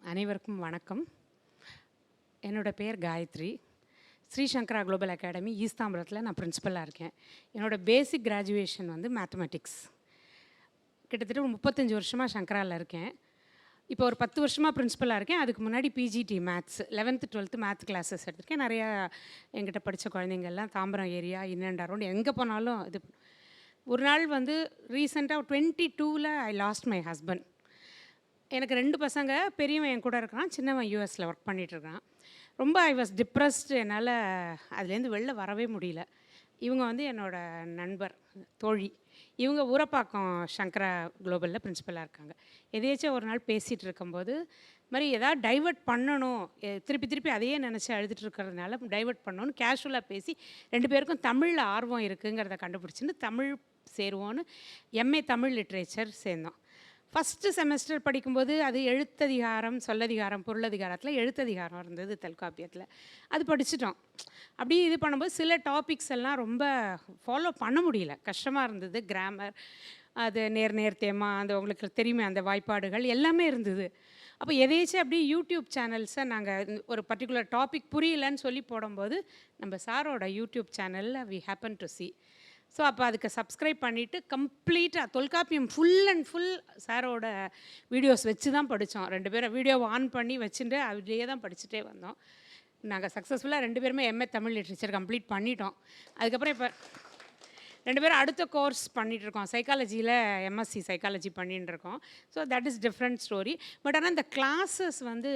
அனைவருக்கும் வணக்கம். என்னோட பேர் காயத்ரி. ஸ்ரீ சங்கரா குளோபல் அகாடமி ஈஸ்தாம்பரத்தில் நான் பிரின்சிபலாக இருக்கேன். என்னோடய பேசிக் கிராஜுவேஷன் வந்து மேத்தமெட்டிக்ஸ். கிட்டத்தட்ட ஒரு 35 வருஷமாக சங்கராவில் இருக்கேன். இப்போ ஒரு 10 வருஷமாக பிரின்சிபலாக இருக்கேன். அதுக்கு முன்னாடி PGT maths 11th 12th math classes எடுத்திருக்கேன். நிறையா என்கிட்ட படித்த குழந்தைங்கள்லாம் Tambaram area in and around எங்கே போனாலும் இது. ஒரு நாள் வந்து ரீசெண்டாக 22ல் ஐ லாஸ்ட் மை ஹஸ்பண்ட். எனக்கு 2 பசங்க. பெரியவன் என் கூட இருக்கிறான், சின்னவன் யூஎஸில் ஒர்க் பண்ணிகிட்ருக்கான். ரொம்ப ஐ வாஸ் டிப்ரெஸ்டு. என்னால் அதுலேருந்து வெளில வரவே முடியல. இவங்க வந்து என்னோடய நண்பர், தோழி. இவங்க ஊரப்பாக்கம் சங்கரா குளோபலில் பிரின்சிபலாக இருக்காங்க. எதேச்சும் ஒரு நாள் பேசிகிட்டு இருக்கும்போது மாதிரி ஏதாவது டைவர்ட் பண்ணணும், திருப்பி திருப்பி அதையே நினச்சி அழுதுட்டு இருக்கிறதுனால டைவர்ட் பண்ணணும்னு கேஷுவலாக பேசி 2 பேருக்கும் தமிழில் ஆர்வம் இருக்குங்கிறத கண்டுபிடிச்சின்னு தமிழ் சேருவோன்னு எம்ஏ தமிழ் லிட்ரேச்சர் சேர்ந்தோம். ஃபஸ்ட்டு செமஸ்டர் படிக்கும்போது அது எழுத்ததிகாரம், சொல்லதிகாரம், பொருளதிகாரத்தில் எழுத்ததிகாரம் இருந்தது தொல்காப்பியத்தில். அது படிச்சிட்டோம். அப்படி இது பண்ணும்போது சில டாபிக்ஸ் எல்லாம் ரொம்ப ஃபாலோ பண்ண முடியல, கஷ்டமாக இருந்தது. கிராமர், அது நேர்த்தேமா, அந்த உங்களுக்கு தெரியுமே அந்த வாய்ப்பாடுகள் எல்லாமே இருந்தது. அப்போ எதேச்சும் அப்படியே யூடியூப் சேனல்ஸை நாங்கள் ஒரு பர்டிகுலர் டாபிக் புரியலன்னு சொல்லி போடும்போது நம்ம சாரோட யூடியூப் சேனலில் we happen to see. So அப்போ அதுக்கு சப்ஸ்கிரைப் பண்ணிவிட்டு கம்ப்ளீட்டாக தொல்காப்பியம் ஃபுல் அண்ட் ஃபுல் சாரோட வீடியோஸ் வச்சு தான் படித்தோம். 2 பேரும் வீடியோவை ஆன் பண்ணி வச்சுட்டு அதுலேயே தான் படிச்சுட்டே வந்தோம். நாங்கள் சக்ஸஸ்ஃபுல்லாக 2 பேருமே எம்ஏ தமிழ் லிட்ரேச்சர் கம்ப்ளீட் பண்ணிட்டோம். அதுக்கப்புறம் இப்போ 2 பேரும் அடுத்த கோர்ஸ் பண்ணிகிட்ருக்கோம். சைக்காலஜியில் எம்எஸ்சி சைக்காலஜி பண்ணிட்டுருக்கோம். So that is different story. But ஆனால் இந்த கிளாஸஸ் வந்து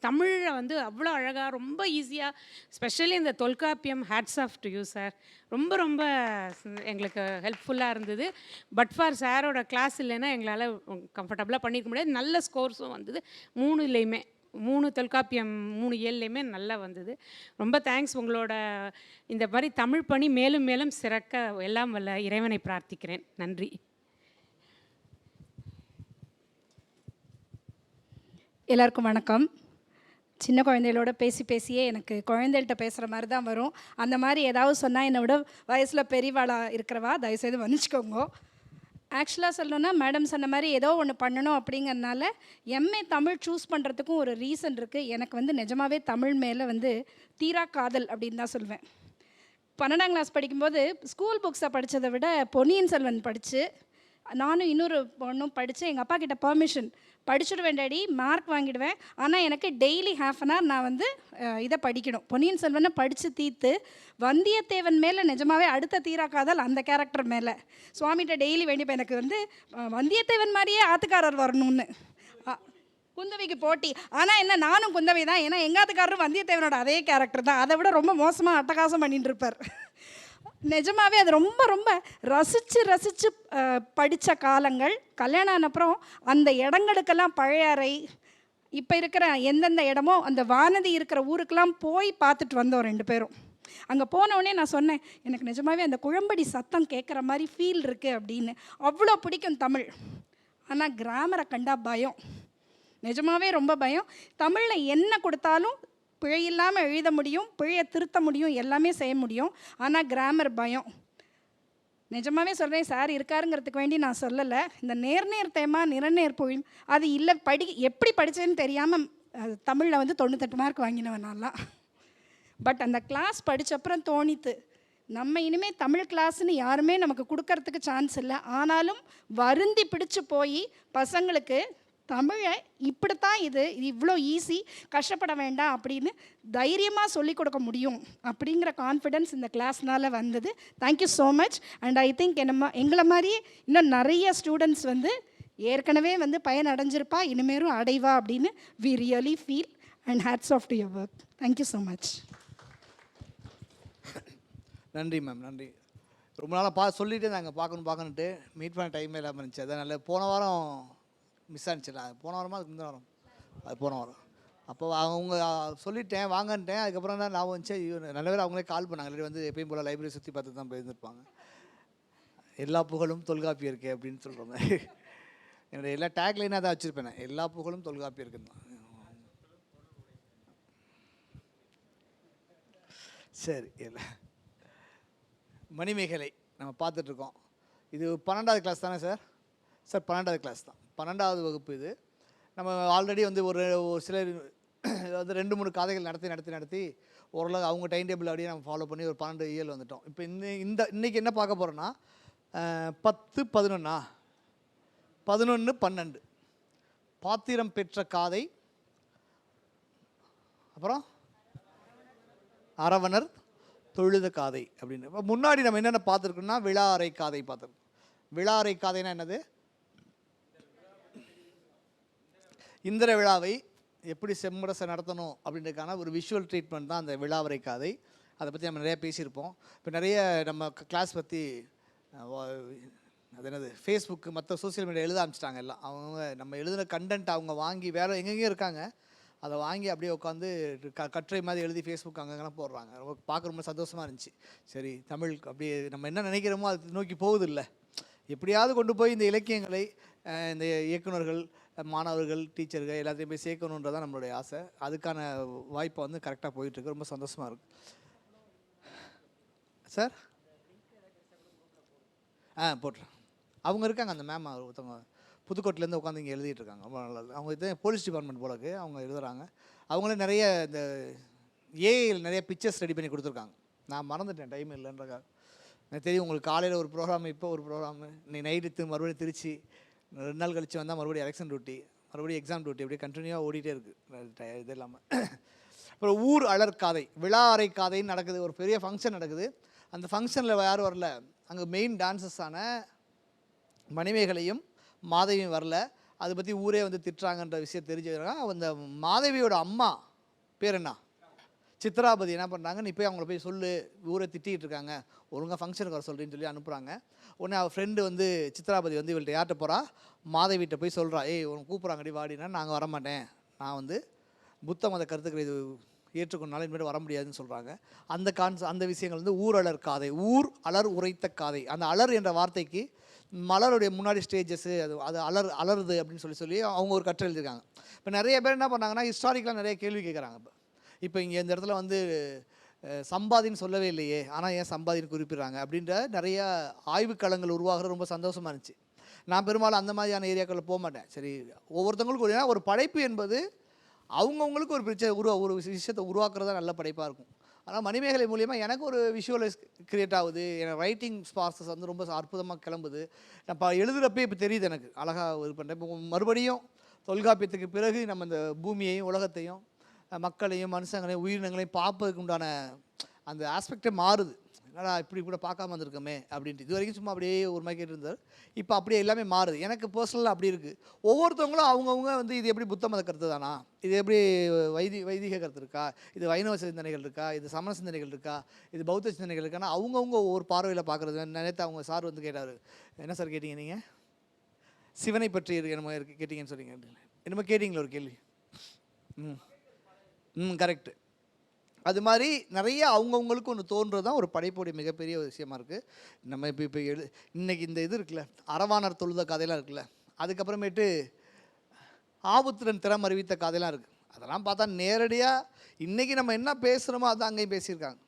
தமிழில் வந்து அவ்வளோ அழகாக, ரொம்ப ஈஸியாக, ஸ்பெஷலி இந்த Tolkappiyam, hats off to you sir. ரொம்ப ரொம்ப எங்களுக்கு ஹெல்ப்ஃபுல்லாக இருந்தது. பட் ஃபார் சாரோட கிளாஸ் இல்லைன்னா எங்களால் கம்ஃபர்டபுளாக பண்ணிக்க முடியாது. நல்ல ஸ்கோர்ஸும் வந்தது 3லேயுமே. 3 தொல்காப்பியம் 3 இயல்லையுமே நல்லா வந்தது. ரொம்ப தேங்க்ஸ். உங்களோட இந்த மாதிரி தமிழ் பணி மேலும் மேலும் சிறக்க எல்லாம் வல்ல இறைவனை பிரார்த்திக்கிறேன். நன்றி. எல்லாருக்கும் வணக்கம். சின்ன குழந்தைகளோட பேசியே எனக்கு குழந்தைகள்கிட்ட பேசுகிற மாதிரி தான் வரும். அந்த மாதிரி ஏதாவது சொன்னால் என்னை விட வயசில் பெரியவாளாக இருக்கிறவா தயவுசெய்து மன்னிச்சுக்கோங்க. ஆக்சுவலாக சொல்லணுன்னா மேடம் சொன்ன மாதிரி ஏதோ ஒன்று பண்ணணும் அப்படிங்கிறதுனால எம்ஏ தமிழ் சூஸ் பண்ணுறதுக்கும் ஒரு ரீசன் இருக்குது. எனக்கு வந்து நிஜமாகவே தமிழ் மேலே வந்து தீரா காதல் அப்படின்னு தான் சொல்வேன். 12ஆம் கிளாஸ் படிக்கும்போது ஸ்கூல் புக்ஸை படித்ததை விட பொன்னியின் செல்வன் படித்து, நானும் இன்னொரு பொண்ணும் படித்து எங்கள் அப்பா கிட்ட பர்மிஷன் படிச்சுடுவேன் டாடி, மார்க் வாங்கிடுவேன், ஆனால் எனக்கு டெய்லி ½ நான் வந்து இதை படிக்கணும். பொன்னியின் செல்வனை படித்து தீர்த்து வந்தியத்தேவன் மேலே நிஜமாகவே அடுத்த தீரா காதல் அந்த கேரக்டர் மேலே. சுவாமிகிட்ட டெய்லி வேண்டிப்பேன், எனக்கு வந்து வந்தியத்தேவன் மாதிரியே ஆத்துக்காரர் வரணும்னு. குந்தவைக்கு போட்டி. ஆனால் என்ன, நானும் குந்தவை தான். ஏன்னா எங்காத்துக்காரரும் வந்தியத்தேவனோட அதே கேரக்டர் தான். அதை விட ரொம்ப மோசமாக அட்டகாசம் பண்ணிட்டு இருப்பார். நிஜமாகவே அது ரொம்ப ரொம்ப ரசித்து படித்த காலங்கள். கல்யாணம் ஆனப்புறம் அந்த இடங்களுக்கெல்லாம் பழையாறை, இப்போ இருக்கிற எந்தெந்த இடமோ அந்த வானதி இருக்கிற ஊருக்கெல்லாம் போய் பார்த்துட்டு வந்தோம் 2 பேரும். அங்கே போனோடனே நான் சொன்னேன், எனக்கு நிஜமாகவே அந்த குழம்படி சத்தம் கேட்குற மாதிரி ஃபீல் இருக்குது அப்படின்னு. அவ்வளோ பிடிக்கும் தமிழ். ஆனால் கிராமரை கண்டா பயம், நிஜமாகவே ரொம்ப பயம். தமிழில் என்ன கொடுத்தாலும் பிழை இல்லாமல் எழுத முடியும், பிழையை திருத்த முடியும், எல்லாமே செய்ய முடியும். ஆனால் கிராமர் பயம். நிஜமாகவே சொல்கிறேன், சார் இருக்காருங்கிறதுக்கு வேண்டி நான் சொல்லலை. இந்த நேர்த்தேமா, நிறநேர் பொழில் அது இல்லை. எப்படி படித்தேன்னு தெரியாமல் தமிழில் வந்து 98 மார்க் வாங்கினவன் நான்லாம். பட் அந்த கிளாஸ் படித்தப்புறம் தோணித்து, நம்ம இனிமேல் தமிழ் கிளாஸ்ன்னு யாருமே நமக்கு கொடுக்கறதுக்கு சான்ஸ் இல்லை. ஆனாலும் வருந்தி பிடிச்சு போய் பசங்களுக்கு தமிழை இப்படித்தான், இது இவ்வளோ ஈஸி, கஷ்டப்பட வேண்டாம் அப்படின்னு தைரியமாக சொல்லிக் கொடுக்க முடியும் அப்படிங்கிற கான்ஃபிடென்ஸ் இந்த கிளாஸ்னால் வந்தது. Thank you so much. And I think எங்களை மாதிரியே இன்னும் நிறைய ஸ்டூடெண்ட்ஸ் வந்து ஏற்கனவே வந்து பயன் அடைஞ்சிருப்பா, இனிமேலும் அடைவா அப்படின்னு we really feel. And hats off to your work. Thank you so much. நன்றி மேம், நன்றி. ரொம்ப நாளாக சொல்லிகிட்டே நாங்கள் பார்க்கணுன்ட்டு மீட் பண்ண டைமே இல்லாமல் இருந்துச்சு. அதனால் போன வாரம் மிஸ் ஆனிச்சுல, போன வாரமாக அதுக்கு முந்தின வாரம், அது போன வாரம். அப்போ அவங்க சொல்லிட்டேன் வாங்கன்ட்டேன். அதுக்கப்புறம் தான் நான் வந்துச்சு, நல்ல பேர் அவங்களே கால் பண்ணாங்க. வந்து எப்பயும் போல் லைப்ரரி சுற்றி பார்த்து தான் போயிருந்துருப்பாங்க. எல்லா புகழும் தொல்காப்பியம் இருக்கே அப்படின்னு சொல்கிறாங்க. என்னோடய எல்லா டேக்லைனாக தான் வச்சுருப்பேன், எல்லா புகழும் தொல்காப்பியம் இருக்குன்னு தான். சரி, இல்லை மணிமேகலை நம்ம பார்த்துட்ருக்கோம். இது 12வது கிளாஸ் தானே சார்? சார் 12வது கிளாஸ் தான், 12வது வகுப்பு இது. நம்ம ஆல்ரெடி வந்து ஒரு ஒரு சிலர் வந்து 2-3 கதைகள் நடத்தி ஓரளவு அவங்க டைம் டேபிள் அப்படியே நம்ம ஃபாலோ பண்ணி ஒரு 12 இயல் வந்துட்டோம். இப்போ இன்னைக்கு என்ன பார்க்க போகிறோன்னா 10, 11 11, 12 பாத்திரம் பெற்ற காதை, அப்புறம் அரவணர் தொழுத காதை அப்படின்னு. இப்போ முன்னாடி நம்ம என்னென்ன பார்த்துருக்கோம்னா விழா அறை காதை பார்த்துருக்கோம். விழா அறை காதைனா என்னது? இந்திர விழாவை எப்படி செம்மரசை நடத்தணும் அப்படின்றதுக்கான ஒரு விஷுவல் ட்ரீட்மெண்ட் தான் அந்த விழாவறை காதை. அதை பற்றி நம்ம நிறையா பேசியிருப்போம். இப்போ நிறைய நம்ம கிளாஸ் பற்றி அது என்னது ஃபேஸ்புக்கு மற்ற சோசியல் மீடியா எழுத ஆரம்பிச்சிட்டாங்க எல்லாம். அவங்க நம்ம எழுதின கண்டென்ட் அவங்க வாங்கி வேறு எங்கெங்கேயும் இருக்காங்க, அதை வாங்கி அப்படியே உட்காந்து கட்டுரை மாதிரி எழுதி ஃபேஸ்புக் அங்கங்கெல்லாம் போடுறாங்க. ரொம்ப பார்க்க ரொம்ப சந்தோஷமாக இருந்துச்சு. சரி, தமிழ் அப்படியே நம்ம என்ன நினைக்கிறோமோ அது நோக்கி போகுது இல்லை, எப்படியாவது கொண்டு போய் இந்த இலக்கியங்களை இந்த இயக்குநர்கள், மாணவர்கள், டீச்சர்கள் எல்லாத்தையும் போய் சேர்க்கணுன்றதான் நம்மளுடைய ஆசை. அதுக்கான வாய்ப்பை வந்து கரெக்டாக போயிட்டுருக்கு. ரொம்ப சந்தோஷமாக இருக்குது சார். போட்டுறேன். அவங்க இருக்காங்க, அந்த மேம் ஒருத்தவங்க புதுக்கோட்டையிலேருந்து உட்காந்து இங்கே எழுதிட்டு இருக்காங்க. ரொம்ப நல்லது. அவங்க இது போலீஸ் டிபார்ட்மெண்ட் போலக்கு அவங்க எழுதுகிறாங்க. அவங்களே நிறைய இந்த ஏஐயில் நிறைய பிக்சர்ஸ் ரெடி பண்ணி கொடுத்துருக்காங்க. நான் மறந்துட்டேன், டைம் இல்லைன்றக்காக. எனக்கு தெரியும் உங்களுக்கு காலையில் ஒரு ப்ரோக்ராம், இப்போ ஒரு ப்ரோக்ராமு, இன்னைக்கு நைட்டு மறுபடியும் திருச்சி, 2 நாள் கழித்து வந்தால் மறுபடியும் எலெக்ஷன் டியூட்டி, மறுபடியும் எக்ஸாம் டியூட்டி, அப்படியே கண்டினியூவாக ஓடிட்டே இருக்குது. இது இல்லாமல் அப்புறம் ஊர் அலர்காதை, விழா அறை காதைன்னு நடக்குது. ஒரு பெரிய ஃபங்க்ஷன் நடக்குது. அந்த ஃபங்க்ஷனில் யாரும் வரல. அங்கே மெயின் டான்சஸான மணிமேகலையும் மாதவியும் வரல. அதை பற்றி ஊரே வந்து திட்டுறாங்கன்ற விஷயம் தெரிஞ்சுக்கிறாங்க. அந்த மாதவியோட அம்மா பேர் என்ன, சித்ராபதி, என்ன பண்ணுறாங்க, நீ போய் அவங்கள போய் சொல்லு, ஊரை திட்டிகிட்டு இருக்காங்க, ஒழுங்காக ஃபங்க்ஷனுக்கு வர சொல்கிறேன்னு சொல்லி அனுப்புகிறாங்க. உடனே அவள் ஃப்ரெண்டு வந்து சித்ராபதி வந்து இவள்கிட்ட யார்கிட்ட போகிறா, மாதவிகிட்ட போய் சொல்கிறா, ஏய் உனக்கு கூப்பிட்றாங்கடி வாடினா. நாங்கள் வரமாட்டேன், நான் வந்து புத்த மத கருத்துக்களை இது ஏற்றுக்கொண்டாலும் இனிமேல் வர முடியாதுன்னு சொல்கிறாங்க. அந்த விஷயங்கள் வந்து ஊர் அலர் காதை, ஊர் அலர் உரைத்த காதை. அந்த அலர் என்ற வார்த்தைக்கு மலருடைய முன்னாடி ஸ்டேஜஸ்ஸு, அது அலருது அப்படின்னு சொல்லி அவங்க ஒரு கட்டுரை எழுதியிருக்காங்க. இப்போ நிறைய பேர் என்ன பண்ணாங்கன்னா ஹிஸ்டாரிக்கலாக நிறைய கேள்வி கேட்குறாங்க. இப்போ இங்கே இந்த இடத்துல வந்து சம்பாதின்னு சொல்லவே இல்லையே, ஆனால் ஏன் சம்பாதின்னு குறிப்பிட்றாங்க அப்படின்ற நிறையா ஆய்வுக்களங்கள் உருவாகிறது ரொம்ப சந்தோஷமாக இருந்துச்சு. நான் பெரும்பாலும் அந்த மாதிரியான ஏரியாக்களில் போக மாட்டேன். சரி, ஒவ்வொருத்தவங்களுக்கும் ஒரு படைப்பு என்பது அவங்கவுங்களுக்கு ஒரு ஒரு விஷயத்தை உருவாக்குறதா நல்ல படைப்பாக இருக்கும். ஆனால் மணிமேகலை மூலியமாக எனக்கு ஒரு விஷுவலைஸ் க்ரியேட் ஆகுது. எனக்கு ரைட்டிங் ஸ்பார்சஸ் வந்து ரொம்ப அற்புதமாக கிளம்புது. நான் இப்போ எழுதுகிறப்பே இப்போ தெரியுது எனக்கு அழகாக இது பண்ணுறேன். இப்போ மறுபடியும் தொல்காப்பியத்துக்கு பிறகு நம்ம இந்த பூமியையும் உலகத்தையும் மக்களையும் மனுஷங்களையும் உயிரினங்களையும் பார்ப்பதுக்கு உண்டான அந்த ஆஸ்பெக்டே மாறுது. என்னடா இப்படி கூட பார்க்காம வந்திருக்கோமே அப்படின்ட்டு இது வரைக்கும் சும்மா அப்படியே ஒரு மாதிரி கேட்டுருந்தார். இப்போ அப்படியே எல்லாமே மாறுது. எனக்கு பர்சனலாக அப்படி இருக்குது. ஒவ்வொருத்தவங்களும் அவங்கவுங்க வந்து இது எப்படி புத்த மத கருத்து தானா, இது எப்படி வைதிக கருத்து இருக்கா, இது வைணவ சிந்தனைகள் இருக்கா, இது சமண சிந்தனைகள் இருக்கா, இது பௌத்த சிந்தனைகள் இருக்கான்னா அவங்கவுங்க ஒவ்வொரு பார்வையில் பார்க்குறது. நேற்று அவங்க சார் வந்து கேட்டார், என்ன சார் கேட்டீங்க நீங்கள், சிவனை பற்றி என்னமோ கேட்டீங்கன்னு சொன்னீங்க, என்னமோ கேட்டிங்களா ஒரு கேள்வி. கரெக்டு. அது மாதிரி நிறைய அவங்கவுங்களுக்கு ஒன்று தோன்றுறது தான் ஒரு படைப்புடைய மிகப்பெரிய ஒரு விஷயமா இருக்குது. நம்ம இப்போ இன்றைக்கி இந்த இது இருக்குல்ல, அரவாணர் தொழுத கதையெல்லாம் இருக்குல்ல, அதுக்கப்புறமேட்டு ஆபுத்திரன் திறம் அறிவித்த கதையெல்லாம் இருக்குது. அதெல்லாம் பார்த்தா நேரடியாக இன்றைக்கி நம்ம என்ன பேசுகிறோமோ அதான் அங்கேயும் பேசியிருக்காங்க.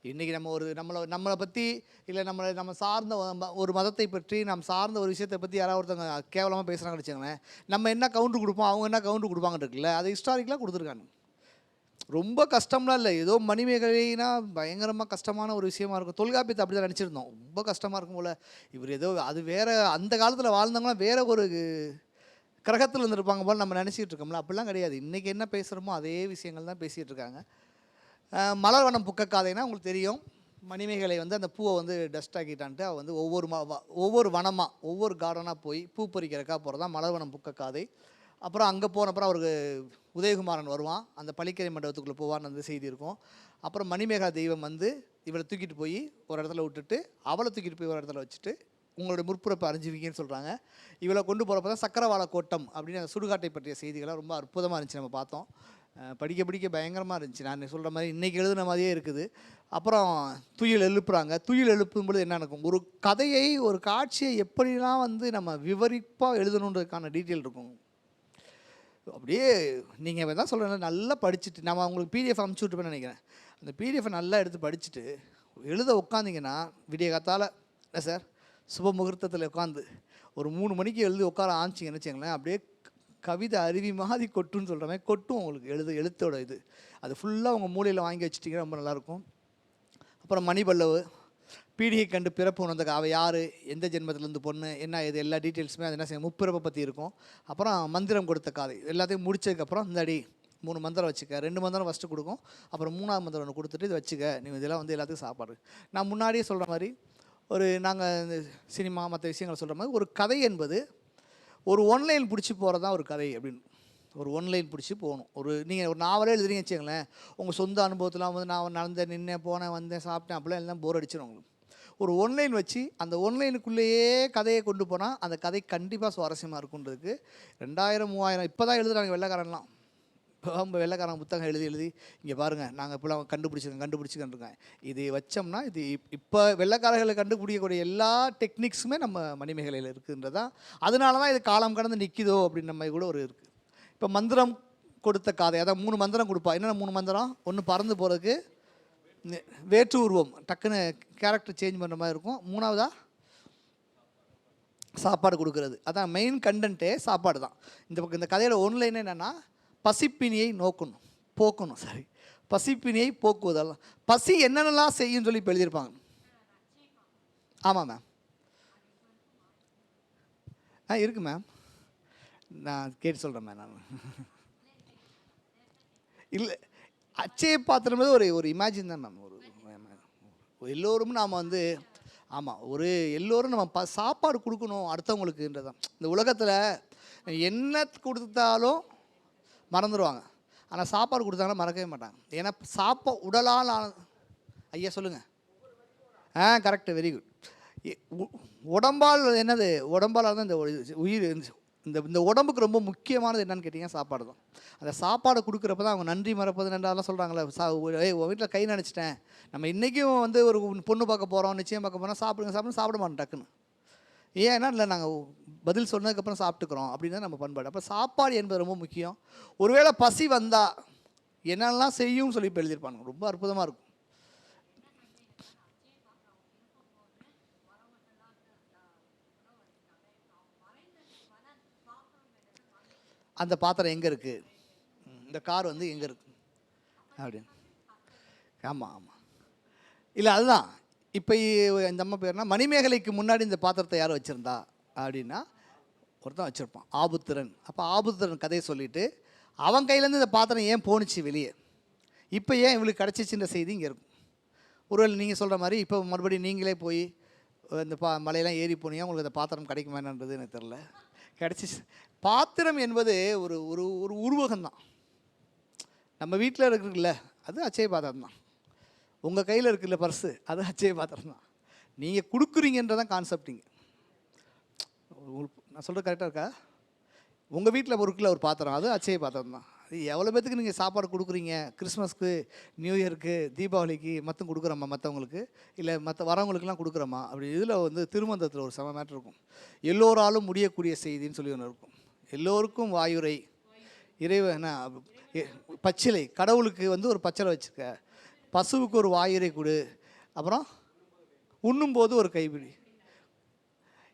இன்றைக்கி நம்ம நம்மளை பற்றி இல்லை நம்ம சார்ந்த ஒரு மதத்தை பற்றி நம்ம சார்ந்த ஒரு விஷயத்தை பற்றி யாராவது ஒருத்தவங்க கேவலமாக பேசுகிறாங்கன்னு வச்சுக்கோங்களேன், நம்ம என்ன கவுண்டர் கொடுப்போம், அவங்க என்ன கவுண்டர் கொடுப்பாங்கன்னு இருக்குல்ல, அது ஹிஸ்டாரிக்கலாக கொடுத்துருக்காங்க. ரொம்ப கஷ்டம்லாம் இல்லை, ஏதோ மணிமேகலைனா பயங்கரமாக கஷ்டமான ஒரு விஷயமா இருக்கும். தொல்காப்பியத்தை அப்படி தான் நினச்சிருந்தோம், ரொம்ப கஷ்டமாக இருக்கும் போல். இவர் ஏதோ அது வேறு, அந்த காலத்தில் வாழ்ந்தவங்களாம் வேறு ஒரு கிரகத்தில் இருந்திருப்பாங்க போல் நம்ம நினச்சிக்கிட்டு இருக்கோம்ல. அப்படிலாம் கிடையாது. இன்றைக்கி என்ன பேசுகிறோமோ அதே விஷயங்கள் தான் பேசிகிட்டு இருக்காங்க. மலர்வனம் புக்கக்காதைனா உங்களுக்கு தெரியும், மணிமேகலை வந்து அந்த பூவை வந்து டஸ்ட் ஆக்கிட்டான்ட்டு அவள் வந்து ஒவ்வொரு வனமாக ஒவ்வொரு கார்டனாக போய் பூ பறிக்கிறக்கா போகிறது தான் மலர்வனம் புக்கக்காதை. அப்புறம் அங்கே போனப்புறம் அவருக்கு உதயகுமாரன் வருவான், அந்த பளிக்கரை மண்டபத்துக்குள்ளே போவான்னு அந்த செய்தி இருக்கும். அப்புறம் மணிமேகா தெய்வம் வந்து இவளை தூக்கிட்டு போய் ஒரு இடத்துல விட்டுட்டு அவளை தூக்கிட்டு போய் ஒரு இடத்துல வச்சுட்டு உங்களுடைய முற்புறப்பை அறிஞ்சுவீங்கன்னு சொல்கிறாங்க. இவளை கொண்டு போகிறப்ப தான் சக்கரவாள கோட்டம் அப்படின்னு அந்த சுடுகாட்டை பற்றிய செய்திகள்லாம் ரொம்ப அற்புதமாக இருந்துச்சு. நம்ம பார்த்தோம், படிக்க பயங்கரமாக இருந்துச்சு. நான் சொல்கிற மாதிரி இன்றைக்கி எழுதுன மாதிரியே இருக்குது. அப்புறம் துயில் எழுப்புறாங்க. துயில் எழுப்பும்பொழுது என்ன நடக்கும், ஒரு கதையை ஒரு காட்சியை எப்படிலாம் வந்து நம்ம விவரிப்பாக எழுதணுன்றதுக்கான டீட்டெயில் இருக்கும். அப்படியே நீங்கள் தான் சொல்கிறேன், நல்லா படிச்சுட்டு நம்ம அவங்களுக்கு பிடிஎஃப் அனுப்பிச்சி விட்டுப்பேன்னு நினைக்கிறேன். அந்த பிடிஎஃபை நல்லா எடுத்து படிச்சுட்டு எழுத உட்காந்திங்கன்னா விடிய காத்தால் இல்லை சார் சுப முகூர்த்தத்தில் உட்காந்து ஒரு 3 மணிக்கு எழுதி உட்கார ஆரம்பிச்சிங்கன்னு வச்சுங்களேன், அப்படியே கவிதை அருவி மாதிரி கொட்டுன்னு சொல்கிற மாதிரி கொட்டும் உங்களுக்கு எழுத்தோட இது. அது ஃபுல்லாக உங்கள் மூலையில் வாங்கி வச்சுட்டிங்கன்னா ரொம்ப நல்லாயிருக்கும். அப்புறம் மணிபல்லவு, பீடிகை கண்டு பிறப்பு உணர்ந்த அவள் யார், எந்த ஜென்மத்திலேருந்து பொண்ணு, என்ன இது எல்லா டீட்டெயில்ஸுமே அது என்ன செய்யும் முப்பிறப்பை பற்றி இருக்கும். அப்புறம் மந்திரம் கொடுத்த காதை எல்லாத்தையும் முடிச்சதுக்கப்புறம் இந்த அடி 3 மந்திரம் வச்சுக்க, 2 மந்திரம் ஃபஸ்ட்டு கொடுக்கும், அப்புறம் 3ஆவது மந்திரம் ஒன்று கொடுத்துட்டு இது வச்சுக்க, நீ இதெல்லாம் வந்து எல்லாத்துக்கும் சாப்பாடு. நான் முன்னாடியே சொல்கிற மாதிரி நாங்கள் இந்த சினிமா மற்ற விஷயங்களை சொல்கிற மாதிரி ஒரு கதை என்பது ஒரு ஒன்லைன் பிடிச்சி போகிறது தான் ஒரு கதை அப்படின்னு. ஒரு ஒன்லைன் பிடிச்சி போகணும். நீங்கள் ஒரு நாவலே எழுதுறீங்க வச்சுங்களேன், உங்கள் சொந்த அனுபவத்தெலாம் வந்து நான் நடந்தேன், நின்னேன், போனேன், வந்தேன், சாப்பிட்டேன், அப்படிலாம் எல்லாம் போர் அடிச்சிடும் உங்களுக்கு. ஒரு ஒன்லைன் வச்சு அந்த ஒன்லைனுக்குள்ளேயே கதையை கொண்டு போனால் அந்த கதை கண்டிப்பாக சுவாரஸ்யமாக இருக்குன்றதுக்கு 2000 3000 இப்போ தான் எழுதுகிறாங்க வெள்ளைக்காரன்லாம். இப்போ வெள்ளைக்காரன் புத்தகம் எழுதி இங்கே பாருங்கள் நாங்கள் இப்போலாம் கண்டுபிடிச்சிக்கிருக்கேன். இது வச்சோம்னா இது இப்போ வெள்ளைக்காரர்களை கண்டுபிடிக்கக்கூடிய எல்லா டெக்னிக்ஸுமே நம்ம மணிமேகலையில் இருக்குன்றதான். அதனால தான் இது காலம் கடந்து நிற்கிதோ அப்படின்னு நம்ம கூட ஒரு இருக்குது. இப்போ மந்திரம் கொடுத்த காதை, அதான் 3 மந்திரம் கொடுப்பா. என்னென்ன 3 மந்திரம்? ஒன்று பறந்து போகிறதுக்கு, வேற்று உருவம் டக்குன்னு கேரக்டர் சேஞ்ச் பண்ணுற மாதிரி இருக்கும். 3ஆவதா சாப்பாடு கொடுக்குறது. அதான் மெயின் கண்டென்ட்டே சாப்பாடு தான். இந்த கதையோட ஒன்லைன் என்னென்னா பசிப்பினியை போக்கணும். பசிப்பினியை போக்குவதெல்லாம். பசி என்னென்னலாம் செய்யுன்னு சொல்லி இப்போ எழுதியிருப்பாங்க. ஆமாம் மேம். இருக்கு மேம், நான் கேட்டு சொல்கிறேன் மேம். நான் இல்லை, அச்சய பாத்திரம் ஒரு இமேஜின் தான் மேம். எல்லோரும் நாம் வந்து ஆமாம் எல்லோரும் நம்ம சாப்பாடு கொடுக்கணும் அடுத்தவங்களுக்குன்றதான். இந்த உலகத்தில் என்ன கொடுத்தாலும் மறந்துடுவாங்க, ஆனால் சாப்பாடு கொடுத்தாங்கன்னா மறக்கவே மாட்டாங்க. ஏன்னா உடலால் ஐயா சொல்லுங்கள். Correct, very good. உடம்பால் என்னது, உடம்பால் தான் இந்த உயிர். இந்த உடம்புக்கு ரொம்ப முக்கியமானது என்னன்னு கேட்டிங்கன்னா சாப்பாடு தான். அந்த சாப்பாடை கொடுக்குறப்ப தான் அவங்க நன்றி மறப்பது நன்றாலாம் சொல்கிறாங்களே. உன் வீட்டில் கை நினச்சிட்டேன், நம்ம இன்றைக்கும் வந்து ஒரு பொண்ணு பார்க்க போகிறோம், நிச்சயம் பார்க்க போனால் சாப்பிட மாட்டோம் டக்குன்னு. ஏன்னா இல்லை நாங்கள் பதில் சொன்னதுக்கப்புறம் சாப்பிட்டுக்கிறோம் அப்படின்னு தான் நம்ம பண்பாடு. அப்போ சாப்பாடு என்பது ரொம்ப முக்கியம். ஒருவேளை பசி வந்தால் என்னெல்லாம் செய்யும்னு சொல்லி இப்போ எழுதியிருப்பாங்க. ரொம்ப அற்புதமாக இருக்கும். அந்த பாத்திரம் எங்கே இருக்குது, இந்த கார் வந்து எங்கே இருக்குது அப்படின்னு. ஆமாம். இல்லை அதுதான். இப்போ இந்த அம்மா பேர்னா மணிமேகலைக்கு முன்னாடி இந்த பாத்திரத்தை யார் வச்சுருந்தா அப்படின்னா ஒருத்தன் வச்சுருப்பான், ஆபுத்திரன். அப்போ ஆபுத்திரன் கதையை சொல்லிவிட்டு அவன் கையிலேருந்து இந்த பாத்திரம் ஏன் போணுச்சு வெளியே, இப்போ ஏன் இவளுக்கு கிடச்சிச்சின்ற செய்தி இங்கே இருக்கும். ஒருவேளை நீங்கள் சொல்கிற மாதிரி இப்போ மறுபடியும் நீங்களே போய் இந்த மலையெல்லாம் ஏறி போனீங்க, உங்களுக்கு அந்த பாத்திரம் கிடைக்குமா என்னன்றது எனக்கு தெரில. கிடச்சிச்சு. பாத்திரம் என்பது ஒரு ஒரு உருவகம் தான். நம்ம வீட்டில் இருக்குல்ல அது அச்சய பாத்திரம் தான். உங்கள் கையில் இருக்குல்ல பர்ஸு, அது அச்சய பாத்திரம் தான். நீங்கள் கொடுக்குறீங்கன்றதான் கான்செப்டிங்க. நான் சொல்கிறது கரெக்டாக இருக்கா? உங்கள் வீட்டில் இருக்குல்ல ஒரு பாத்திரம், அது அச்சய பாத்திரம் தான். அது எவ்வளோ பேத்துக்கு நீங்கள் சாப்பாடு கொடுக்குறீங்க, கிறிஸ்மஸ்க்கு, நியூ இயருக்கு, தீபாவளிக்கு மட்டும் கொடுக்குறோமா மற்றவங்களுக்கு, இல்லை மற்ற வரவங்களுக்குலாம் கொடுக்குறோமா அப்படி. இதில் வந்து திருமந்தத்தில் ஒரு செம மேட்ரு இருக்கும். எல்லோராலும் முடியக்கூடிய செய்தின்னு சொல்லி ஒன்று இருக்கும். எல்லோருக்கும் வாயுரை, இறைவன் பச்சிலை, கடவுளுக்கு வந்து ஒரு பச்சளை வச்சுக்க, பசுவுக்கு ஒரு வாயுரை கொடு, அப்புறம் உண்ணும்போது ஒரு கைப்பிடி,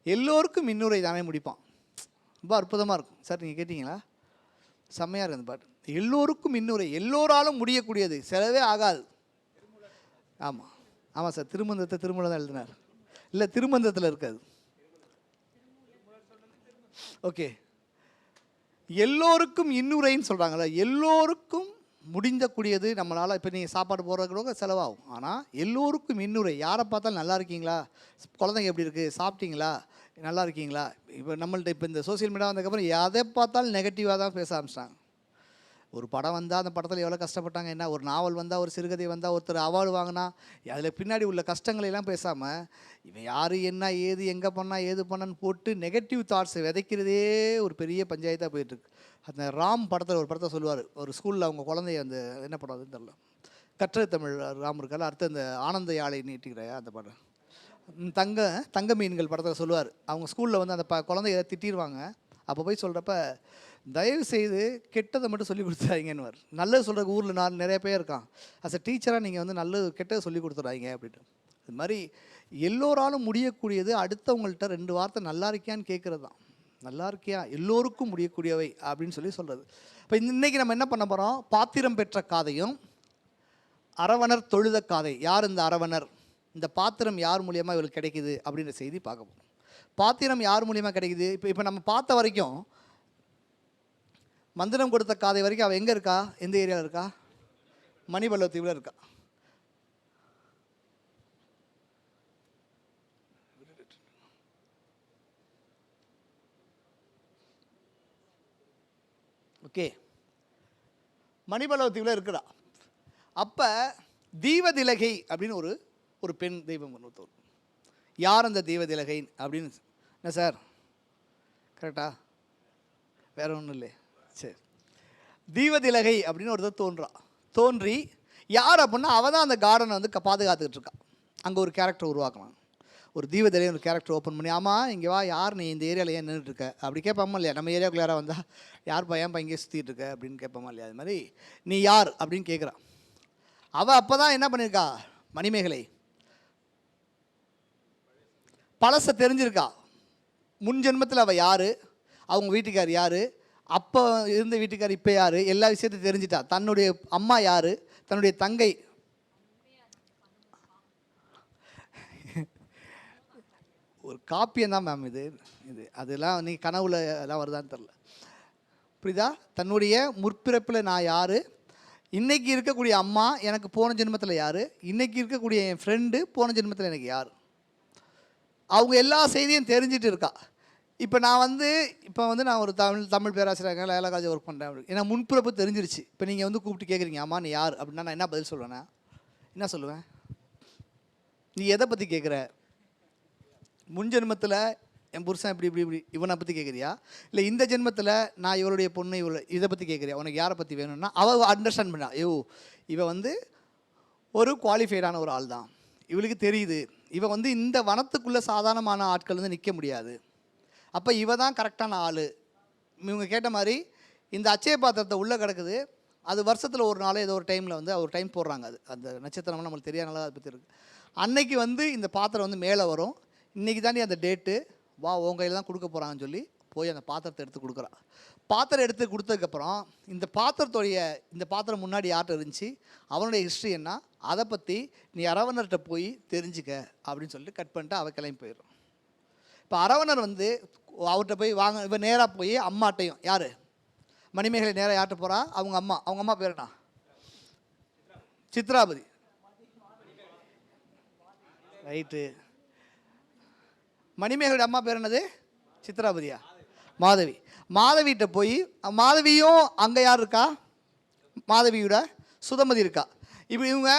எல்லோருக்கும் இன்னுரை தானே முடிப்பான். ரொம்ப அற்புதமாக இருக்கும் சார். நீங்கள் கேட்டிங்களா? செம்மையாக இருக்குது அந்த பாட்டு. எல்லோருக்கும் இன்னுரை, எல்லோராலும் முடியக்கூடியது, செலவே ஆகாது. ஆமாம் சார். திருமூலர் தான் எழுதினார். இல்லை, திருமந்தத்தில் இருக்காது. ஓகே, எல்லோருக்கும் இன்னுரைன்னு சொல்கிறாங்களே, எல்லோருக்கும் முடிந்தக்கூடியது நம்மளால். இப்போ நீங்கள் சாப்பாடு போடுறதுக்கு செலவாகும், ஆனால் எல்லோருக்கும் இன்னுரை. யாரை பார்த்தாலும் நல்லா இருக்கீங்களா, குழந்தைங்க எப்படி இருக்குது, சாப்பிட்டீங்களா, நல்லா இருக்கீங்களா. இப்போ நம்மள்ட்ட இப்போ இந்த சோசியல் மீடியா வந்ததுக்கப்புறம் எதை பார்த்தாலும் நெகட்டிவாக தான் பேச ஆரம்பிச்சிட்டாங்க. ஒரு படம் வந்தால் அந்த படத்தில் எவ்வளோ கஷ்டப்பட்டாங்க, என்ன ஒரு நாவல் வந்தால், ஒரு சிறுகதை வந்தால், ஒருத்தர் அவார்டு வாங்கினா அதில் பின்னாடி உள்ள கஷ்டங்களையெல்லாம் பேசாமல் இவன் யார், என்ன, ஏது, எங்கே பண்ணால், ஏது பண்ணான்னு போட்டு நெகட்டிவ் தாட்ஸை விதைக்கிறதே ஒரு பெரிய பஞ்சாயத்தாக போயிட்டுருக்கு. அந்த ராம் படத்தில் ஒரு படத்தை சொல்லுவார், ஒரு ஸ்கூலில் அவங்க குழந்தைய அந்த என்ன படம் அதுன்னு தெரியல, கற்ற தமிழ் ராம் இருக்கால, அடுத்து அந்த ஆனந்த யாழை நீட்டிக்கிறையா அந்த படம், தங்க மீன்கள் படத்தில் சொல்லுவார். அவங்க ஸ்கூலில் வந்து அந்த குழந்தைய திட்டிடுவாங்க. அப்போ போய் சொல்கிறப்ப தயவு செய்து கெட்டதை மட்டும் சொல்லி கொடுத்துறாங்கன்னுவார். நல்லது சொல்கிறக்கு ஊரில் நிறைய பேர் இருக்கான். அஸ் அ டீச்சராக நீங்கள் வந்து நல்லது கெட்டதை சொல்லி கொடுத்துட்றாங்க அப்படின்ட்டு. இது மாதிரி எல்லோராலும் முடியக்கூடியது அடுத்தவங்கள்ட்ட 2 வார்த்தை நல்லா இருக்கியான்னு கேட்குறது தான். நல்லா இருக்கியா, எல்லோருக்கும் முடியக்கூடியவை அப்படின்னு சொல்லி சொல்கிறது. இப்போ இன்னைக்கு நம்ம என்ன பண்ண போகிறோம், பாத்திரம் பெற்ற காதையும் அரவணர் தொழுத காதை. யார் இந்த அரவணர், இந்த பாத்திரம் யார் மூலியமாக இவளுக்கு கிடைக்குது அப்படின்ற செய்தி பார்க்க போகிறோம். பாத்திரம் யார் மூலியமாக கிடைக்குது, இப்போ நம்ம பார்த்த வரைக்கும் மந்திரம் கொடுத்த காதை வரைக்கும் அவள் எங்கே இருக்கா, எந்த ஏரியாவில் இருக்கா, மணிபல்லவத்தீவில் இருக்கா. ஓகே, மணிபல்லவத்தீவில் இருக்கிறா. அப்போ தீவதிலகை அப்படின்னு ஒரு பெண் தெய்வம் ஒன்று. யார் அந்த தீவதிலகை அப்படின்னு, என்ன சார் கரெக்டா, வேற ஒன்றும் இல்லை. சரி, தீவதிலகை அப்படின்னு ஒருத்தர் தோன்றி யார் அப்படின்னா அவள் தான் அந்த கார்டனை வந்து பாதுகாத்துக்கிட்டு இருக்கா. அங்கே ஒரு கேரக்டர் உருவாக்கலாம், ஒரு தீவதிலகை ஒரு கேரக்டர் ஓப்பன் பண்ணி, ஆமாம் இங்கே வா, யார் நீ இந்த ஏரியாவில் ஏன் நின்றுட்டுருக்க அப்படி கேட்பாமா இல்லையா. நம்ம ஏரியாவுக்குள்ள யாராக வந்தால் யார் பையன் இங்கே சுற்றிட்டு இருக்க அப்படின்னு கேட்பாமா இல்லையா. அது மாதிரி நீ யார் அப்படின்னு கேட்குறான். அவள் அப்போ தான் என்ன பண்ணியிருக்கா, மணிமேகலை பழசை தெரிஞ்சிருக்கா. முன் ஜென்மத்தில் அவள் யார், அவங்க வீட்டுக்கார் யார், அப்போ இருந்த வீட்டுக்கார் இப்போ யார், எல்லா விஷயத்தையும் தெரிஞ்சிட்டா. தன்னுடைய அம்மா யார், தன்னுடைய தங்கை ஒரு காப்பியம் தான் மேம் இது அதெல்லாம் நீ கனவுல எல்லாம் வருதான்னு தெரில, புரியுதா. தன்னுடைய முற்பிறப்பில் நான் யார், இன்றைக்கி இருக்கக்கூடிய அம்மா எனக்கு போன ஜென்மத்தில் யார், இன்றைக்கி இருக்கக்கூடிய என் ஃப்ரெண்டு போன ஜென்மத்தில் எனக்கு யார், அவங்க எல்லா செய்தியும் தெரிஞ்சிட்டு இருக்கா. இப்போ நான் ஒரு தமிழ் பேராசிரியர் லயோலா காலேஜ் ஒர்க் பண்ணுறேன். ஏன்னா முன்பிறப்பு தெரிஞ்சிருச்சு. இப்போ நீங்கள் வந்து கூப்பிட்டு கேட்குறீங்க, அம்மா நீ யார் அப்படின்னா நான் என்ன பதில் சொல்லுவேன்னா, என்ன சொல்லுவேன், நீ எதை பற்றி கேட்குற, முன் ஜென்மத்தில் என் புருஷன் இப்படி இவனை பற்றி கேட்குறியா, இல்லை இந்த ஜென்மத்தில் நான் இவளுடைய பொண்ணு இதை பற்றி கேட்குறியா, உனக்கு யாரை பற்றி வேணும்னா அவள் அண்டர்ஸ்டாண்ட் பண்ணா, இவன் வந்து ஒரு குவாலிஃபைடான ஒரு ஆள் தான், இவளுக்கு தெரியுது இவன் வந்து இந்த வனத்துக்குள்ளே சாதாரணமான ஆட்கள் வந்து நிற்க முடியாது, அப்போ இவ தான் கரெக்டான ஆள். இவங்க கேட்ட மாதிரி இந்த அச்சய பாத்திரத்தை உள்ளே கிடக்குது, அது வருஷத்தில் ஒரு நாள் ஏதோ ஒரு டைமில் வந்து ஒரு டைம் போடுறாங்க, அது அந்த நட்சத்திரம்லாம் நம்மளுக்கு தெரியாதனால அதை பற்றி இருக்குது. அன்னைக்கு வந்து இந்த பாத்திரம் வந்து மேலே வரும், இன்றைக்கி தாண்டி அந்த டேட்டு, வா உன் கையில் தான் கொடுக்க போகிறாங்கன்னு சொல்லி போய் அந்த பாத்திரத்தை எடுத்து கொடுக்குறான். பாத்திரம் எடுத்து கொடுத்ததுக்கப்புறம் இந்த பாத்திரம் முன்னாடி யார்கிட்ட இருந்துச்சு, அவனுடைய ஹிஸ்ட்ரி என்ன, அதை பற்றி நீ அரவணர்கிட்ட போய் தெரிஞ்சுக்க அப்படின்னு சொல்லிட்டு கட் பண்ணிட்டு அவள் கிளம்பி போயிடும். இப்போ அரவணர் வந்து அவர்கிட்ட போய் வாங்க, இப்போ நேராக போய் அம்மாட்டையும், யார் மணிமேகலை நேராக யார்கிட்ட போகிறா, அவங்க அம்மா பேர் என்ன, சித்ராபதி, ரைட்டு. மணிமேகலை அம்மா பேர் என்னது, சித்ராபதியா, மாதவிகிட்ட போய், மாதவியும் அங்கே யார் இருக்கா, மாதவியோட சுதமதி இருக்கா. இப்போ இவங்க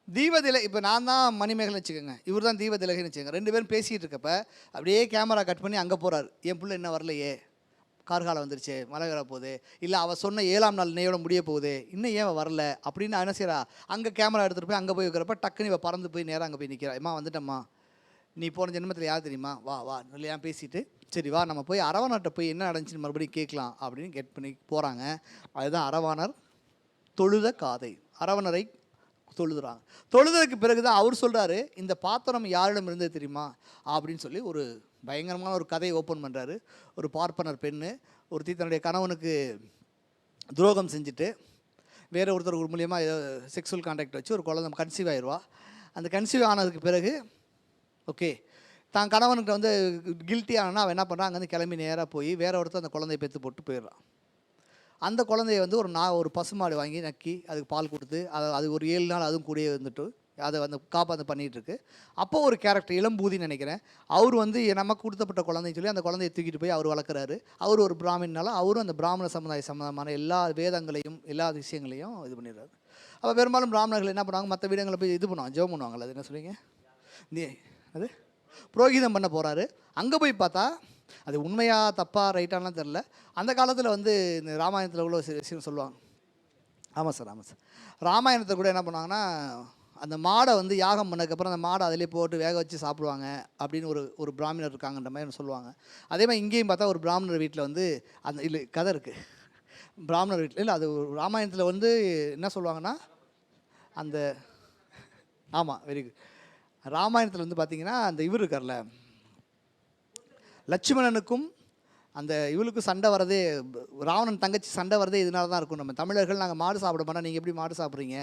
தீவதிலை, இப்போ நான் தான் மணிமேகலை வச்சுக்கோங்க, இவர் தான் தீவதிலகைன்னு வச்சுக்கோங்க. 2 பேரும் பேசிகிட்டு இருக்கப்ப அப்படியே கேமரா கட் பண்ணி அங்கே போகிறாரு, என் பிள்ளை என்ன வரலையே, கார்காலம் வந்துருச்சு, மழை வர போகுது, இல்லை அவள் சொன்ன 7ஆம் நாள் நெய்யோட முடிய போகுது, இன்னும் ஏன் வரல அப்படின்னு என்ன செய்கிறா, அங்கே கேமரா எடுத்துகிட்டு போய் அங்கே போய் வைக்கிறப்ப டக்குன்னு இவள் பறந்து போய் நேராக அங்கே போய் நிற்கிறா. அம்மா வந்துட்டம்மா, நீ போன ஜென்மத்தில் யார் தெரியுமா, வா இல்லையா பேசிட்டு, சரி வா நம்ம போய் அரவணர்கிட்ட போய் என்ன நடந்துச்சுன்னு மறுபடியும் கேட்கலாம் அப்படின்னு கெட் பண்ணி போகிறாங்க. அதுதான் அரவணர் தொழுத காதை. அரவணரை தொழுதுறாங்க. தொழுததுக்கு பிறகு தான் அவர் சொல்கிறாரு, இந்த பாத்திரம் யாரிடம் இருந்தது தெரியுமா அப்படின்னு சொல்லி ஒரு பயங்கரமான ஒரு கதையை ஓப்பன் பண்ணுறாரு. ஒரு பார்ப்பனர் பெண்ணு ஒருத்தி தன்னுடைய கணவனுக்கு துரோகம் செஞ்சுட்டு வேறு ஒருத்தர் மூலியமாக ஏதோ செக்ஸுவல் கான்டாக்ட் வச்சு ஒரு குழந்தை கன்சீவ் ஆயிடுவா. அந்த கன்சீவ் ஆனதுக்கு பிறகு ஓகே தான் கணவனுக்கு வந்து கில்ட்டி ஆனால் அவன் என்ன பண்ணுறான், அங்கேருந்து கிளம்பி நேராக போய் வேற ஒருத்தர் அந்த குழந்தைய பெற்று போட்டு போயிடுறான். அந்த குழந்தைய வந்து ஒரு பசுமாடு வாங்கி நக்கி அதுக்கு பால் கொடுத்து அது ஒரு 7 நாள் அதுவும் கூடயே வந்துட்டு அதை வந்து காப்பாற்று பண்ணிகிட்ருக்கு. அப்போ ஒரு கேரக்டர் இளம்பூதின்னு நினைக்கிறேன், அவர் வந்து நமக்கு கொடுத்தப்பட்ட குழந்தைன்னு சொல்லி அந்த குழந்தைய தூக்கிட்டு போய் அவர் வளர்க்குறாரு. அவர் ஒரு பிராமின்னால அவரும் அந்த பிராமண சமுதாய சம்மந்தமான எல்லா வேதங்களையும் எல்லா விஷயங்களையும் இது பண்ணிடுறாரு. அப்போ பெரும்பாலும் பிராமணர்கள் என்ன பண்ணுவாங்க, மற்ற வீடுங்களில் போய் இது பண்ணுவாங்க, ஜெபம் பண்ணுவாங்கள்ல, அது என்ன சொல்லுவீங்க, அது புரோகிதம் பண்ண போகிறாரு. அங்கே போய் பார்த்தா அது உண்மையாக தப்பாக ரைட்டானலாம் தெரில. அந்த காலத்தில் வந்து இந்த ராமாயணத்தில் உள்ள விஷயம் சொல்லுவாங்க. ஆமாம் சார் ராமாயணத்தை கூட என்ன பண்ணுவாங்கன்னா, அந்த மாடை வந்து யாகம் பண்ணதுக்கப்புறம் அந்த மாடை அதிலே போட்டு வேக வச்சு சாப்பிடுவாங்க அப்படின்னு ஒரு பிராமணர் இருக்காங்கன்ற மாதிரி சொல்லுவாங்க. அதே மாதிரி இங்கேயும் பார்த்தா ஒரு பிராமணர் வீட்டில் வந்து அந்த இல்லை கதை இருக்குது, பிராமணர் வீட்டில் இல்லை, அது ராமாயணத்தில் வந்து என்ன சொல்லுவாங்கன்னா அந்த ஆமாம் வெரி குட். ராமாயணத்தில் வந்து பார்த்திங்கன்னா அந்த இவர் இருக்கார்ல, லட்சுமணனுக்கும் அந்த இவளுக்கு சண்டை வரதே, ராவணன் தங்கச்சி சண்டை வரதே இதனால தான் இருக்கும். நம்ம தமிழர்கள் நாங்கள் மாடு சாப்பிட மாட்டோம், நீங்கள் எப்படி மாடு சாப்பிட்றீங்க?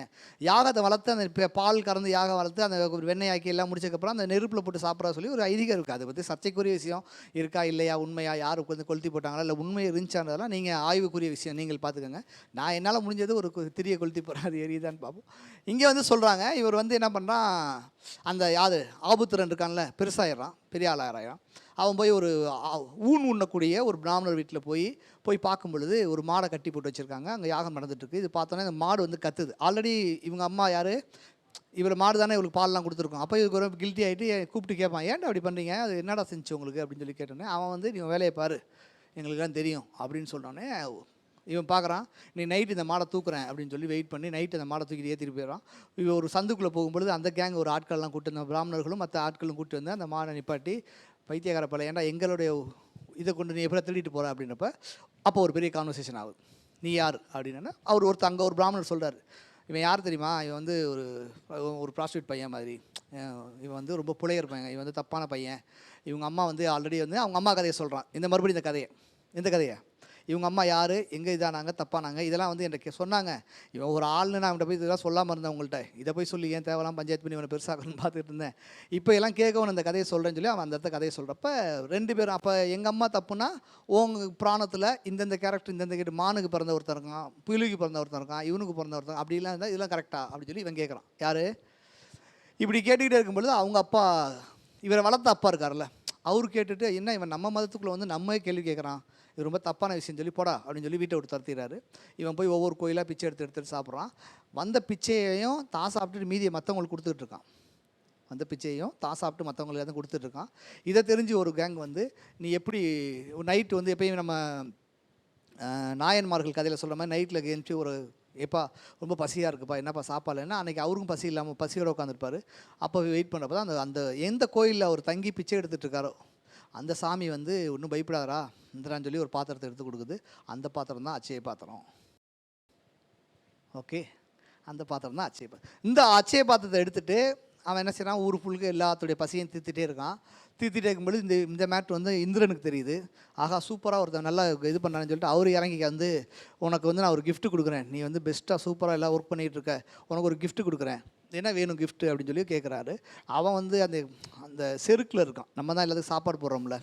யாகத்தை வளர்த்து அந்த பால் கறந்து யாகம் வளர்த்து அந்த வெண்ணெயாக்கி எல்லாம் முடிச்சதுக்கப்புறம் அந்த நெருப்பில் போட்டு சாப்பிட்றா சொல்லி ஒரு ஐதீகம் இருக்குது. அதை பற்றி சர்ச்சைக்குரிய விஷயம் இருக்கா இல்லையா, உண்மையா, யாருக்கு வந்து கொளுத்தி போட்டாங்களா இல்லை உண்மை இருந்துச்சான்றதெல்லாம் நீங்கள் ஆய்வுக்குரிய விஷயம், நீங்கள் பார்த்துக்கோங்க. நான் என்னால் முடிஞ்சது ஒரு திரியை கொளுத்தி போகிறேன், அது எரியுதான்னு பார்ப்போம். இங்கே வந்து சொல்கிறாங்க, இவர் வந்து என்ன பண்ணுறான், அந்த யாது ஆபுத்திரன் இருக்கான்ல, பெருசாயிடுறான், பெரிய ஆளாயிரம். அவன் போய் ஒரு ஊன் உண்ணக்கூடிய ஒரு பிராமணர் வீட்டில் போய் பார்க்கும் பொழுது ஒரு மாடை கட்டி போட்டு வச்சுருக்காங்க. அங்கே யாகம் நடந்துட்டுருக்கு. இது பார்த்தோன்னே இந்த மாடு வந்து கத்துது. ஆல்ரெடி இவங்க அம்மா யார், இவர் மாடு தானே இவளுக்கு பால்லாம் கொடுத்துருக்கோம். அப்போ இவருக்கு ஒரு கில்ட்டி ஆகிட்டு கூப்பிட்டு கேட்பான், ஏன்டா அப்படி பண்ணுறீங்க, அது என்னடா செஞ்சு உங்களுக்கு அப்படின்னு சொல்லி கேட்டோன்னே அவன் வந்து நீ வேலையை பாரு, எங்களுக்குலாம் தெரியும் அப்படின்னு சொன்னோடனே இவன் பார்க்குறான், நீ நைட்டு இந்த மாடை தூக்குறேன் அப்படின்னு சொல்லி வெயிட் பண்ணி நைட்டு அந்த மாடை தூக்கிட்டு ஏற்றிட்டு போயிடறான். இவன் ஒரு சந்துக்குள்ளே போகும்பொழுது அந்த கேங் ஒரு ஆட்கள்லாம் கூப்பிட்டு வந்த பிராமணர்களும் மற்ற ஆட்களும் கூப்பிட்டு வந்து அந்த மாடை நிப்பாட்டி, பைத்தியக்கார பல ஏன்டா எங்களுடைய இதை கொண்டு நீ எப்படி திருடிட்டு போகிற அப்படின்னப்ப அப்போ ஒரு பெரிய கான்வர்சேஷன் ஆகுது. நீ யார் அப்படின்னா அவர் ஒருத்தர் அங்கே ஒரு பிராமணர் சொல்கிறார், இவன் யார் தெரியுமா, இவன் வந்து ஒரு ப்ராஸ்டியூட் பையன் மாதிரி, இவன் வந்து ரொம்ப புலையர் பையன், இவன் வந்து தப்பான பையன். இவங்க அம்மா வந்து ஆல்ரெடி வந்து அவங்க அம்மா கதையை சொல்கிறான். இந்த மறுபடியும் இந்த கதையை இவங்க அம்மா யார், எங்கே இதானாங்க தப்பானாங்க இதெல்லாம் வந்து எனக்கு சொன்னாங்க. இவன் ஒரு ஆள்னு நான் அவன்கிட்ட போய் இதெல்லாம் சொல்லாமல் இருந்தேன் உங்கள்கிட்ட, இதை போய் சொல்லி ஏன் தேவைலாம் பஞ்சாயத்து பண்ணி இவனை பெருசாகணும்னு பார்த்துட்டு இருந்தேன். இப்போ எல்லாம் கேட்கவும் அந்த கதையை சொல்கிறேன்னு சொல்லி அவன் அந்த இடத்த கதையை சொல்கிறப்ப 2 பேரும், அப்போ எங்கள் அம்மா தப்புனா உங்கள் பிராணத்தில் இந்தந்த கேரக்டர் இந்தந்த கேட்டு, மானுக்கு பிறந்த ஒருத்தர் இருக்கான், புலிக்கு பிறந்த ஒருத்தர் இருக்கான், இவனுக்கு பிறந்த ஒருத்தர், அப்படிலாம் இருந்தால் இதெல்லாம் கரெக்டா அப்படின்னு சொல்லி இவன் கேட்குறான். யார் இப்படி கேட்டுக்கிட்டே இருக்கும்பொழுது அவங்க அப்பா, இவரை வளர்த்த அப்பா இருக்கார்ல, அவர் கேட்டுட்டு என்ன இவன் நம்ம மதத்துக்குள்ளே வந்து நம்ம கேள்வி கேட்குறான், இது ரொம்ப தப்பான விஷயம் சொல்லி போடா அப்படின்னு சொல்லி வீட்டை விட்டு துரத்திடுறாரு. இவன் போய் ஒவ்வொரு கோயிலாக பிச்சை எடுத்து சாப்பிட்றான். வந்த பிச்சையையும் தான் சாப்பிட்டுட்டு மீதியை மற்றவங்களுக்கு கொடுத்துட்டு இருக்கான். வந்த பிச்சையும் தான் சாப்பிட்டு மற்றவங்களுக்கு தான் கொடுத்துட்ருக்கான். இதை தெரிஞ்சு ஒரு கேங் வந்து, நீ எப்படி நைட்டு வந்து எப்பயும் நம்ம நாயன்மார்கள் கதையில் சொல்கிற மாதிரி நைட்டில் எழுந்துச்சு ஒரு எப்பா ரொம்ப பசியாக இருக்குப்பா, என்னப்பா சாப்பாடுன்னா, அன்றைக்கி அவருக்கும் பசி இல்லாமல் பசியோடு உட்காந்துருப்பார். அப்போ வெயிட் பண்ணுறப்ப தான் அந்த எந்த கோயிலில் அவர் தங்கி பிச்சை எடுத்துகிட்டு இருக்காரோ அந்த சாமி வந்து ஒன்றும் பயப்படாதரா இந்திரான்னு சொல்லி ஒரு பாத்திரத்தை எடுத்து கொடுக்குது. அந்த பாத்திரம் தான் அச்சய பாத்திரம். ஓகே, அந்த பாத்திரம் தான் அச்சய பாத்திரம். இந்த அச்சய பாத்திரத்தை எடுத்துகிட்டு அவன் என்ன செய்கிறான், ஊர் ஃபுல்லுக்கு எல்லாத்துடைய பசியும் தீர்த்துட்டே இருக்கான். தீர்த்துட்டே இருக்கும்போது இந்த மேட்ரு வந்து இந்திரனுக்கு தெரியுது. ஆகா சூப்பராக ஒருத்தன் நல்லா இது பண்ணான்னு சொல்லிட்டு அவர் இறங்கி வந்து, உனக்கு வந்து நான் ஒரு கிஃப்ட் கொடுக்குறேன், நீ வந்து பெஸ்ட்டாக சூப்பராக எல்லாம் ஒர்க் பண்ணிகிட்டு இருக்க, உனக்கு ஒரு கிஃப்ட் கொடுக்குறேன், என்ன வேணும் கிஃப்ட்டு அப்படின்னு சொல்லி கேட்குறாரு. அவன் வந்து அந்த செருக்கில் இருக்கான். நம்ம தான் எல்லாத்துக்கும் சாப்பாடு போடுறோம்ல,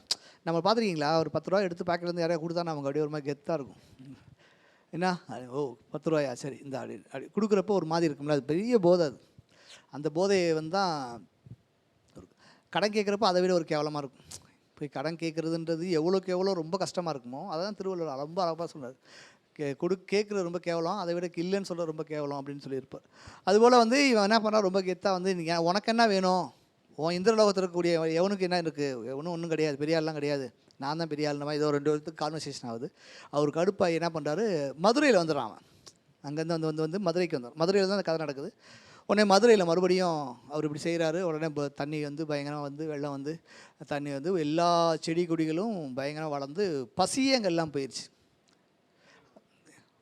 நம்ம பார்த்துருக்கீங்களா, ஒரு 10 ரூபா எடுத்து பேக்கெட்லேருந்து யாரையா கொடுத்தா நமக்கு அப்படியே ஒரு மாதிரி கெத்தாக இருக்கும். என்ன ஓ 10 ரூபாயா சரி இந்த அப்படி கொடுக்குறப்போ ஒரு மாதிரி இருக்கும்ல, அது பெரிய போதை. அது அந்த போதையை வந்து தான் கடன் கேட்குறப்ப அதை விட ஒரு கேவலமாக இருக்கும். போய் கடன் கேட்குறதுன்றது எவ்வளோக்கு எவ்வளோ ரொம்ப கஷ்டமாக இருக்குமோ அதை தான் திருவள்ளுவர் ரொம்ப அழகாக சொன்னார். கேட்குறது ரொம்ப கேவலம், அதை விட இல்லைன்னு சொல்ல ரொம்ப கேவலம் அப்படின்னு சொல்லியிருப்பார். அதுபோல் வந்து இவன் என்ன பண்ணால் ரொம்ப கெத்தாக வந்து, நீங்கள் உனக்கு என்ன வேணும், உன் இந்திரலோகத்தில் இருக்கக்கூடிய எவனுக்கு என்ன இருக்குது, ஒன்றும் கிடையாது, பெரிய ஆள்லாம் கிடையாது, நான் தான் பெரிய ஆள். மாதிரி ஏதோ 2 வருஷத்துக்கு கான்வர்சேஷன் ஆகுது. அவர் கடுப்பாக என்ன பண்ணுறாரு, மதுரையில் வந்துடுறான். அவன் அங்கேருந்து வந்து மதுரைக்கு வந்தான். மதுரையில் தான் அந்த கதை நடக்குது. உடனே மதுரையில் மறுபடியும் அவர் இப்படி செய்கிறாரு. உடனே தண்ணி வந்து பயங்கரமாக வந்து வெள்ளம் வந்து தண்ணி வந்து எல்லா செடி கொடிகளும் பயங்கரமாக வளர்ந்து பசியே அங்கெல்லாம் போயிடுச்சு.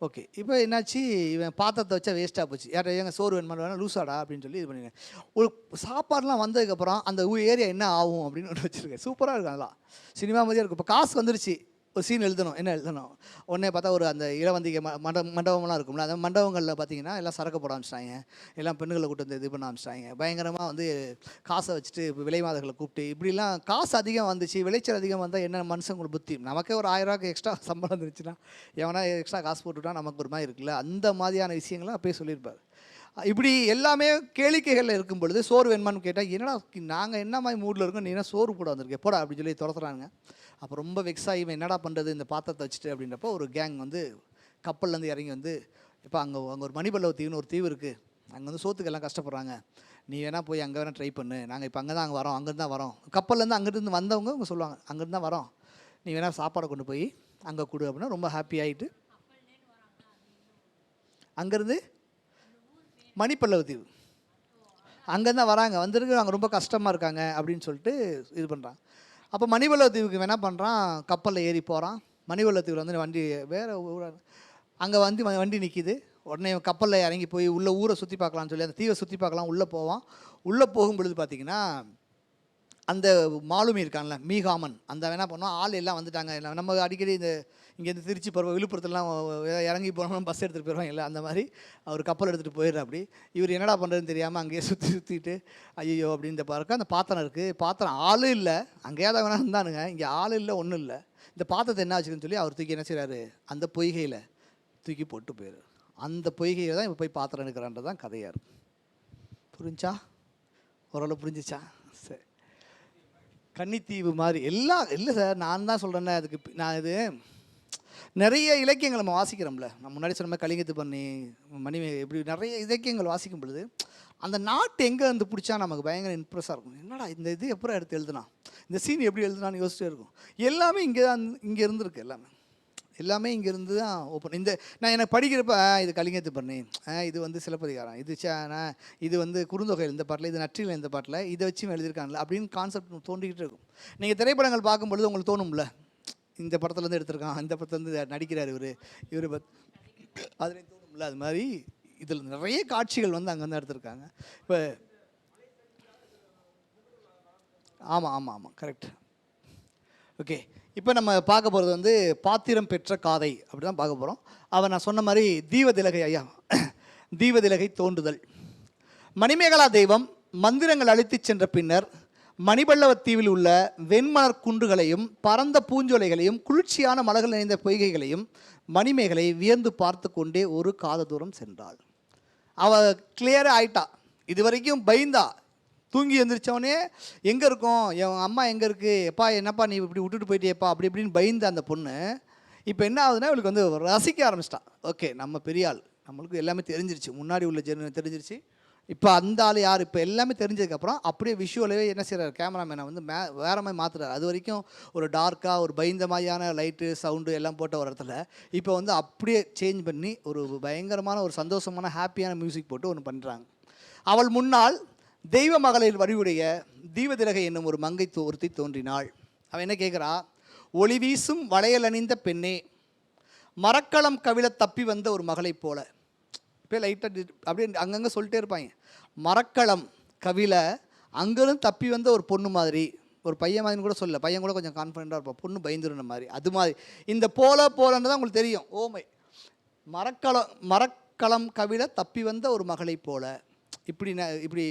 ஓகே, இப்போ என்னாச்சு, இவன் பாத்திரத்தை வச்சா வேஸ்ட்டாக போச்சு. யார்ட்ட எங்கள் சோறு வேணும் லூசாடா அப்படின்னு சொல்லி இது பண்ணிடுங்க. ஒரு சாப்பாடுலாம் வந்ததுக்கப்புறம் அந்த ஏரியா என்ன ஆகும் அப்படின்னு ஒன்று வச்சுருக்கேன். சூப்பராக இருக்கும், அதெல்லாம் சினிமா மாதிரியாக இருக்கும். இப்போ காசு வந்துருச்சு, ஒரு சீன் எழுதணும், என்ன எழுதணும், உடனே பார்த்தா ஒரு அந்த இளவந்திகை மண்டபம்லாம் இருக்கும்ல, அந்த மண்டபங்களில் பார்த்தீங்கன்னா எல்லாம் சரக்கு போட ஆரம்பிச்சிட்டாங்க, எல்லாம் பெண்களை கூட்டு வந்து இது பண்ண ஆரம்பிச்சிட்டாங்க. பயங்கரமாக வந்து காசை வச்சுட்டு விலை மாதர்களை கூப்பிட்டு இப்படிலாம் காசு அதிகம் வந்துச்சு, விளைச்சல் அதிகம் வந்தால் என்ன மனுஷங்களோட புத்தி, நமக்கே ஒரு 1000 ரூபாய்க்கு எக்ஸ்ட்ரா சம்பளம் வந்துருச்சுன்னா எவனா எக்ஸ்ட்ரா காசு போட்டுவிட்டா நமக்கு ஒரு மாதிரி இருக்குல்ல, அந்த மாதிரியான விஷயங்களை அப்பயே சொல்லியிருப்பார். இப்படி எல்லாமே கேளிக்கைகளில் இருக்கும் பொழுது சோறு வேணுமான்னு கேட்டால், என்னடா நாங்கள் என்ன மாதிரி மூடில் இருக்கோம், நீ என்ன சோறு கூட வந்திருக்கேன் போடா அப்படின்னு சொல்லி துரத்துறாங்க. அப்போ ரொம்ப வெக்ஸாகி இவன் என்னடா பண்ணுறது இந்த பாத்திரத்தை வச்சுட்டு அப்படின்றப்போ ஒரு கேங் வந்து கப்பல்லேருந்து இறங்கி வந்து, இப்போ அங்கே ஒரு மணிபல்லவ தீவுன்னு ஒரு தீவு இருக்குது, அங்கே வந்து சோத்துக்கெல்லாம் கஷ்டப்படுறாங்க, நீ வேணால் போய் அங்கே வேணால் ட்ரை பண்ணு, நாங்கள் இப்போ அங்கே தான் வரோம், அங்கேருந்து தான் வரோம், கப்பல்லேருந்து அங்கேருந்து வந்தவங்க அவங்க சொல்லுவாங்க அங்கேருந்து தான் வரோம், நீ வேணால் சாப்பாடை கொண்டு போய் அங்கே கொடு அப்படின்னா ரொம்ப ஹாப்பி ஆகிட்டு அங்கேருந்து மணிப்பல்லவ தீவு அங்கேருந்து தான் வராங்க, வந்துருக்கு அங்கே ரொம்ப கஷ்டமாக இருக்காங்க அப்படின்னு சொல்லிட்டு இது பண்ணுறாங்க. அப்போ மணிவல்லவ தீவுக்கு என்ன பண்ணுறான், கப்பலில் ஏறி போகிறான். மணிவல்லவ தீவில் வந்து வண்டி வேறு ஊராக அங்கே வந்து வண்டி நிற்கிது. உடனே கப்பலில் இறங்கி போய் உள்ள ஊரை சுற்றி பார்க்கலான்னு சொல்லி அந்த தீவை சுற்றி பார்க்கலாம் உள்ளே போவான். உள்ளே போகும் பொழுது பார்த்திங்கன்னா அந்த மாலுமி இருக்கான்ல மீகாமன், அந்த என்ன பண்ணோம், ஆள் எல்லாம் வந்துட்டாங்க. நம்ம அடிக்கடி இந்த இங்கேருந்து திருச்சி போகிற விழுப்புரத்துலாம் இறங்கி போனோம்னா பஸ் எடுத்துகிட்டு போயிடுவாங்க இல்லை, அந்த மாதிரி அவர் கப்பல் எடுத்துகிட்டு போயிடுற. அப்படி இவர் என்னடா பண்ணுறதுன்னு தெரியாமல் அங்கேயே சுற்றிட்டு ஐயோ அப்படின்னு பார்க்க அந்த பாத்திரம் இருக்குது. பாத்திரம் ஆளும் இல்லை, அங்கேயாவது வேணா இருந்தானுங்க, இங்கே ஆள் இல்லை, ஒன்றும் இல்லை. இந்த பாத்திரத்தை என்ன ஆச்சுன்னு சொல்லி அவர் தூக்கி என்ன செய்கிறாரு, அந்த பொய்கையில் தூக்கி போட்டு போயிடுறாரு. அந்த பொய்கையில் தான் இப்போ போய் பாத்திரம் எடுக்கிறான்றது தான் கதையாக இருக்கும். புரிஞ்சா? ஓரளவு புரிஞ்சிச்சா? சரி. கன்னித்தீவு மாதிரி எல்லாம் இல்லை சார், நான் தான் சொல்கிறேன்னே. அதுக்கு நான் இது நிறைய இலக்கியங்கள் நம்ம வாசிக்கிறோம்ல, நான் முன்னாடி சொன்ன மாதிரி கலிங்கத்து பண்ணி மணிமே இப்படி நிறைய இலக்கியங்கள் வாசிக்கும் பொழுது அந்த நாட்டு எங்கே வந்து பிடிச்சா நமக்கு பயங்கர இம்ப்ரெஸ்ஸாக இருக்கும். என்னடா இந்த இது எப்போ எடுத்து எழுதுனா, இந்த சீன் எப்படி எழுதுனான்னு யோசிச்சுட்டே இருக்கும். எல்லாமே இங்கே இருந்துருக்கு, எல்லாமே இங்கேருந்து தான் ஓப்பன். இந்த நான் எனக்கு படிக்கிறப்ப இது கலிங்கத்து பண்ணி, இது வந்து சிலப்பதிகாரம், இது வந்து குறுந்தொகையில் இந்த பாட்டில், இது நற்றியில் இந்த பாட்டில், இதை வச்சு எழுதியிருக்காங்கல்ல அப்படின்னு கான்செப்ட் தோண்டிக்கிட்டு இருக்கும். நீங்கள் திரைப்படங்கள் பார்க்கும்பொழுது உங்களுக்கு தோணும்ல, இந்த படத்துலேருந்து எடுத்திருக்கான், இந்த படத்துலேருந்து நடிக்கிறார் இவர் அதில் தோணும்ல. அது மாதிரி இதில் நிறைய காட்சிகள் வந்து அங்கேருந்து எடுத்திருக்காங்க. இப்போ ஆமாம் கரெக்ட். ஓகே, இப்போ நம்ம பார்க்க போகிறது வந்து பாத்திரம் பெற்ற காதை அப்படி தான் பார்க்க போகிறோம். அவன் நான் சொன்ன மாதிரி தீவதிலகை ஐயா, தீவதிலகை தோன்றுதல். மணிமேகலா தெய்வம் மந்திரங்கள் அழித்து சென்ற பின்னர் மணிபல்லவத் தீவில் உள்ள வெண்மலர் குன்றுகளையும் பரந்த பூஞ்சோலைகளையும் குளிர்ச்சியான மலர்கள் நிறைந்த பொய்கைகளையும் மணிமேகலை வியந்து பார்த்து கொண்டே ஒரு காத தூரம் சென்றாள். அவள் கிளியராக ஆயிட்டா. இது வரைக்கும் பயந்தா, தூங்கி எழுந்திரிச்சவனே எங்கே இருக்கோம், என் அம்மா எங்கே இருக்குது, எப்பா என்னப்பா நீ இப்படி விட்டுட்டு போயிட்டேப்பா அப்படி இப்படின்னு பயந்த அந்த பொண்ணு இப்போ என்ன ஆகுதுன்னா இவளுக்கு வந்து ரசிக்க ஆரம்பிச்சிட்டா. ஓகே, நம்ம பெரிய ஆள், நம்மளுக்கு எல்லாமே தெரிஞ்சிருச்சு, முன்னாடி உள்ள தெரிஞ்சிருச்சு. இப்போ அந்த ஆள் யார், இப்போ எல்லாமே தெரிஞ்சதுக்கப்புறம் அப்படியே விஷுவலாகவே என்ன செய்கிறார், கேமராமேனை வந்து வேறு மாதிரி மாற்றுறாரு. அது வரைக்கும் ஒரு டார்க்காக ஒரு பயந்த மாதிரியான லைட்டு சவுண்டு எல்லாம் போட்ட ஒரு இடத்துல இப்போ வந்து அப்படியே சேஞ்ச் பண்ணி ஒரு பயங்கரமான ஒரு சந்தோஷமான ஹாப்பியான மியூசிக் போட்டு ஒன்று பண்ணுறாங்க. அவள் முன்னால் தெய்வ மகளிர் வடிவுடைய தீவதிலகை என்னும் ஒரு மங்கை ஒருத்தி தோன்றினாள். அவன் என்ன கேட்குறா, ஒளி வீசும் வளையல் அணிந்த பெண்ணே, மரக்களம் கவிழ தப்பி வந்த ஒரு மகளை போல. இப்போ லைட்டாக அப்படியே அங்கங்கே சொல்லிட்டே இருப்பாங்க. மரக்களம் கவிழ அங்கேருந்து தப்பி வந்த ஒரு பொண்ணு மாதிரி, ஒரு பையன் மாதிரி கூட சொல்ல, பையன் கூட கொஞ்சம் கான்ஃபிடென்ட்டாக இருப்பான், பொண்ணு பயந்துருந்த மாதிரி. அது மாதிரி இந்த போலன்னு தான் உங்களுக்கு தெரியும். ஓமை மரக்களம் கவிழ தப்பி வந்த ஒரு மகளை போல. இப்படி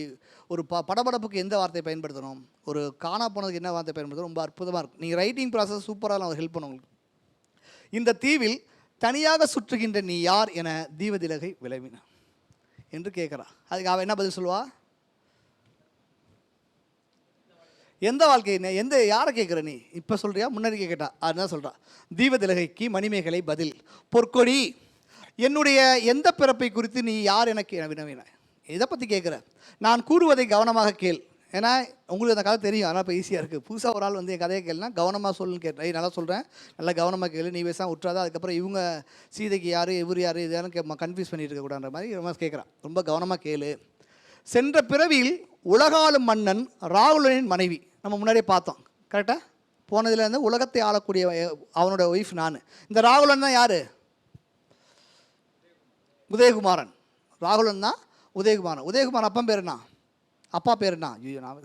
ஒரு படபடப்புக்கு எந்த வார்த்தையை பயன்படுத்தணும், ஒரு காணா போனதுக்கு என்ன வார்த்தை பயன்படுத்தணும், ரொம்ப அற்புதமாக இருக்கும். நீங்கள் ரைட்டிங் ப்ராசஸ் சூப்பராக அவர் ஹெல்ப் பண்ணும் உங்களுக்கு. இந்த தீவில் தனியாக சுற்றுகின்ற நீ யார் என தீவதிலகை விளைவின என்று கேட்குறா. அதுக்கு அவள் என்ன பதில் சொல்லுவா, எந்த வாழ்க்கை எந்த யாரை கேட்குற நீ இப்போ சொல்கிறியா முன்னாடி கேட்கட்டா, அதுதான் சொல்கிறா. தீவதிலகைக்கு மணிமேகலை பதில், பொற்கொடி, என்னுடைய எந்த பிறப்பை குறித்து நீ யார் எனக்கு வினவின, இதை பற்றி கேட்குற, நான் கூறுவதை கவனமாக கேள். ஏன்னா உங்களுக்கு அந்த கதை தெரியும், அதனால் இப்போ ஈஸியாக இருக்குது. புதுசாக ஒரு ஆள் வந்து என் கதையை கேளுனா கவனமாக சொல்லுன்னு கேட்டேன். நல்லா சொல்கிறேன், நல்லா கவனமாக கேளு, நீ பேசாமல் விட்டுறாத. அதுக்கப்புறம் இவங்க சீதைக்கு யார் இவர் யார் இதெல்லாம் கன்ஃபியூஸ் பண்ணிட்டு இருக்கக்கூடாதுன்ற மாதிரி ரொம்ப கேட்குறான். ரொம்ப கவனமாக கேளு. சென்ற பிறவியில் உலகாளும் மன்னன் ராகுலனின் மனைவி, நம்ம முன்னாடியே பார்த்தோம் கரெக்டாக. போனதுலேருந்து உலகத்தை ஆளக்கூடிய அவனோட ஒய்ஃப் நான். இந்த ராகுலன் தான் யார், உதயகுமாரன். ராகுலன் தான் உதயகுமாரன். உதயகுமாரன் அப்பன் பேர் என்ன, அப்பா பேர் என்ன, ஐயோ நான்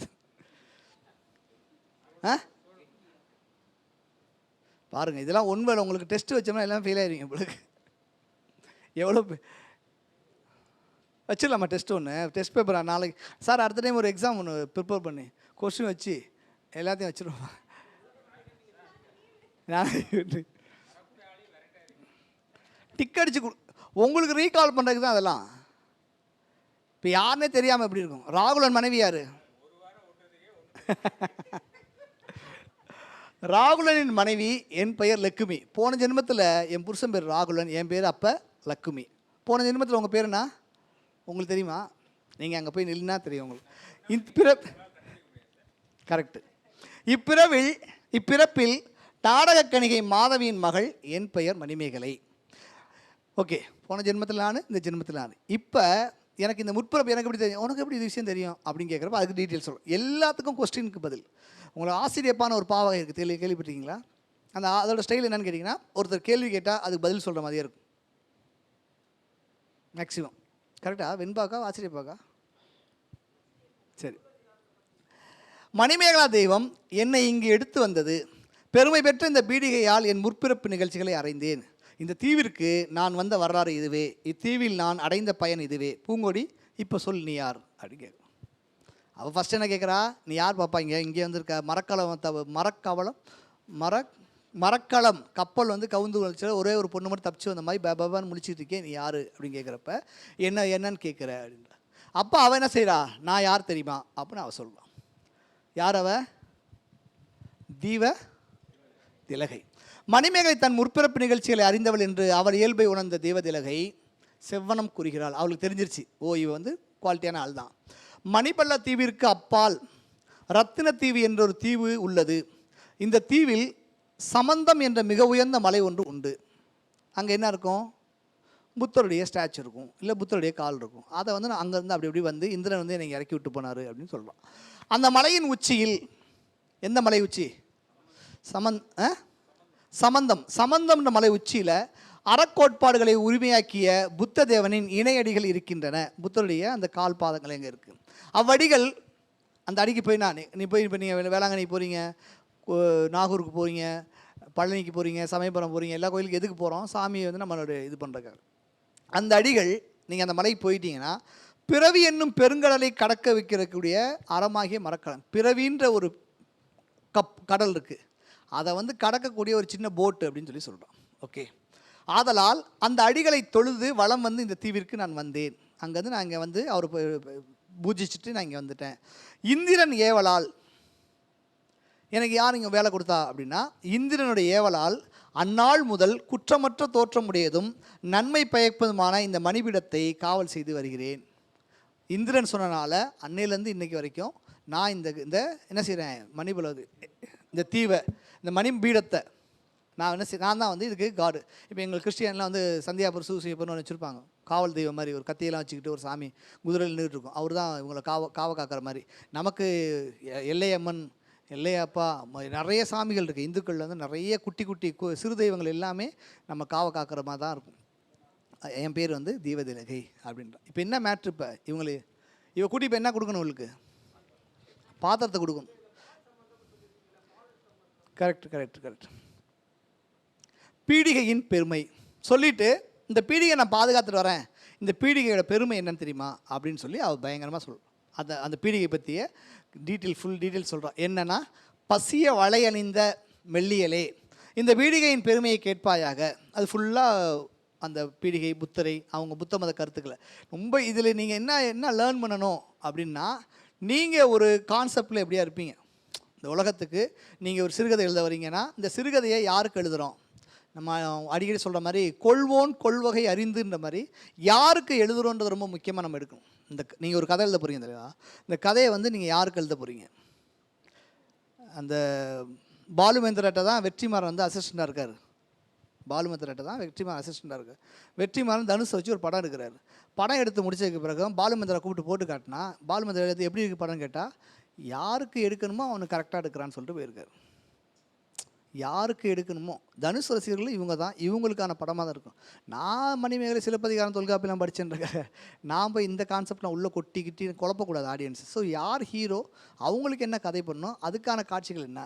பாருங்கள், இதெல்லாம் உண்மையில் உங்களுக்கு டெஸ்ட்டு வச்சோம்னா எல்லாம் ஃபெயில் ஆயிருவீங்க. உங்களுக்கு எவ்வளோ வச்சிடலாமா டெஸ்ட் ஒன்று, டெஸ்ட் பேப்பர் நாளைக்கு சார் அடுத்த டைம் ஒரு எக்ஸாம் ஒன்று ப்ரிப்பேர் பண்ணி கொஸ்டின் வச்சு எல்லாத்தையும் வச்சுருவோம். டிக் அடிச்சு உங்களுக்கு ரீகால் பண்ணுறதுக்கு தான் அதெல்லாம். இப்போ யாருன்னே தெரியாமல் எப்படி இருக்கும். ராகுலன் மனைவி யார், ராகுலனின் மனைவி என் பெயர் லக்குமி. போன ஜென்மத்தில் என் புருஷன் பேர் ராகுலன், என் பேர் அப்போ லக்குமி. போன ஜென்மத்தில் உங்கள் பேர் என்ன உங்களுக்கு தெரியுமா, நீங்கள் அங்கே போய் நில்லுனா தெரியும் உங்களுக்கு. கரெக்டு. இப்பிறப்பில் நாடகக்கணிகை மாதவியின் மகள், என் பெயர் மணிமேகலை. ஓகே, போன ஜென்மத்தில் நான், இந்த ஜென்மத்தில் நான். இப்போ எனக்கு இந்த முற்பிறப்பு எனக்கு எப்படி தெரியும், உனக்கு எப்படி இது விஷயம் தெரியும் அப்படின்னு கேட்குறப்ப அதுக்கு டீட்டெயில்ஸ் சொல்லும். எல்லாத்துக்கும் கொஸ்டினுக்கு பதில். உங்களுக்கு ஆசிரியப்பான ஒரு பாவகை இருக்குது, கேள்விப்பட்டீங்களா? அதோட ஸ்டைல் என்னன்னு கேட்டிங்கன்னா, ஒருத்தர் கேள்வி கேட்டால் அதுக்கு பதில் சொல்கிற மாதிரியே இருக்கும் மேக்ஸிமம். கரெக்டாக வெண்பாக்கா ஆசிரியப்பாக்கா? சரி, மணிமேகலா தெய்வம் என்னை இங்கு எடுத்து வந்தது. பெருமை பெற்ற இந்த பீடிகையால் என் முற்பிறப்பு நிகழ்ச்சிகளை அறைந்தேன். இந்த தீவிற்கு நான் வந்த வரலாறு இதுவே. இத்தீவில் நான் அடைந்த பயன் இதுவே. பூங்கொடி, இப்போ சொல் நீ யார் அப்படின்னு கேட்கும். அவள் ஃபஸ்ட் என்ன கேட்குறா, நீ யார் பாப்பா, இங்கே வந்திருக்க மரக்களம் கப்பல் வந்து கவுந்து வச்சு ஒரே ஒரு பொண்ணு மட்டும் தப்பிச்சு வந்த மாதிரி பாபான்னு முடிச்சுட்டு இருக்கேன், நீ யார் அப்படின்னு கேட்குறப்ப என்னன்னு கேட்குற அப்படின்ற. அப்போ அவள் என்ன செய்கிறா, நான் யார் தெரியுமா அப்படின்னு அவள் சொல்லுவான். யார் அவ? தீவ திலகை. மணிமேகலை தன் முற்பிறப்பு நிகழ்ச்சிகளை அறிந்தவள் என்று அவர் இயல்பை உணர்ந்த தேவதிலகை செவ்வனம் கூறுகிறாள். அவளுக்கு தெரிஞ்சிருச்சு, ஓ இவ வந்து குவாலிட்டியான ஆள் தான். மணிப்பள்ள தீவிற்கு அப்பால் ரத்தினத்தீவு என்ற ஒரு தீவு உள்ளது. இந்த தீவில் சமந்தம் என்ற மிக உயர்ந்த மலை ஒன்று உண்டு. அங்கே என்ன இருக்கும், புத்தருடைய ஸ்டாச்சு இருக்கும், இல்லை புத்தருடைய கால் இருக்கும். அதை வந்து நான் அங்கேருந்து அப்படி இப்படி வந்து இந்திரன் வந்து என்னை இறக்கி விட்டு போனார் அப்படின்னு சொல்கிறான். அந்த மலையின் உச்சியில், எந்த மலை உச்சி? சமந்தம்ன்ற மலை உச்சியில் அறக்கோட்பாடுகளை உரிமையாக்கிய புத்த தேவனின் இணையடிகள் இருக்கின்றன. புத்தருடைய அந்த கால் பாதங்கள் எங்கே இருக்குது? அவ்வடிகள், அந்த அடிக்கு போய் நீ போய் இப்போ நீங்கள் வேளாங்கண்ணி போகிறீங்க, நாகூருக்கு போகிறீங்க, பழனிக்கு போகிறீங்க, சமயபுரம் போகிறீங்க, எல்லா கோயிலுக்கு எதுக்கு போகிறோம்? சாமியை வந்து நம்மளோட இது பண்ணுறக்காக. அந்த அடிகள் நீங்கள் அந்த மலைக்கு போயிட்டீங்கன்னா பிறவி என்னும் பெருங்கடலை கடக்க வைக்கிறக்கூடிய அறமாகிய மரக்கலம், பிறவின்ற ஒரு கடல் இருக்குது, அதை வந்து கடக்கக்கூடிய ஒரு சின்ன போட்டு அப்படின்னு சொல்கிறோம். ஓகே, ஆதலால் அந்த அடிகளை தொழுது வளம் வந்து இந்த தீவிற்கு நான் வந்தேன். அங்கேருந்து நான் இங்கே வந்து அவர் பூஜிச்சுட்டு நான் இங்கே வந்துட்டேன். இந்திரன் ஏவலால், எனக்கு யார் இங்கே வேலை கொடுத்தா அப்படின்னா, இந்திரனுடைய ஏவலால் அந்நாள் முதல் குற்றமற்ற தோற்றமுடையதும் நன்மை பயப்பதுமான இந்த மணிபீடத்தை காவல் செய்து வருகிறேன். இந்திரன் சொன்னனால அன்னையிலேருந்து இன்றைக்கி வரைக்கும் நான் இந்த என்ன செய்கிறேன், இந்த தீவை, இந்த மணிபீடத்தை நான் தான் வந்து இதுக்கு காடு. இப்போ எங்கள் கிறிஸ்டியன்லாம் வந்து சந்தியாபுரம் சூசியப்பர்னு வச்சுருப்பாங்க, காவல் தெய்வம் மாதிரி ஒரு கத்தியெல்லாம் வச்சுக்கிட்டு ஒரு சாமி குதிரையில் நின்றுட்டு இருக்கும். அவர் தான் இவங்களை காவ காக்கிற மாதிரி. நமக்கு எல்லையம்மன், எல்லையப்பா, நிறைய சாமிகள் இருக்குது. இந்துக்களில் வந்து நிறைய குட்டி குட்டி சிறு தெய்வங்கள் எல்லாமே நம்ம காக்கிற மாதிரி தான் இருக்கும். என் பேர் வந்து தீவதிலகை அப்படின்ற. இப்போ என்ன மேட்ரு, இப்போ இவ கூட்டி இப்போ என்ன கொடுக்கணும், உங்களுக்கு பாத்திரத்தை கொடுக்கணும். கரெக்ட். பீடிகையின் பெருமை சொல்லிவிட்டு, இந்த பீடிகை நான் பாதுகாத்துட்டு வரேன், இந்த பீடிகையோட பெருமை என்னன்னு தெரியுமா அப்படின்னு சொல்லி அவள் பயங்கரமாக சொல்கிறான். அந்த பீடிகை பற்றிய ஃபுல் டீட்டெயில் சொல்கிறான். என்னென்னா, பசிய வளையணிந்த மெல்லியலே, இந்த பீடிகையின் பெருமையை கேட்பாயாக. அது ஃபுல்லாக அந்த பீடிகை, புத்தரை, அவங்க புத்த மத கருத்துக்களை ரொம்ப இதில் நீங்கள் என்ன லேர்ன் பண்ணணும் அப்படின்னா, நீங்கள் ஒரு கான்செப்டில் எப்படியா இருப்பீங்க இந்த உலகத்துக்கு. நீங்கள் ஒரு சிறுகதை எழுத வரீங்கன்னா, இந்த சிறுகதையை யாருக்கு எழுதுகிறோம், நம்ம அடிக்கடி சொல்கிற மாதிரி கொள்வோன் கொள்வகை அறிந்துன்ற மாதிரி யாருக்கு எழுதுகிறோன்றது ரொம்ப முக்கியமாக நம்ம எடுக்கணும். நீங்கள் ஒரு கதை எழுத போகிறீங்க தெரியா, இந்த கதையை வந்து நீங்கள் யாருக்கு எழுத போகிறீங்க? அந்த பாலுமேந்திரட்ட தான் வெற்றிமாறன் வந்து அசிஸ்டண்டாக இருக்கார். பாலுமேந்திரட்ட தான் வெற்றிமாறன் அசிஸ்டண்டாக இருக்கார். வெற்றிமாறன் தனுஷை வச்சு ஒரு படம் எடுக்கிறார். படம் எடுத்து முடிச்சதுக்கு பிறகு பாலுமேந்திரா கூப்பிட்டு போட்டு காட்டினா, பாலுமேந்திரா எடுத்து எப்படி இருக்குது படம் கேட்டால், யாருக்கு எடுக்கணுமோ அவனுக்கு கரெக்டாக எடுக்கிறான்னு சொல்லிட்டு போயிருக்கார். யாருக்கு எடுக்கணுமோ, தனுஷ் ரசிகர்கள் இவங்க தான், இவங்களுக்கான படமாக தான் இருக்கும். நான் மணிமேகலை, சிலப்பதிகாரம், தொல்காப்பிலாம் படிச்சேன்றாங்க. நாம் போய் இந்த கான்செப்ட் நான் உள்ளே கொட்டிக்கிட்டு குழப்பக்கூடாது ஆடியன்ஸ். ஸோ யார் ஹீரோ, அவங்களுக்கு என்ன கதை பண்ணணும், அதுக்கான காட்சிகள் என்ன.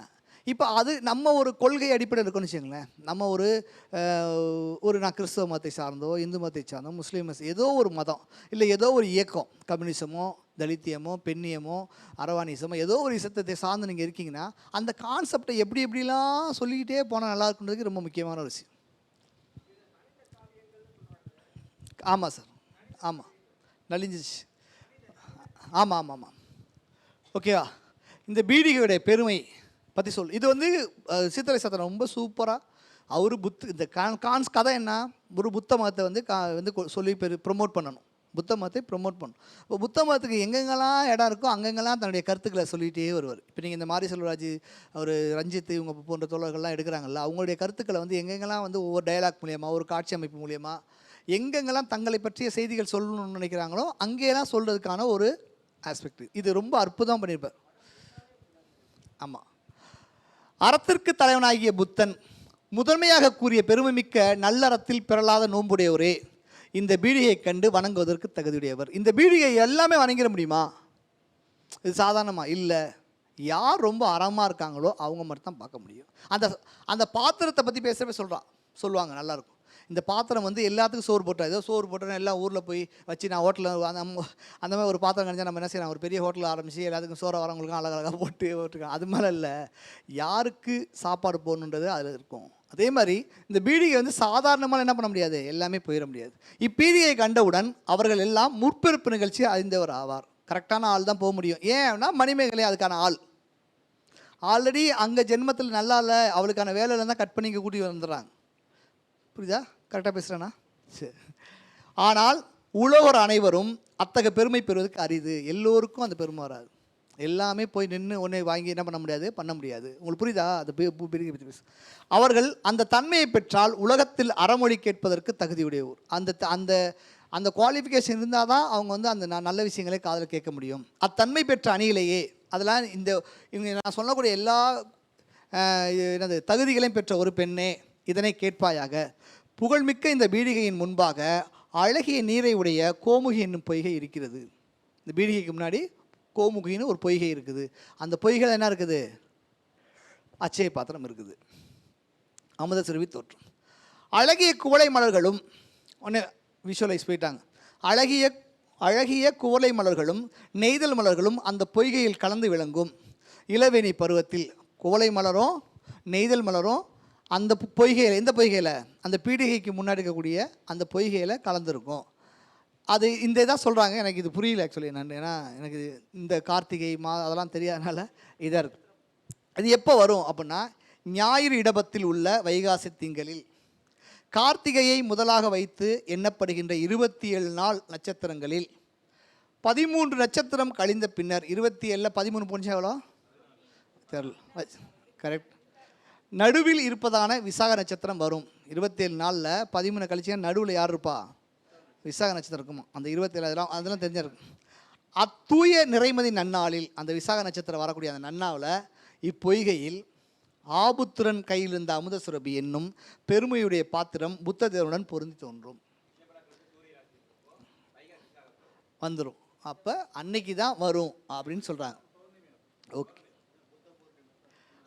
இப்போ அது நம்ம ஒரு கொள்கை அடிப்படையில் இருக்குன்னு வச்சுங்களேன். நம்ம ஒரு நான் கிறிஸ்தவ மதத்தை சார்ந்தோ, இந்து மதத்தை சார்ந்தோ, முஸ்லீம் ஏதோ ஒரு மதம், இல்லை ஏதோ ஒரு இயக்கம், கம்யூனிசமோ, தலித்தியமோ, பெண்ணியமோ, அரவானிசமோ, ஏதோ ஒரு இசத்தை சார்ந்து நீங்கள் இருக்கீங்கன்னா, அந்த கான்செப்டை எப்படிலாம் சொல்லிக்கிட்டே போனால் நல்லா இருக்குன்றதுக்கு ரொம்ப முக்கியமான ஒரு விஷயம். ஆமாம் சார், ஆமாம், நலிஞ்சிச்சு. ஆமாம். ஓகேவா? இந்த பீடிகையுடைய பெருமை பற்றி இது வந்து சீத்தலை சாத்தன் ரொம்ப சூப்பராக அவர் இந்த கதை என்ன, ஒரு புத்த மதத்தை வந்து சொல்லி ப்ரொமோட் பண்ணணும், புத்த மதத்தை ப்ரொமோட் பண்ணணும். இப்போ புத்த மதத்துக்கு எங்கெங்கெல்லாம் இடம் இருக்கோ அங்கெங்கெல்லாம் தன்னுடைய கருத்துக்களை சொல்லிகிட்டே வருவார். இப்போ நீங்கள் இந்த மாதிரி செல்வராஜ், அவர் ரஞ்சித், இவங்க போன்ற தோழர்கள்லாம் எடுக்கிறாங்கல்ல, அவங்களுடைய கருத்துக்களை வந்து எங்கெங்கெல்லாம் வந்து ஒவ்வொரு டயலாக் மூலியமாக, ஒரு காட்சி அமைப்பு மூலியமாக எங்கெங்கெல்லாம் தங்களை பற்றிய செய்திகள் சொல்லணும்னு நினைக்கிறாங்களோ அங்கேயெல்லாம் சொல்கிறதுக்கான ஒரு ஆஸ்பெக்ட். இது ரொம்ப அற்புதம் பண்ணியிருப்பார். ஆமாம். அறத்திற்கு தலைவனாகிய புத்தன் முதன்மையாக கூறிய பெருமைமிக்க நல்லறத்தில் பிறலாத நோன்புடையவரே இந்த பீடிகையை கண்டு வணங்குவதற்கு தகுதியுடையவர். இந்த பீடிகை எல்லாமே வணங்கிட முடியுமா? இது சாதாரணமாக இல்லை. யார் ரொம்ப அறமாக இருக்காங்களோ அவங்க மட்டும் தான் பார்க்க முடியும். அந்த அந்த பாத்திரத்தை பற்றி பேசுகிறப்ப சொல்லுவாங்க நல்லாயிருக்கும். இந்த பாத்திரம் வந்து எல்லாத்துக்கும் சோறு போட்டா, ஏதோ சோறு போட்டோன்னா எல்லாம் ஊரில் போய் வச்சு நான் ஹோட்டலில் அந்த மாதிரி ஒரு பாத்திரம் கிடச்சா நம்ம என்ன செய்யலாம், ஒரு பெரிய ஹோட்டலில் ஆரம்பித்து எல்லாத்துக்கும் சோறை வரவங்களுக்கும் அழகழகாக போட்டுருக்கோம். அது மாதிரி இல்லை, யாருக்கு சாப்பாடு போடணுன்றது அதில் இருக்கும். அதே மாதிரி இந்த பீடிகை வந்து சாதாரணமாக என்ன பண்ண முடியாது, எல்லாமே போயிட முடியாது. இப்பீடிகையை கண்டவுடன் அவர்கள் எல்லாம் முற்பிறப்பு நிகழ்ச்சி அறிந்தவர் ஆவார். கரெக்டான ஆள் தான் போக முடியும். ஏன்னா மணிமேகலை அதுக்கான ஆள். ஆல்ரெடி அங்கே ஜென்மத்தில் நல்லா இல்லை, அவளுக்கான வேலையில் தான் கட் பண்ணிக்க கூட்டி வந்துடுறாங்க. புரியுதா? கரெக்டாக பேசுகிறேன்னா சரி. ஆனால் உழவர் அனைவரும் அத்தகைய பெருமை பெறுவதற்கு அரிது. எல்லோருக்கும் அந்த பெருமை வராது. எல்லாமே போய் நின்று ஒன்றே வாங்கி என்ன பண்ண முடியாது, பண்ண முடியாது. உங்களுக்கு புரியுதா? அது பெரிய பேசு. அவர்கள் அந்த தன்மையை பெற்றால் உலகத்தில் அறமொழி கேட்பதற்கு தகுதியுடையவர். அந்த அந்த அந்த குவாலிஃபிகேஷன் இருந்தால் தான் அவங்க வந்து அந்த நல்ல விஷயங்களே காதில் கேட்க முடியும். அத்தன்மை பெற்ற அணியிலேயே அதெல்லாம் இவங்க நான் சொல்லக்கூடிய எல்லா என்னது தகுதிகளையும் பெற்ற ஒரு பெண்ணே இதனை கேட்பாயாக. புகழ்மிக்க இந்த பீடிகையின் முன்பாக அழகிய நீரை உடைய கோமுகி என்னும் பொய்கை இருக்கிறது. இந்த பீடிகைக்கு முன்னாடி கோமுகின்னு ஒரு பொய்கை இருக்குது. அந்த பொய்கையில் என்ன இருக்குது, அச்சய பாத்திரம் இருக்குது. அமுத சுரபி தோற்றும். அழகிய குவளை மலர்களும் ஒன்று விஷுவலைஸ் போயிட்டாங்க. அழகிய குவளை மலர்களும் நெய்தல் மலர்களும் அந்த பொய்கையில் கலந்து விளங்கும். இளவேணி பருவத்தில் குவளை மலரும் நெய்தல் மலரும் அந்த பொய்கையில், எந்த பொய்கையில், அந்த பீடிகைக்கு முன்னாடி இருக்கக்கூடிய அந்த பொய்கையில் கலந்துருக்கும். அது இந்த இதாக சொல்கிறாங்க. எனக்கு இது புரியல ஆக்சுவலி. ஏன்னா எனக்கு இந்த கார்த்திகை அதெல்லாம் தெரியாதனால இதாக இருக்குது. அது எப்போ வரும் அப்படின்னா, ஞாயிறு இடபத்தில் உள்ள வைகாசி திங்களில் கார்த்திகையை முதலாக வைத்து எண்ணப்படுகின்ற 27 நாள் நட்சத்திரங்களில் 13 நட்சத்திரம் கழிந்த பின்னர் 27 13 போனிச்சா எவ்வளோ தெரியல, கரெக்ட். நடுவில் இருப்பதான விசாக நட்சத்திரம் வரும். 27 நாளில் 13 கழிச்சு நடுவில் யார் இருப்பா, விசாக நட்சத்திரம் இருக்குமா. அந்த 27 அதெல்லாம் தெரிஞ்சிருக்கும். அத்தூய நிறைமதி நன்னாளில் அந்த விசாக நட்சத்திரம் வரக்கூடிய அந்த நன்னாவில் இப்பொய்கையில் ஆபுத்திரன் கையில் இருந்த அமுத சுரபி என்னும் பெருமையுடைய பாத்திரம் புத்ததேவனுடன் பொருந்தி தோன்றும், வந்துடும். அப்போ அன்னைக்கு தான் வரும் அப்படின்னு சொல்கிறாங்க. ஓகே,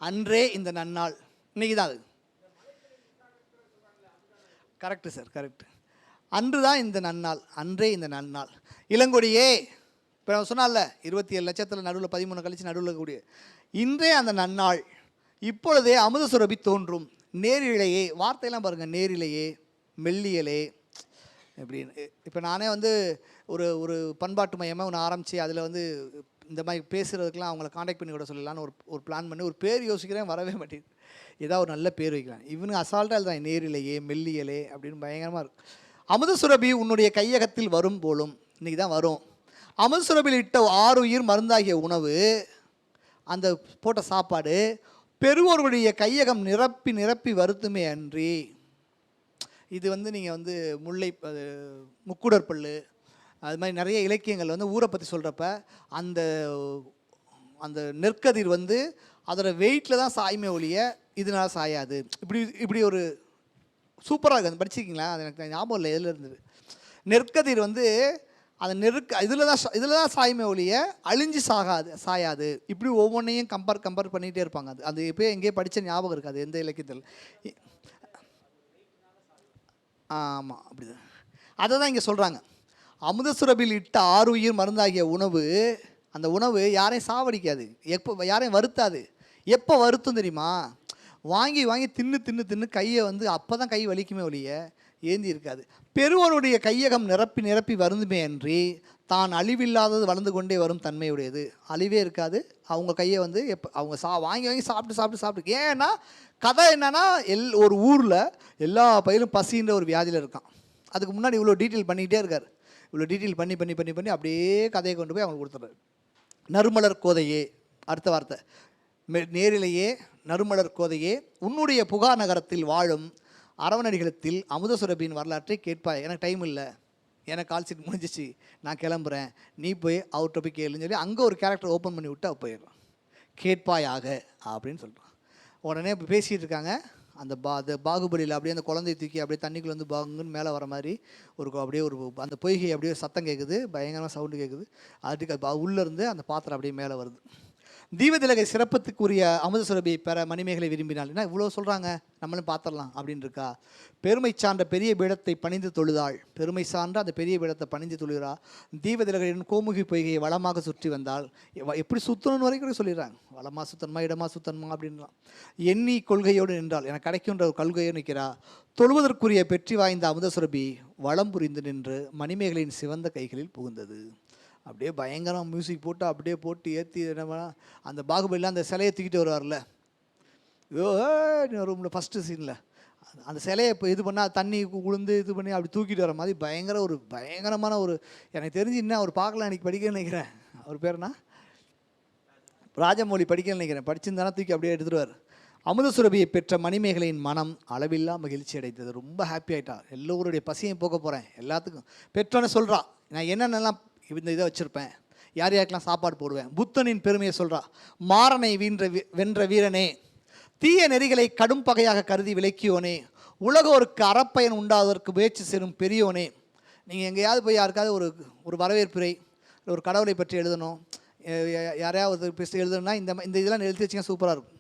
அன்றே இந்த நன்னாள், இன்னைக்கு தான் அது. Correct sir, correct. அன்று தான் இந்த நன்னாள், அன்றே இந்த நன்னாள். இளங்கொடியே இப்போ சொன்னால 27 நட்சத்திரம் நடுவில் 13 கழிச்சு நடுவில் இருக்கக்கூடிய இன்றே அந்த நன்னாள், இப்பொழுதே அமுத சுரபி தோன்றும். நேரிழையே, வார்த்தையெல்லாம் பாருங்கள், நேரிழையே மெல்லியலே எப்படின்னு. இப்போ நானே வந்து ஒரு பண்பாட்டு மையமாக ஒன்று ஆரம்பித்து அதில் வந்து இந்த மாதிரி பேசுகிறதுக்கெலாம் அவங்கள காண்டாக்ட் பண்ணி கூட சொல்லலான்னு ஒரு பிளான் பண்ணி ஒரு பேர் யோசிக்கிறேன், வரவே மாட்டேங்குது. ஏதாவது ஒரு நல்ல பேர் வைக்கலாம். இவனுக்கு அசால்ட்டாக தான் நேரிழையே மெல்லியலே அப்படின்னு பயங்கரமாக இருக்கும். அமுத சுரபி உன்னுடைய கையகத்தில் வரும் போலும், இன்றைக்கி தான் வரும். அமுத சுரபியில் இட்ட 6 உயிர் மருந்தாகிய உணவு, அந்த போட்ட சாப்பாடு பெருவோர்களுடைய கையகம் நிரப்பி நிரப்பி வருத்துமே அன்றி. இது வந்து நீங்கள் வந்து முல்லை முக்குடற்பள்ளு அது மாதிரி நிறைய இலக்கியங்கள் வந்து ஊரை பற்றி சொல்கிறப்ப அந்த அந்த நெற்கதிர் வந்து அதோட வெயிட்டில் தான் சாய்மை ஒழிய இதனால் சாயாது. இப்படி ஒரு சூப்பராக இருக்குது. அது படிச்சிருக்கீங்களா? அது எனக்கு ஞாபகம் இல்லை எதில் இருந்தது. நெற்கதிர் வந்து அந்த இதில் தான் சாய்மை ஒழிய அழிஞ்சு சாயாது. இப்படி ஒவ்வொன்றையும் கம்பேர் பண்ணிகிட்டே இருப்பாங்க. அது எப்போயே எங்கேயே படித்த ஞாபகம் இருக்காது எந்த இலக்கியத்தில். ஆமாம், அப்படிதான். அதை தான் இங்கே சொல்கிறாங்க. அமுத சுரபில் இட்ட 6 உயிர் மருந்தாகிய உணவு, அந்த உணவு யாரையும் சாவடிக்காது, யாரையும் வருத்தாது. எப்போ வருத்தும் தெரியுமா? வாங்கி தின்னு கையை வந்து அப்போ தான் கை வலிக்குமே ஒழிய ஏந்தி இருக்காது. பெருவனுடைய கையகம் நிரப்பி நிரப்பி வருந்துமே அன்றி தான் அழிவில்லாதது வளர்ந்து கொண்டே வரும் தன்மையுடையது. அழிவே இருக்காது. அவங்க கையை வந்து அவங்க வாங்கி சாப்பிட்டு. ஏன்னா கதை என்னன்னா, ஒரு ஊரில் எல்லா பயிரும் பசின்ற ஒரு வியாதியில் இருக்கான். அதுக்கு முன்னாடி இவ்வளோ டீட்டெயில் பண்ணிக்கிட்டே இருக்கார். இவ்வளோ டீட்டெயில் பண்ணி அப்படியே கதையை கொண்டு போய் அவங்களுக்கு கொடுத்துட்றாரு. நறுமலர் கோதையே, அடுத்த வார்த்தை நேரிலேயே நறுமலர் கோதையே, உன்னுடைய புகார் நகரத்தில் வாழும் அரவணடிகளத்தில் அமுத சுரபியின் வரலாற்றை கேட்பாய். எனக்கு டைம் இல்லை, எனக்கு கால் சீட் முடிஞ்சிச்சு, நான் கிளம்புறேன், நீ போய் அவர்கிட்ட போய் கேளுன்னு சொல்லி அங்கே ஒரு கேரக்டர் ஓப்பன் பண்ணி விட்டு அவள் போயிடுறான். கேட்பாயாக அப்படின்னு சொல்கிறான். உடனே இப்போ பேசிகிட்டு இருக்காங்க. அந்த பாகுபலியில் அப்படியே அந்த குழந்தைய தூக்கி அப்படியே தண்ணிக்குள்ளே வந்து பாங்குன்னு மேலே வர மாதிரி அப்படியே அந்த பொய்கை அப்படியே சத்தம் கேட்குது, பயங்கரமாக சவுண்டு கேட்குது. அதுக்கு உள்ளேருந்து அந்த பாத்திரம் அப்படியே மேலே வருது. தீவதிலகை சிறப்பத்துக்குரிய அமுத சுரபியை பெற மணிமேகலை விரும்பினாள். என்ன இவ்வளோ சொல்கிறாங்க, நம்மளும் பார்த்துடலாம் அப்படின்னு இருக்கா. பெருமை சார்ந்த பெரிய பீடத்தை பணிந்து தொழுதாள். பெருமை சார்ந்த அந்த பெரிய பீடத்தை பணிந்து தொழுகிறா. தீவதிலகையின் கோமுகி பொய்கையை வளமாக சுற்றி வந்தாள். எப்படி சுற்றணும் வரைக்கும் சொல்லிடுறாங்க. வளமாக சுத்தணுமா இடமா சுத்தணுமா அப்படின்லாம் எண்ணி கொள்கையோடு நின்றாள். எனக்கு கிடைக்குன்ற ஒரு கொள்கையோடு நிற்கிறா. தொழுவதற்குரிய பெற்றி வாய்ந்த அமுத சுரபி வளம் புரிந்து நின்று மணிமேகலையின் சிவந்த கைகளில் புகுந்தது. அப்படியே பயங்கரம் மியூசிக் போட்டு அப்படியே போட்டு ஏற்றி என்ன அந்த பாகுபலியில் அந்த சிலையை தூக்கிட்டு வருவார்ல, ரூமில் ஃபஸ்ட்டு சீனில் அந்த சிலையை இப்போ இது பண்ணால் தண்ணி உளுந்து இது பண்ணி அப்படி தூக்கிட்டு வர மாதிரி பயங்கரமான ஒரு எனக்கு தெரிஞ்சு இன்னும் அவர் பார்க்கலாம். அன்றைக்கி படிக்க நினைக்கிறேன். அவர் பேர்னா ராஜமௌழி படிக்க நினைக்கிறேன். படிச்சிருந்தானா தூக்கி அப்படியே எடுத்துருவார். அமுத சுரபியை பெற்ற மணிமேகலையின் மனம் அளவில்லா மகிழ்ச்சி அடைத்தது. ரொம்ப ஹாப்பி ஆகிட்டா. எல்லோருடைய பசியும் போக போகிறேன் எல்லாத்துக்கும் பெற்றோன்னு சொல்கிறா. நான் என்னென்னலாம் இந்த இதை வச்சுருப்பேன், யார் யாருக்கெல்லாம் சாப்பாடு போடுவேன். புத்தனின் பெருமையை சொல்கிறா. மாறனை வென்ற வீரனே, தீய நெறிகளை கடும் பகையாக கருதி விலக்கியோனே, உலகோருக்கு அறப்பயன் உண்டாவதற்கு முயற்சி செய்யும் பெரியோனே. நீங்கள் எங்கேயாவது போய் யாருக்காவது ஒரு வரவேற்புரை ஒரு கடவுளை பற்றி எழுதணும், யாரையாவது பேசி எழுதணும்னா இந்த இதெல்லாம் எழுதி வச்சிங்க சூப்பராக இருக்கும்.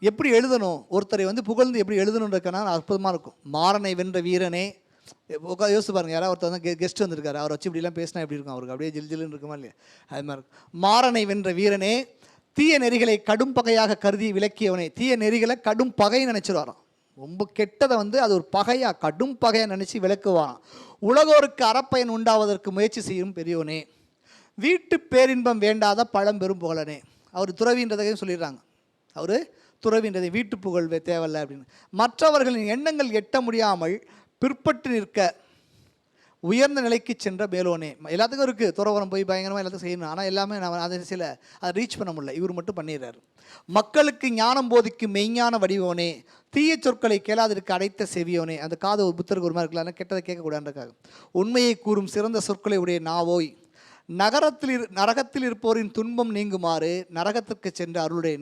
எப்படி எழுதணும், ஒருத்தரை புகழ்ந்து எப்படி எழுதணுன்றதுக்கான அற்புதமாக இருக்கும். மாறனை வென்ற வீரனே, யோசிச்சு பாருங்க. யாராவது ஒருத்தர் வந்து கெஸ்ட் வந்திருக்காரு, அவர் வச்சு இப்படிலாம் பேசினா எப்படி இருக்கும், அவருக்கு அப்படியே ஜில்ஜில்னு இருக்குமா இல்லையா, அது மாதிரி இருக்கும். மாறனை வென்ற வீரனே, தீய நெறிகளை கடும் பகையாக கருதி விலக்கியவனே. தீய நெறிகளை கடும் பகை நினச்சிடுவாராம். ரொம்ப கெட்டதை அது ஒரு பகையாக கடும் பகையாக நினச்சி விளக்குவாராம். உலகோருக்கு அறப்பயன் உண்டாவதற்கு முயற்சி செய்யும் பெரியோனே, வீட்டு பேரின்பம் வேண்டாத பழம்பெரும் புகழனே. அவர் துறவின்றதையும் சொல்லிடுறாங்க. அவர் துறவின்றதை வீட்டு புகழ் தேவையில்லை அப்படின்னு. மற்றவர்களின் எண்ணங்கள் எட்ட முடியாமல் பிற்பட்டு நிற்க உயர்ந்த நிலைக்கு சென்ற மேலோனே. எல்லாத்துக்கும் இருக்குது துறவரம் போய் பயங்கரமாக எல்லாத்தையும் செய்யணும். ஆனால் எல்லாமே அதை அதை ரீச் பண்ண முடியல. இவர் மட்டும் பண்ணிடுறாரு. மக்களுக்கு ஞானம் போதிக்கும் மெய்ஞான வடிவோனே, தீய சொற்களை கேளாதிருக்க அடைத்த செவியோனே. அந்த காது ஒரு புத்தருக்கு ஒரு மாதிரி இருக்கலாம், கெட்டதை கேட்கக்கூடாதுக்காக. உண்மையை கூறும் சிறந்த சொற்களை உடைய நாவோய், நரகத்தில் இருப்போரின் துன்பம் நீங்குமாறு நரகத்துக்கு சென்று அருளுடைய.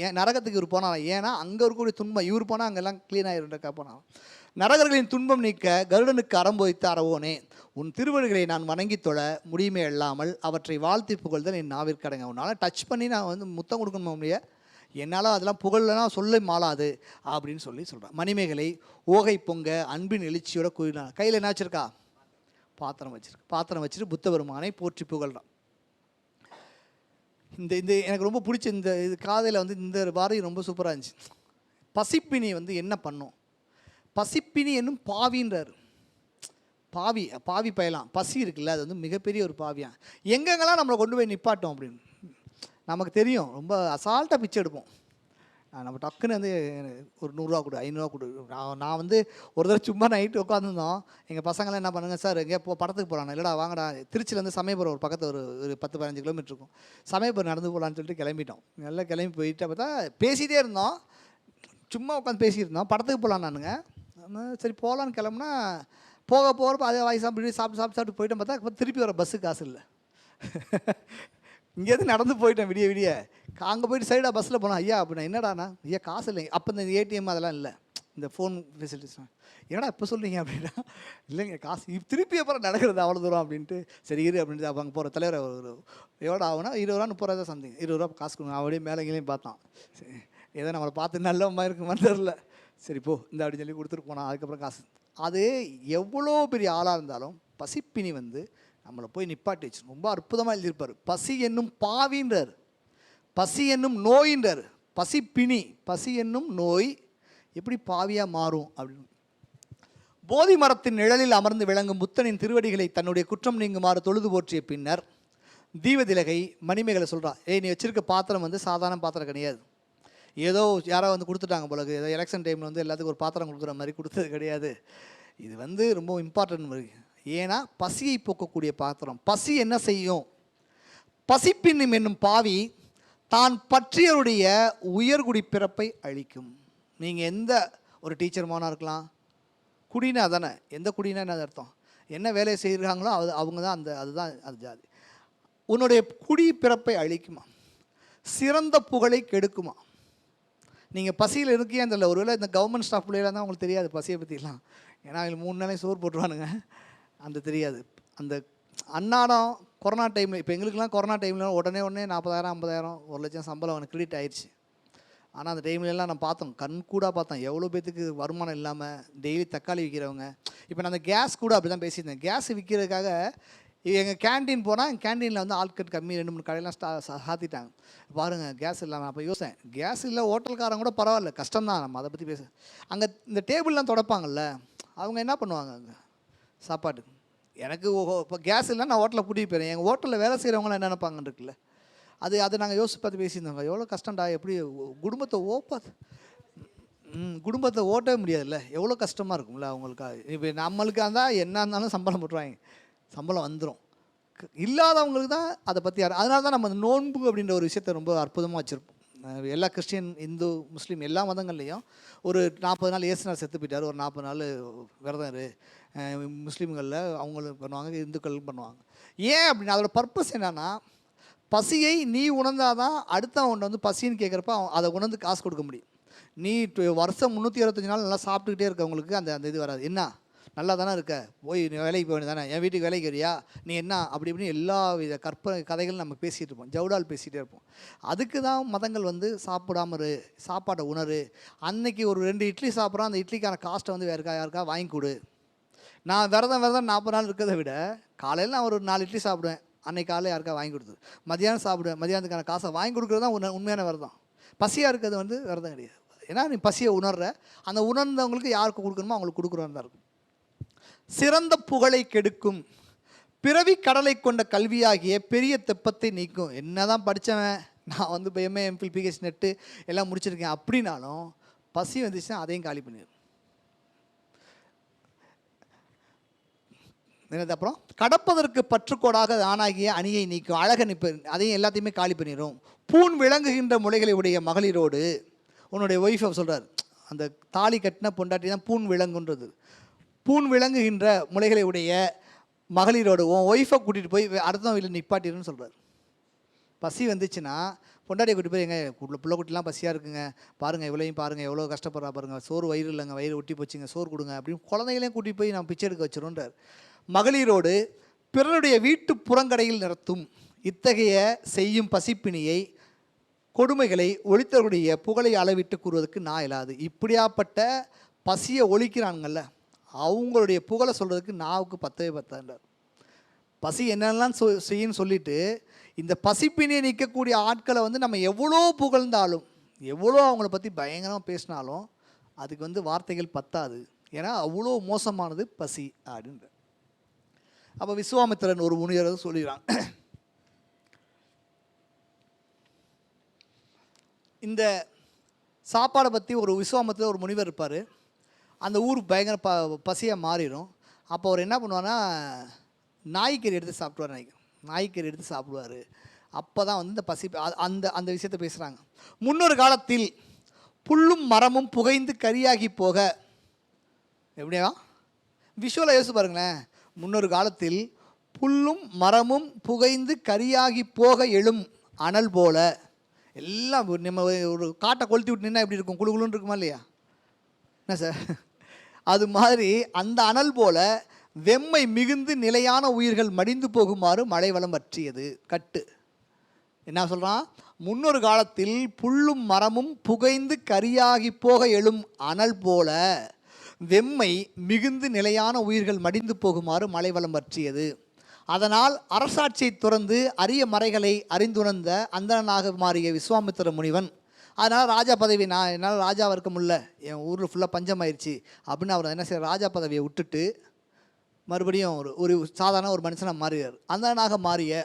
ஏன் நரகத்துக்கு இவர் போனால், ஏன்னா அங்கே இருக்கக்கூடிய துன்பம் இவர் போனால் அங்கெல்லாம் க்ளீன் ஆகிருக்கா போனால். நரகர்களின் துன்பம் நீக்க கருடனுக்கு அறம்போதித்து அறவோனே, உன் திருவடிகளை நான் வணங்கி தொழ முடியுமே இல்லாமல் அவற்றை வாழ்த்தி புகழ்தல் என் நாவிற்கடங்க. உன்னால் டச் பண்ணி நான் முத்தம் கொடுக்கணும் முடிய, என்னால் அதெல்லாம் புகழனா சொல்ல மாளாது அப்படின்னு சொல்கிறான். மணிமேகலை ஓகை பொங்க அன்பின் எழுச்சியோட கூறினான். கையில் என்ன வச்சுருக்கா, பாத்திரம் வச்சுருக்கு. பாத்திரம் வச்சுட்டு புத்த பெருமானை போற்றி புகழ்றான். இந்த எனக்கு ரொம்ப பிடிச்ச இது காதையில் இந்த வாரம் ரொம்ப சூப்பராக இருந்துச்சு. பசிப்பினி என்ன பண்ணும், பசிப்பினி என்னும் பாவின்றார். பாவி பயலாம். பசி இருக்குல்ல, அது மிகப்பெரிய ஒரு பாவியா. எங்கெங்கெல்லாம் நம்மளை கொண்டு போய் நிப்பாட்டோம் அப்படின்னு நமக்கு தெரியும். ரொம்ப அசால்ட்டாக பிச்சை எடுப்போம். நம்ம டக்குன்னு ஒரு 100 ரூபா கொடு, 500 கொடு. நான் ஒரு தடவை சும்மா நைட்டு உட்காந்துருந்தோம். எங்கள் பசங்களாம் என்ன பண்ணுங்க, சார் எங்கேயா படத்துக்கு போகிறாங்க. இல்லைடா வாங்கடா, திருச்சியிலேருந்து சமயபுரம் ஒரு பக்கத்தில் ஒரு 10-15 கிலோமீட்டர் இருக்கும். சமயபுரம் நடந்து போகலான்னு சொல்லிட்டு கிளம்பிட்டோம். நல்லா கிளம்பி போயிட்டு பார்த்தா பேசிகிட்டே இருந்தோம். சும்மா உட்காந்து பேசியிருந்தோம். படத்துக்கு போகலாம் நானுங்க. சரி போகலான்னு கிளம்புனா போகிறப்ப அதே வாய் சாப்பிட்டு போயிட்டேன். பார்த்தா திருப்பி வர பஸ்ஸுக்கு காசு இல்லை. இங்கேருந்து நடந்து போயிட்டேன் விடிய. அங்கே போயிட்டு சைடாக பஸ்ஸில் போனோம். ஐயா அப்படின்னா என்னடாண்ணா, ஐயா காசு இல்லைங்க. அப்போ இந்த ஏடிஎம் அதெல்லாம் இல்லை, இந்த ஃபோன் ஃபெசிலிட்டிஸ். என்னடா இப்போ சொல்கிறீங்க அப்படின்னா, இல்லைங்க காசு திருப்பி அப்புறம் நடக்கிறது அவ்வளோ தூரம் அப்படின்ட்டு. சரி இரு அப்படின்ட்டு அப்போ அங்கே போகிற தலைவர் எவ்வளோ ஆகுனா 20 ரூபா 30 ரூபா சம்திங் 20 ரூபா காசு கொடுங்க. அப்படியே மேலேங்களையும் பார்த்தான். சரி ஏதோ நம்மளை பார்த்து நல்ல மாதிரி இருக்குமான்னு தெரில. சரி போ இந்த அப்படின்னு சொல்லி கொடுத்துட்டு போனான். அதுக்கப்புறம் காசு. அது எவ்வளோ பெரிய ஆளாக இருந்தாலும் பசிப்பினி நம்மளை போய் நிப்பாட்டி வச்சு ரொம்ப அற்புதமாக எழுதியிருப்பார். பசி என்னும் பாவின்றார், பசி என்னும் நோயின்றார். பசி என்னும் நோய் எப்படி பாவியாக மாறும் அப்படின்னு. போதி மரத்தின் நிழலில் அமர்ந்து விளங்கும் புத்தனின் திருவடிகளை தன்னுடைய குற்றம் நீங்குமாறு தொழுது போற்றிய பின்னர் தீவதிலகை மணிமேகலை சொல்கிறா, ஏய் நீ வச்சிருக்க பாத்திரம் சாதாரண பாத்திரம் கிடையாது. ஏதோ யாரோ கொடுத்துட்டாங்க போலக்கு. ஏதோ எலெக்ஷன் டைமில் எல்லாத்துக்கும் ஒரு பாத்திரம் கொடுக்குற மாதிரி கொடுத்தது கிடையாது. இது ரொம்ப இம்பார்ட்டன்ட் மாதிரி. ஏன்னா பசியை போக்கக்கூடிய பாத்திரம். பசி என்ன செய்யும், பசிப்பின்னும் என்னும் பாவி தான் பற்றியருடைய உயர்குடி பிறப்பை அழிக்கும். நீங்கள் எந்த ஒரு டீச்சர் மானாக இருக்கலாம், குடினா தானே, எந்த குடினா என்ன அர்த்தம், என்ன வேலையை செய்கிறாங்களோ அவங்க தான் அதுதான் அது ஜாதி. உன்னுடைய குடி பிறப்பை அழிக்குமா, சிறந்த புகழை கெடுக்குமா. நீங்கள் பசியில் இருக்கியா தெரியல. ஒருவேளை இந்த கவர்மெண்ட் ஸ்டாஃப் பிள்ளைகளாக தான் அவங்களுக்கு தெரியாது பசியை பற்றிலாம். ஏன்னா அவங்களுக்கு 3 நாளையும் சோறு போட்டுருவானுங்க, அந்த தெரியாது. அந்த அன்னாடம் கொரோனா டைமில் இப்போ எங்களுக்குலாம் கொரோனா டைமில் உடனே 40,000 50,000 1,00,000 சம்பளம் அவனுக்கு கிரெடிட் ஆயிடுச்சு. ஆனால் அந்த டைம்லலாம் நான் பார்த்தோம், கண் கூட பார்த்தோம் எவ்வளோ பேத்துக்கு வருமானம் இல்லாமல் டெய்லி தக்காளி விற்கிறவங்க. இப்போ நான் அந்த கேஸ் கூட அப்படி தான் பேசியிருந்தேன். கேஸ் விற்கிறதுக்காக எங்கள் கேன்டீன் போனால் எங்கள் கேன்டீனில் வந்து ஆட்கள் கம்மி 2-3 கடையெல்லாம் சாத்திட்டாங்க. பாருங்கள் கேஸ் இல்லாமல். அப்போ யோசனை, கேஸ் இல்லை ஹோட்டல்காரங்க கூட பரவாயில்ல, கஷ்டம்தான், நம்ம அதை பற்றி பேச. அங்கே இந்த டேபிள்லாம் தொடப்பாங்கல்ல, அவங்க என்ன பண்ணுவாங்க அங்கே சாப்பாட்டுக்கு? எனக்கு இப்போ கேஸ் இல்லை, நான் ஹோட்டலில் கூட்டிகிட்டு போயிடுறேன். எங்கள் ஹோட்டலில் வேலை செய்கிறவங்களாம் என்ன நினைப்பாங்கன்னு இருக்குல்ல, அதை நாங்கள் யோசிச்சு பார்த்து பேசியிருந்தோங்க. எவ்வளோ கஷ்டம்டா, எப்படி குடும்பத்தை ஓட்டவே முடியாதுல்ல, எவ்வளோ கஷ்டமாக இருக்கும்ல அவங்களுக்காக. இப்போ நம்மளுக்காக இருந்தால் என்ன இருந்தாலும் சம்பளம் போட்டுருவாங்க, சம்பளம் வந்துடும். இல்லாதவங்களுக்கு தான் அதை பற்றி அதனால தான் நம்ம அந்த நோன்பு அப்படின்ற ஒரு விஷயத்தை ரொம்ப அற்புதமாக வச்சுருப்போம். எல்லா கிறிஸ்டியன், இந்து, முஸ்லீம் எல்லா மதங்கள்லேயும் ஒரு 40 நாள் இயேசுநாதர் செத்து போயிட்டார், ஒரு 40 நாள் விரதம் இரு. முஸ்லீம்களில் அவங்களும் பண்ணுவாங்க, இந்துக்களும் பண்ணுவாங்க. ஏன் அப்படின்னா அதோட பர்பஸ் என்னென்னா, பசியை நீ உணர்ந்தாதான் அடுத்தவன் வந்து பசின்னு கேட்குறப்ப அதை உணர்ந்து காசு கொடுக்க முடியும். நீ வருஷம் 365 நாள் நல்லா சாப்பிட்டுக்கிட்டே இருக்கவங்களுக்கு அந்த இது வராது. என்ன நல்லா தானே இருக்க, போய் நீ வேலைக்கு போய் வேண்டியதானே, என் வீட்டுக்கு வேலைக்கு வரியா, நீ என்ன அப்படி இப்படின்னு எல்லா வித கற்பனை கதைகளும் நம்ம பேசிகிட்டு இருப்போம், ஜவுடால் பேசிகிட்டே இருப்போம். அதுக்கு தான் மதங்கள் வந்து சாப்பிடாம இரு, சாப்பாட்டை உணரு. அன்னைக்கு ஒரு 2 இட்லி சாப்பிட்றோம், அந்த இட்லிக்கான காஸ்ட்டை வந்து யாருக்கா வாங்கி கொடு. நான் விரதம் 40 நாள் இருக்கிறத விட காலையில் நான் ஒரு 4 இட்லி சாப்பிடுவேன், அன்னைக்கு காலையில் யாருக்கா வாங்கி கொடுத்து மதியானம் சாப்பிடுவேன், மதியானத்துக்கான காசை வாங்கி கொடுக்குறது தான் உண்மையான விரதம். பசியாக இருக்கிறது வந்து விரதம் கிடையாது. ஏன்னா நீ பசியை உணர்ற, அந்த உணர்ந்தவங்களுக்கு யாருக்கு கொடுக்கணுமோ அவங்களுக்கு கொடுக்குறோன்னு தான் இருக்கும். சிறந்த புகழை கெடுக்கும் பிறவி கடலை கொண்ட கல்வியாகிய பெரிய தெப்பத்தை நீக்கும். என்ன தான் படித்தவன், நான் வந்து இப்போ எம்ஏ எம்ஃபில் பிஹெச் நெட்டு எல்லாம் முடிச்சிருக்கேன் அப்படின்னாலும் பசி வந்துச்சுன்னா அதையும் காலி பண்ணிடும். என்னது அப்புறம், கடப்பதற்கு பற்றுக்கோடாக ஆணாகிய அணியை நீக்கும் அழக நிற்ப, அதையும் எல்லாத்தையுமே காலி பண்ணிடும். பூன் விளங்குகின்ற முளைகளை உடைய மகளிரோடு, உன்னுடைய ஒய்ஃபை சொல்கிறார், அந்த தாலி கட்டின பொண்டாட்டி தான் பூன் விளங்குன்றது. பூன் விளங்குகின்ற முளைகளை உடைய மகளிரோடு உன் ஒய்ஃபை கூட்டிகிட்டு போய் அடுத்த வீட்டில் நிப்பாட்டிடுன்னு சொல்கிறார். பசி வந்துச்சுன்னா பொண்டாட்டியை கூட்டிட்டு போய், எங்கள் பிள்ளை குட்டிலாம் பசியாக இருக்குங்க, பாருங்கள் இவ்வளோயும் பாருங்கள், எவ்வளோ கஷ்டப்படுறா பாருங்கள், சோறு வயிறு இல்லைங்க, வயிறு ஒட்டி போச்சுங்க, சோறு கொடுங்க அப்படின்னு குழந்தைகளையும் கூட்டிகிட்டு போய் நான் பிச்சை எடுக்க வச்சிருன்றார். மகளிரோடு பிறருடைய வீட்டு புறங்கடையில் நிறுத்தும் இத்தகைய செய்யும் பசிப்பினியை கொடுமைகளை ஒழித்தவருடைய புகழை அளவிட்டு கூறுவதற்கு நான் இல்லாது. இப்படியாப்பட்ட பசியை ஒழிக்கிறானுங்கள்ல, அவங்களுடைய புகழை சொல்கிறதுக்கு நாவுக்கு பத்தவே பத்தாண்டார். பசி என்னெல்லாம் செய்யுன்னு சொல்லிட்டு இந்த பசிப்பினியை நிற்கக்கூடிய ஆட்களை வந்து நம்ம எவ்வளோ புகழ்ந்தாலும், எவ்வளோ அவங்கள பற்றி பயங்கரமாக பேசினாலும் அதுக்கு வந்து வார்த்தைகள் பத்தாது. ஏன்னா அவ்வளோ மோசமானது பசி அப்படின்ற. அப்போ விஸ்வாமித்திரன் ஒரு முனிவர் சொல்லிடுறான், இந்த சாப்பாடை பற்றி ஒரு விஸ்வாமித்திரர் ஒரு முனிவர் இருப்பார். அந்த ஊர் பயங்கர பசியாக மாறிடும். அப்போ அவர் என்ன பண்ணுவார்னா, நாய்க்கறி எடுத்து சாப்பிடுவார். நாய்க்கறி எடுத்து சாப்பிடுவார். அப்போ தான் வந்து இந்த பசி அந்த விஷயத்தை பேசுகிறாங்க. முன்னொரு காலத்தில் புல்லும் மரமும் புகைந்து கரியாகி போக, எப்படியா விஷுவலாக யோசிச்சு பாருங்களேன். முன்னொரு காலத்தில் புல்லும் மரமும் புகைந்து கரியாகி போக எழும் அனல் போல, எல்லாம் நம்ம ஒரு காட்டை கொளுத்தி விட்டு நின்னா எப்படி இருக்கும், குழுகுலுன்னு இருக்குமா இல்லையா? என்ன சார், அது மாதிரி அந்த அனல் போல வெம்மை மிகுந்து நிலையான உயிர்கள் மடிந்து போகுமாறு மழை வளம் வற்றியது கட்டு. என்ன சொல்கிறான், முன்னொரு காலத்தில் புல்லும் மரமும் புகைந்து கரியாகி போக எழும் அனல் போல வெம்மை மிகுந்து நிலையான உயிர்கள் மடிந்து போகுமாறு மழை வளம் வற்றியது. அதனால் அரசாட்சியை துறந்து அரிய மறைகளை அறிந்துணர்ந்த அந்தணனாக மாறிய விஸ்வாமித்திர முனிவன், அதனால் ராஜா பதவி என்னால் ராஜாவாக இருக்க முடியல, என் ஊரில் ஃபுல்லாக பஞ்சமாயிருச்சு அப்படின்னு அவர் என்ன செய்ய, ராஜா பதவியை விட்டுட்டு மறுபடியும் ஒரு சாதாரண ஒரு மனுஷனாக மாறியார். அந்தணனாக மாறிய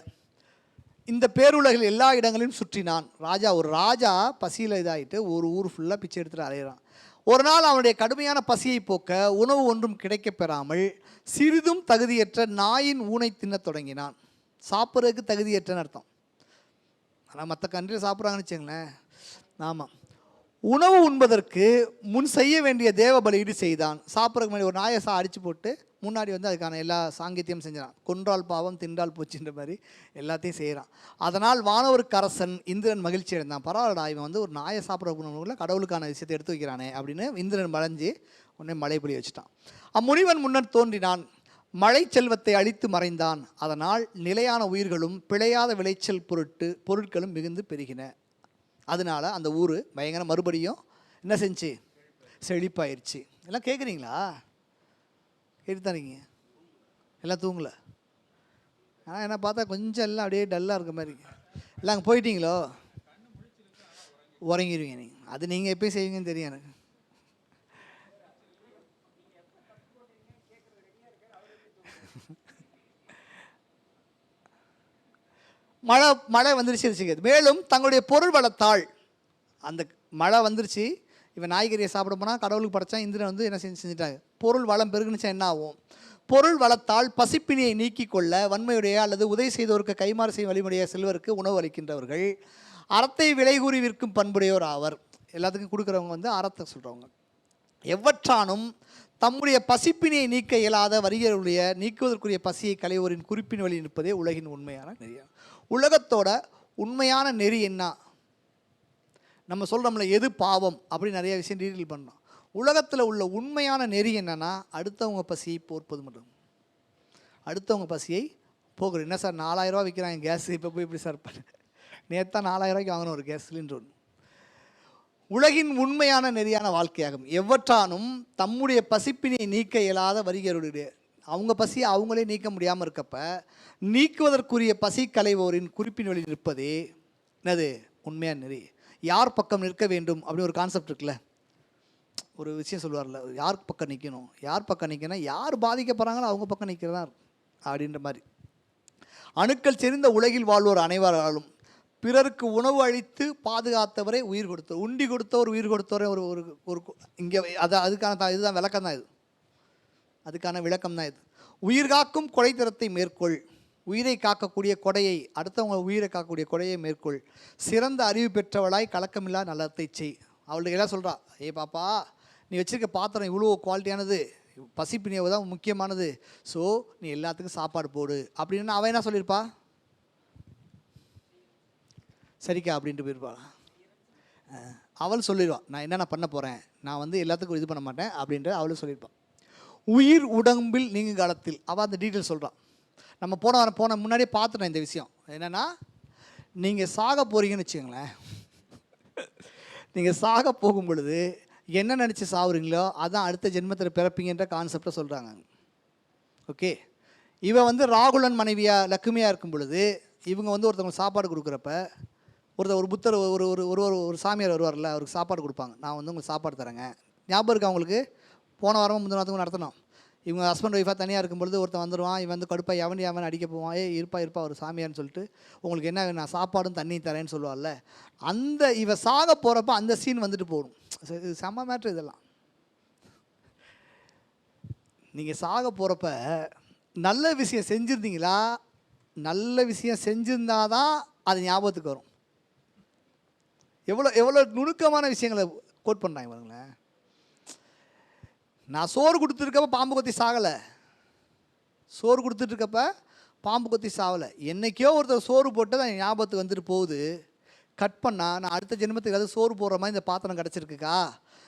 இந்த பேருலகில் எல்லா இடங்களையும் சுற்றினான். ஒரு ராஜா பசியில் இதாகிட்டு ஒரு ஊர் ஃபுல்லாக பிச்சை எடுத்துகிட்டு அலையிறான். ஒரு நாள் அவனுடைய கடுமையான பசியை போக்க உணவு ஒன்றும் கிடைக்க பெறாமல் சிறிதும் தகுதியற்ற நாயின் ஊனை தின்ன தொடங்கினான். சாப்பிட்றதுக்கு தகுதியற்றன்னு அர்த்தம். ஆனால் மற்ற கண்ட்ரியில் சாப்பிட்றாங்கன்னு வச்சுங்களேன். ஆமாம், உணவு உண்பதற்கு முன் செய்ய வேண்டிய தேவ பலியீடு செய்தான். சாப்பிட்றதுக்கு முன்னாடி ஒரு நாயை அடித்து போட்டு முன்னாடி வந்து அதுக்கான எல்லா சாங்கியத்தையும் செஞ்சான். கொன்றால் பாவம் தின்றால் போச்சுன்ற மாதிரி எல்லாத்தையும் செய்கிறான். அதனால் வானவருக்கு அரசன் இந்திரன் மகிழ்ச்சி அடைந்தான். பரவாயில்லடா, இவன் வந்து ஒரு நாயை சாப்பிட்ற கடவுளுக்கான விஷயத்தை எடுத்து வைக்கிறானே அப்படின்னு இந்திரன் மலைஞ்சு உடனே மழை பொழிய வச்சுட்டான். அம்முனிவன் முன்னர் தோன்றினான். மழை செல்வத்தை அழித்து மறைந்தான். அதனால் நிலையான உயிர்களும் பிழையாத விளைச்சல் பொருட்களும் மிகுந்து பெருகின. அதனால அந்த ஊர் பயங்கர மறுபடியும் என்ன செஞ்சு செழிப்பாயிருச்சு. எல்லாம் கேட்குறீங்களா? கேட்டுத்தானீங்க? எல்லாம் தூங்கல. ஆனால் என்ன பார்த்தா கொஞ்சம் எல்லாம் அப்படியே டல்லாக இருக்க மாதிரி. எல்லாம் அங்கே போயிட்டீங்களோ? உறங்கிடுவீங்க நீங்கள். அது நீங்கள் எப்பயும் செய்வீங்கன்னு தெரியும் எனக்கு. மழை வந்துருச்சு. மேலும் தங்களுடைய பொருள் வளத்தால், அந்த மழை வந்துருச்சு, இவன் நாய்கறியை சாப்பிட போனால் கடவுளுக்கு படைச்சான், இந்திரன் வந்து என்ன செஞ்சுட்டாங்க, பொருள் வளம் பெருகுனுச்சா என்ன ஆகும்? பொருள் வளத்தால் பசிப்பினியை நீக்கி கொள்ள வன்மையுடைய அல்லது உதவி செய்தோருக்கு கைமாறு செய்யும் வழிமுறைய செல்வருக்கு உணவு அளிக்கின்றவர்கள் அறத்தை விலை கூறி விற்கும் பண்புடையோர் ஆவர். எல்லாத்துக்கும் கொடுக்குறவங்க வந்து அறத்தை சொல்கிறவங்க. எவ்வற்றானும் தம்முடைய பசிப்பினியை நீக்க இயலாத வறியருடைய நீக்குவதற்குரிய பசியை களைவோரின் குறிப்பின் வழி நிற்பதே உலகின் உண்மையான நெறி. உலகத்தோட உண்மையான நெறி என்ன? நம்ம சொல்கிறோம்ல எது பாவம் அப்படின்னு நிறைய விஷயம் டீட்டெயில் பண்ணோம். உலகத்தில் உள்ள உண்மையான நெறி என்னென்னா அடுத்தவங்க பசியை போர்ப்பது மட்டும். அடுத்தவங்க பசியை போக்குறது. என்ன சார் 4000 ரூபா விற்கிறாங்க கேஸ், இப்போ போய் இப்படி சார் பண்ண, நேற்று தான் 4000 ரூபாய்க்கு வாங்கணும் ஒரு கேஸ் சிலிண்டர் ஒன்று. உலகின் உண்மையான நெறியான வாழ்க்கையாகும். எவற்றானும் தம்முடைய பசிப்பினை நீக்க இயலாத வறியருடைய, அவங்க பசியை அவங்களே நீக்க முடியாமல் இருக்கப்ப நீக்குவதற்குரிய பசி களைவோரின் குறிப்பின் வழி நிற்பதே என்னது உண்மையான நெறி. யார் பக்கம் நிற்க வேண்டும் அப்படின்னு ஒரு கான்செப்ட் இருக்குல்ல, ஒரு விஷயம் சொல்லுவார்ல, யார் பக்கம் நிற்கணும், யார் பக்கம் நிற்கணும், யார் பாதிக்கப்படுறாங்களோ அவங்க பக்கம் நிற்கிறதா அப்படின்ற மாதிரி. அணுக்கள் செறிந்த உலகில் வாழ்வோர் அனைவராலும் பிறருக்கு உணவு அளித்து பாதுகாத்தவரை உயிர் கொடுத்தவர், உண்டி கொடுத்தவர் உயிர் கொடுத்தவரை ஒரு ஒரு இங்கே அதுக்கான இதுதான் விளக்கம் தான் இது, அதுக்கான விளக்கம் தான் இது. உயிர் காக்கும் கொடைத்தரத்தை மேற்கொள், உயிரை காக்கக்கூடிய கொடையை, அடுத்தவங்க உயிரை காக்கக்கூடிய கொடையை மேற்கொள், சிறந்த அறிவு பெற்றவளாய் கலக்கமில்லா நலத்தை செய். அவளுக்கு எல்லாம் சொல்கிறா, ஏ பாப்பா நீ வச்சுருக்க பாத்திரம் இவ்வளோ குவாலிட்டியானது, பசிப்பினியவு தான் முக்கியமானது, ஸோ நீ எல்லாத்துக்கும் சாப்பாடு போடு அப்படின்னு அவன் என்ன சொல்லியிருப்பா? சரிக்கா அப்படின்ட்டு போயிருப்பாள். அவள் சொல்லிடுவான், நான் என்னென்ன பண்ண போகிறேன், நான் வந்து எல்லாத்துக்கும் இது பண்ண மாட்டேன் அப்படின்ற அவளும் சொல்லியிருப்பான். உயிர் உடம்பில் நீங்கும் காலத்தில் அவள் அந்த டீட்டெயில் சொல்கிறான். நம்ம போன முன்னாடியே பார்த்துட்டோம் இந்த விஷயம். என்னென்னா நீங்கள் சாக போகிறீங்கன்னு வச்சுக்கோங்களேன், நீங்கள் சாக போகும் பொழுது என்ன நினச்சி சாகுறீங்களோ அதான் அடுத்த ஜென்மத்தில் பிறப்பீங்கன்ற கான்செப்டை சொல்கிறாங்க. ஓகே, இவன் வந்து ராகுலன் மனைவியாக லக்குமியாக இருக்கும் பொழுது இவங்க வந்து ஒருத்தவங்க சாப்பாடு கொடுக்குறப்ப ஒரு புத்தர் ஒரு சாமியார் வருவார்ல, அவருக்கு சாப்பாடு கொடுப்பாங்க. நான் வந்து உங்களுக்கு சாப்பாடு தரேங்க, ஞாபகம் இருக்கா அவங்களுக்கு? போன வாரமும் முந்தின வாரத்துக்கும் நடத்தணும். இவங்க ஹஸ்பண்ட் ஒய்ஃபாக தனியாக இருக்கும்பொழுது ஒருத்தன் வந்துடுவான், இவன் வந்து கடுப்பாக எவன் அடிக்க போவான், இருப்பா ஒரு சாமியார்னு சொல்லிட்டு உங்களுக்கு என்ன நான் சாப்பாடும் தண்ணியும் தரேன்னு சொல்லுவாள்ல, அந்த இவன் சாக போகிறப்ப அந்த சீன் வந்துட்டு போகணும். இது செம்ம மேட்ரு இதெல்லாம். நீங்கள் சாக போகிறப்ப நல்ல விஷயம் செஞ்சுருந்தீங்களா, நல்ல விஷயம் செஞ்சுருந்தாதான் அது ஞாபகத்துக்கு வரும். எவ்வளோ நுணுக்கமான விஷயங்களை கோட் பண்ணாங்க பாருங்களேன். நான் சோறு கொடுத்துருக்கப்ப பாம்பு கொத்தி சாகலை, சோறு கொடுத்துட்ருக்கப்ப பாம்பு கொத்தி சாகலை, என்றைக்கோ ஒருத்தர் சோறு போட்டு தான் ஞாபகத்துக்கு வந்துட்டு போகுது. கட் பண்ணால் நான் அடுத்த ஜென்மத்துக்கு ஏதாவது சோறு போடுற மாதிரி இந்த பாத்திரம் கிடச்சிருக்குக்கா,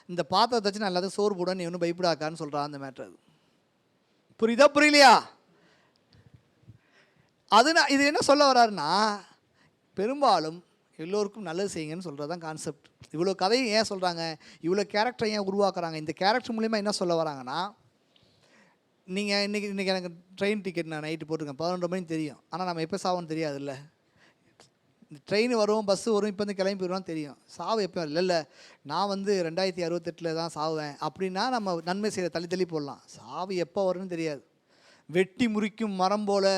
இந்த பாத்திரத்தை வச்சு நான் எல்லாத்தையும் சோறு போடுவேன், நீ ஒன்றும் பயப்படாக்கான்னு சொல்கிறான் அந்த மேட்ரு. அது புரியுதா புரியலையா? இது என்ன சொல்ல வர்றாருன்னா, பெரும்பாலும் எல்லோருக்கும் நல்லது செய்யுங்கன்னு சொல்கிறது தான் கான்செப்ட். இவ்வளோ கதையும் ஏன் சொல்கிறாங்க, இவ்வளோ கேரக்டரை ஏன் உருவாக்குறாங்க, இந்த கேரக்டர் மூலிமா என்ன சொல்ல வராங்கன்னா, நீங்கள் இன்றைக்கி எனக்கு ட்ரெயின் டிக்கெட் நான் நைட்டு போட்டிருக்கேன், 11 மணிக்கு தெரியும், ஆனால் நம்ம எப்போ சாவோன்னு தெரியாதுல்ல. ட்ரெயின் வரும், பஸ்ஸு வரும், இப்போ வந்து கிளம்பி போயிடுவான்னு தெரியும், சாவு எப்போ இல்லை நான் வந்து 2068 தான் சாவேன் அப்படின்னா நம்ம நன்மை செய்கிற தள்ளி போடலாம். சாவு எப்போ வரும்னு தெரியாது. வெட்டி முறிக்கும் மரம் போல்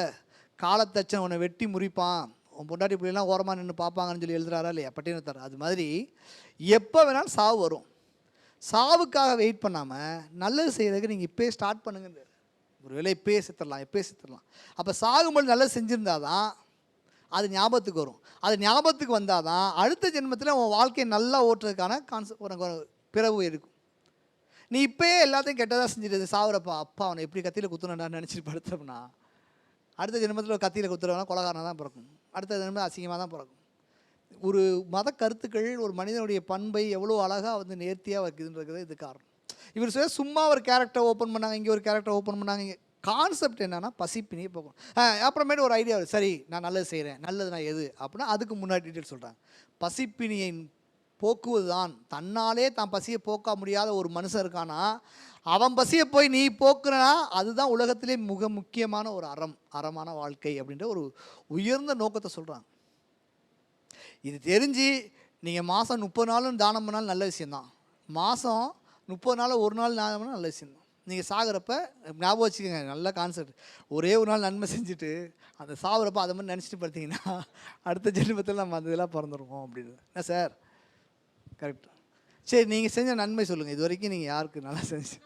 காலத்தச்சன் உன்னை வெட்டி முறிப்பான், உன் பொண்டாட்டி பிள்ளைலாம் ஓரமாக நின்று பார்ப்பாங்கன்னு சொல்லி எழுதுறாரா இல்லையா பட்டினத்தார். அது மாதிரி எப்போ வேணாலும் சாவு வரும். சாவுக்காக வெயிட் பண்ணாமல் நல்லது செய்கிறதுக்கு நீங்கள் இப்போயே ஸ்டார்ட் பண்ணுங்க. ஒரு வேளை இப்போயே செத்துடலாம். அப்போ சாகும்போது நல்லது செஞ்சுருந்தா தான் அது ஞாபகத்துக்கு வரும். அது ஞாபகத்துக்கு வந்தால் தான் அடுத்த ஜென்மத்தில் உன் வாழ்க்கையை நல்லா ஓட்டுறதுக்கான உனக்கு பிறவு இருக்கும். நீ இப்போயே எல்லாத்தையும் கெட்டதாக செஞ்சுட்டு சாவுறப்பா, அப்பா அவனை எப்படி கத்தியில் குத்துனான்னு நினச்சிட்டு படுத்துறப்பனா அடுத்த ஜென்மத்தில் ஒரு கத்தியில் குத்துறவனா கொலகாரனாக தான் பிறக்கும், அடுத்த ஜென்மத்தில் அசிங்கமாக தான் பிறக்கும். ஒரு மத கருத்துக்கள் ஒரு மனிதனுடைய பண்பை எவ்வளோ அழகாக வந்து நேர்த்தியாக வைக்குதுன்றது இது காரணம். இவர் சும்மா ஒரு கேரக்டர் ஓப்பன் பண்ணாங்க, இங்கே ஒரு கேரக்டர் ஓப்பன் பண்ணாங்க, கான்செப்ட் என்னன்னா பசிப்பினியை போக்கும். அப்புறமேட்டு ஒரு ஐடியா வருது, சரி நான் நல்லது செய்கிறேன், நல்லது நான் எது அப்படின்னா அதுக்கு முன்னாடி டீட்டெயில் சொல்கிறாங்க. பசிப்பினியை போக்குவது தான், தன்னாலே தான் பசியை போக்க முடியாத ஒரு மனுஷன் இருக்கானா அவன் பசியை போய் நீ போக்குறனா அதுதான் உலகத்திலே மிக முக்கியமான ஒரு அறமான வாழ்க்கை அப்படின்ற ஒரு உயர்ந்த நோக்கத்தை சொல்கிறாங்க. இது தெரிஞ்சு நீங்கள் மாதம் 30 நாளும் தானம் பண்ணாலும் நல்ல விஷயந்தான். மாதம் 30 நாள் ஒரு நாள் தானம் பண்ணால் நல்ல விஷயந்தான். நீங்கள் சாகிறப்ப ஞாபகம் வச்சுக்கோங்க, நல்ல கான்செப்ட். ஒரே ஒரு நாள் நன்மை செஞ்சுட்டு அந்த சாகுறப்ப அதை மாதிரி நினச்சிட்டு பார்த்தீங்கன்னா அடுத்த ஜென்மத்தில் நம்ம அந்த இதெல்லாம் பிறந்துருவோம் அப்படின்னு. என்ன சார் கரெக்ட்? சரி, நீங்கள் செஞ்ச நன்மை சொல்லுங்கள். இது வரைக்கும் நீங்கள் யாருக்கு நல்லா செஞ்சு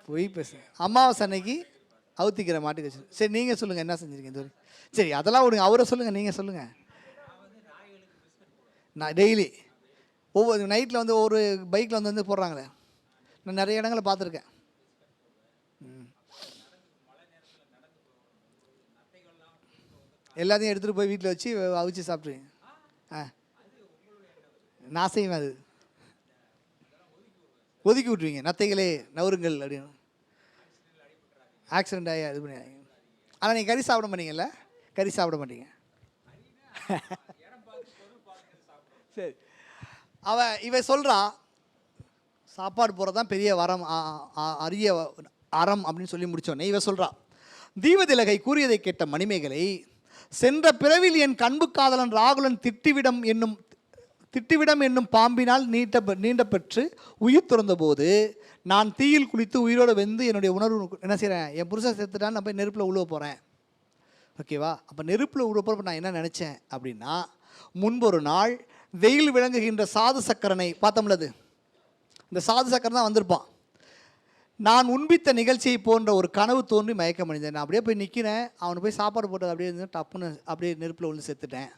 போய் பேசுங்க. அமாவாசை அன்னைக்கு அவுத்திக்கிற மாட்டுக்கு வச்சு. சரி, நீங்கள் சொல்லுங்கள் என்ன செஞ்சுருக்கீங்க இது வரைக்கும். சரி, அதெல்லாம் விடுங்க, அவரை சொல்லுங்கள். நீங்கள் சொல்லுங்கள். நான் டெய்லி ஒவ்வொரு நைட்டில் வந்து ஒரு பைக்கில் வந்து போடுறாங்களே, நான் நிறைய இடங்களை பார்த்துருக்கேன். எல்லாத்தையும் எடுத்துகிட்டு போய் வீட்டில் வச்சு அவிச்சு சாப்பிட்ருவீங்க. நான் செய்வேன். அது ஒதுக்கி விட்ருவீங்க, நத்தைகளே நவருங்கள் அப்படின்னு. ஆக்சிடென்ட் ஆகி இது பண்ணி. ஆனால் நீங்கள் கறி சாப்பிட மாட்டீங்கல்ல, கறி சாப்பிட மாட்டீங்க. சரி, இவன் சொல்கிறான் சாப்பாடு போகிறது தான் பெரிய வரம், அரிய அறம் அப்படின்னு சொல்லி முடித்தோடனே இவன் சொல்கிறான், தீவதிலகை கூறியதை கேட்ட மணிமேகலை, சென்ற பிறவில் என் கண்பு காதலன் ராகுலன் திட்டிவிடம் என்னும் பாம்பினால் நீண்ட பெற்று உயிர் துறந்த போது நான் தீயில் குளித்து உயிரோடு வெந்து என்னுடைய உணர்வு என்ன செய்கிறேன், என் புருஷன் செத்துட்டான்னு நான் போய் நெருப்பில் உழுவ போகிறேன். ஓகேவா? அப்போ நெருப்பில் உழுவ போகிறப்ப நான் என்ன நினச்சேன் அப்படின்னா, முன்பொரு நாள் வெயில் விளங்குகின்ற சாது சக்கரனை பார்த்தோம்லது, இந்த சாது சக்கரன் தான் வந்திருப்பான். நான் உண்பித்த நிகழ்ச்சியை போன்ற ஒரு கனவு தோன்றி மயக்கம் அடைந்தேன். நான் அப்படியே போய் நிற்கிறேன், அவனுக்கு போய் சாப்பாடு போட்டது அப்படியே இருந்து டப்புன்னு அப்படியே நெருப்பில் விழுந்து செத்துட்டேன்.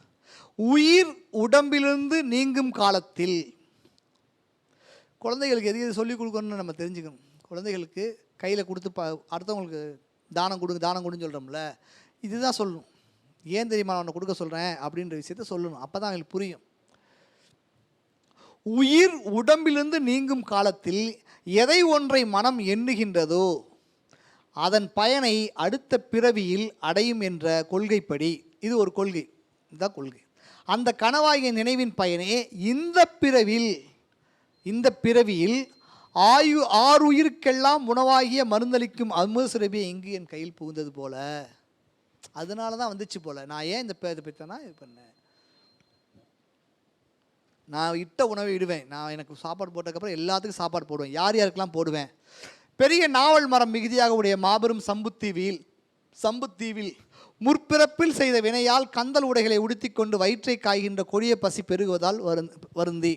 உயிர் உடம்பிலிருந்து நீங்கும் காலத்தில் குழந்தைகளுக்கு எது எது சொல்லிக் கொடுக்கணும்னு நம்ம தெரிஞ்சுக்கணும். குழந்தைகளுக்கு கையில் கொடுத்து அடுத்தவங்களுக்கு தானம் கொடுன்னு சொல்கிறோம்ல, இதுதான் சொல்லணும். ஏன் தெரியுமா நான் உன்னை கொடுக்க சொல்கிறேன் அப்படின்ற விஷயத்த சொல்லணும். அப்போ தான் அவங்களுக்கு புரியும். உயிர் உடம்பிலிருந்து நீங்கும் காலத்தில் எதை ஒன்றை மனம் எண்ணுகின்றதோ அதன் பயனை அடுத்த பிறவியில் அடையும் என்ற கொள்கைப்படி, இது ஒரு கொள்கை, இதுதான் கொள்கை. அந்த கனவாகிய நினைவின் பயனே இந்த பிறவியில் ஆறுயிர்க்கெல்லாம் உணவாகிய மருந்தளிக்கும் அமுத சுரபியை இங்கு என் கையில் புகுந்தது போல. அதனால தான் வந்துச்சு போல. நான் ஏன் இந்த பேதை பெற்றேன்னா இது பண்ணேன். நான் இட்ட உணவை இடுவேன். நான் எனக்கு சாப்பாடு போட்டதுக்கப்புறம் எல்லாத்துக்கும் சாப்பாடு போடுவேன். யார் யாருக்கெல்லாம் போடுவேன். பெரிய நாவல் மரம் மிகுதியாக உடைய மாபெரும் சம்புத்தீவில் முற்பிறப்பில் செய்த வினையால் கந்தல் உடைகளை உடுத்தி கொண்டு வயிற்றை காய்கின்ற கொடிய பசி பெருகுவதால் வருந்தி.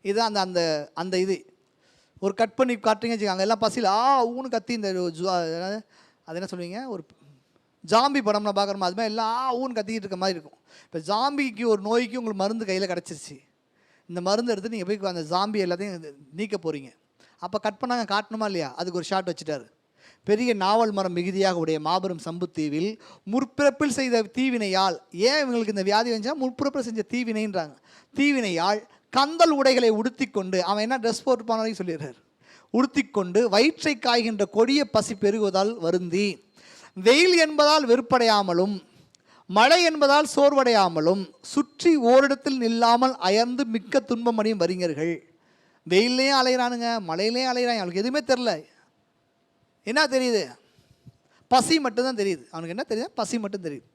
இதுதான் அந்த இது ஒரு கட் பண்ணி காட்டுறீங்க வச்சுக்காங்க. எல்லாம் பசியில் ஊன்னு கத்தி இந்த அது என்ன சொல்லுவீங்க, ஒரு ஜாம்பி படம் நான் பார்க்குறோமா, அது மாதிரி எல்லாம் ஊன்னு கத்திக்கிட்டு இருக்க மாதிரி இருக்கும். இப்போ ஜாம்பிக்கு ஒரு நோய்க்கு உங்களுக்கு மருந்து கையில் கிடச்சிருச்சு. இந்த மருந்து எடுத்து நீங்கள் போய் அந்த ஜாம்பி எல்லாத்தையும் நீக்க போகிறீங்க. அப்போ கட் பண்ணாங்க காட்டணுமா இல்லையா, அதுக்கு ஒரு ஷாட் வச்சுட்டாரு. பெரிய நாவல் மரம் மிகுதியாக உடைய மாபெரும் சம்புத்தீவில் முற்பிறப்பில் செய்த தீவினையால், ஏன் இவங்களுக்கு இந்த வியாதி வந்துச்சா, முற்பிறப்பில் செஞ்ச தீவினைன்றாங்க. தீவினையால் கந்தல் உடைகளை உடுத்தி கொண்டு, அவன் என்ன ட்ரெஸ் போட்டு போனதையும் சொல்லிடுறாரு, உடுத்தி கொண்டு வயிற்றை காய்கின்ற கொடிய பசி பெருகுவதால் வருந்தி, வெயில் என்பதால் வெறுப்படையாமலும் மழை என்பதால் சோர்வடையாமலும் சுற்றி ஓரிடத்தில் நில்லாமல் அயர்ந்து மிக்க துன்பமடையும் வறிஞர்கள். வெயிலையும் அலையிறானுங்க, மழையிலையும் அலையிறாங்க, அவனுக்கு எதுவுமே தெரில. என்ன தெரியுது? பசி மட்டும்தான் தெரியுது. அவனுக்கு என்ன தெரியுது? பசி மட்டும் தெரியுது.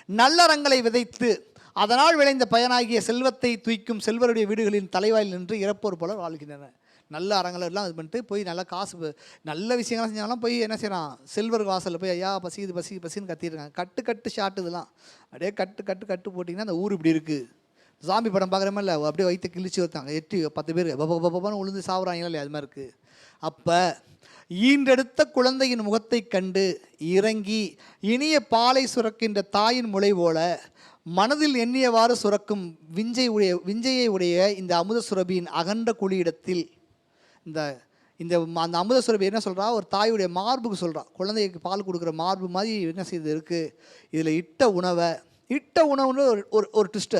நல்லறங்களை விதைத்து அதனால் விளைந்த பயனாகிய செல்வத்தை தூய்க்கும் செல்வருடைய வீடுகளின் தலைவாயில் நின்று இறப்போர் போல வாழ்கின்றனர். நல்ல அறங்களை எல்லாம் இது பண்ணிட்டு போய் நல்லா காசு நல்ல விஷயங்கள்லாம் செஞ்சாலும் போய் என்ன செய்யறான், செல்வர் வாசலில் போய் ஐயா பசிக்குது பசின்னு கத்திருக்காங்க. கட்டு ஷாட்டு இதெல்லாம் அப்படியே கட்டு போட்டிங்கன்னா அந்த ஊர் இப்படி இருக்குது. ஜாம்பி படம் பார்க்குற மாதிரி இல்லை, அப்படியே வயிற்று கிழிச்சு வைத்தாங்க, 8-10 பேர் பப்பான்னு உளுந்து சாப்பிட்றாங்களா இல்லையா, அது மாதிரி இருக்குது. அப்போ ஈன்றெடுத்த குழந்தையின் முகத்தை கண்டு இறங்கி இனிய பாலை சுரக்கின்ற தாயின் முளை போல மனதில் எண்ணியவாறு சுரக்கும் விஞ்சையை உடைய இந்த அமுத சுரபியின் அகன்ற குழியிடத்தில் அந்த அமுத சுரபி என்ன சொல்கிறா, ஒரு தாயுடைய மார்புக்கு சொல்கிறா, குழந்தைக்கு பால் கொடுக்குற மார்பு மாதிரி என்ன செய்து இருக்குது. இதில் இட்ட உணவுன்னு ஒரு ட்விஸ்ட்.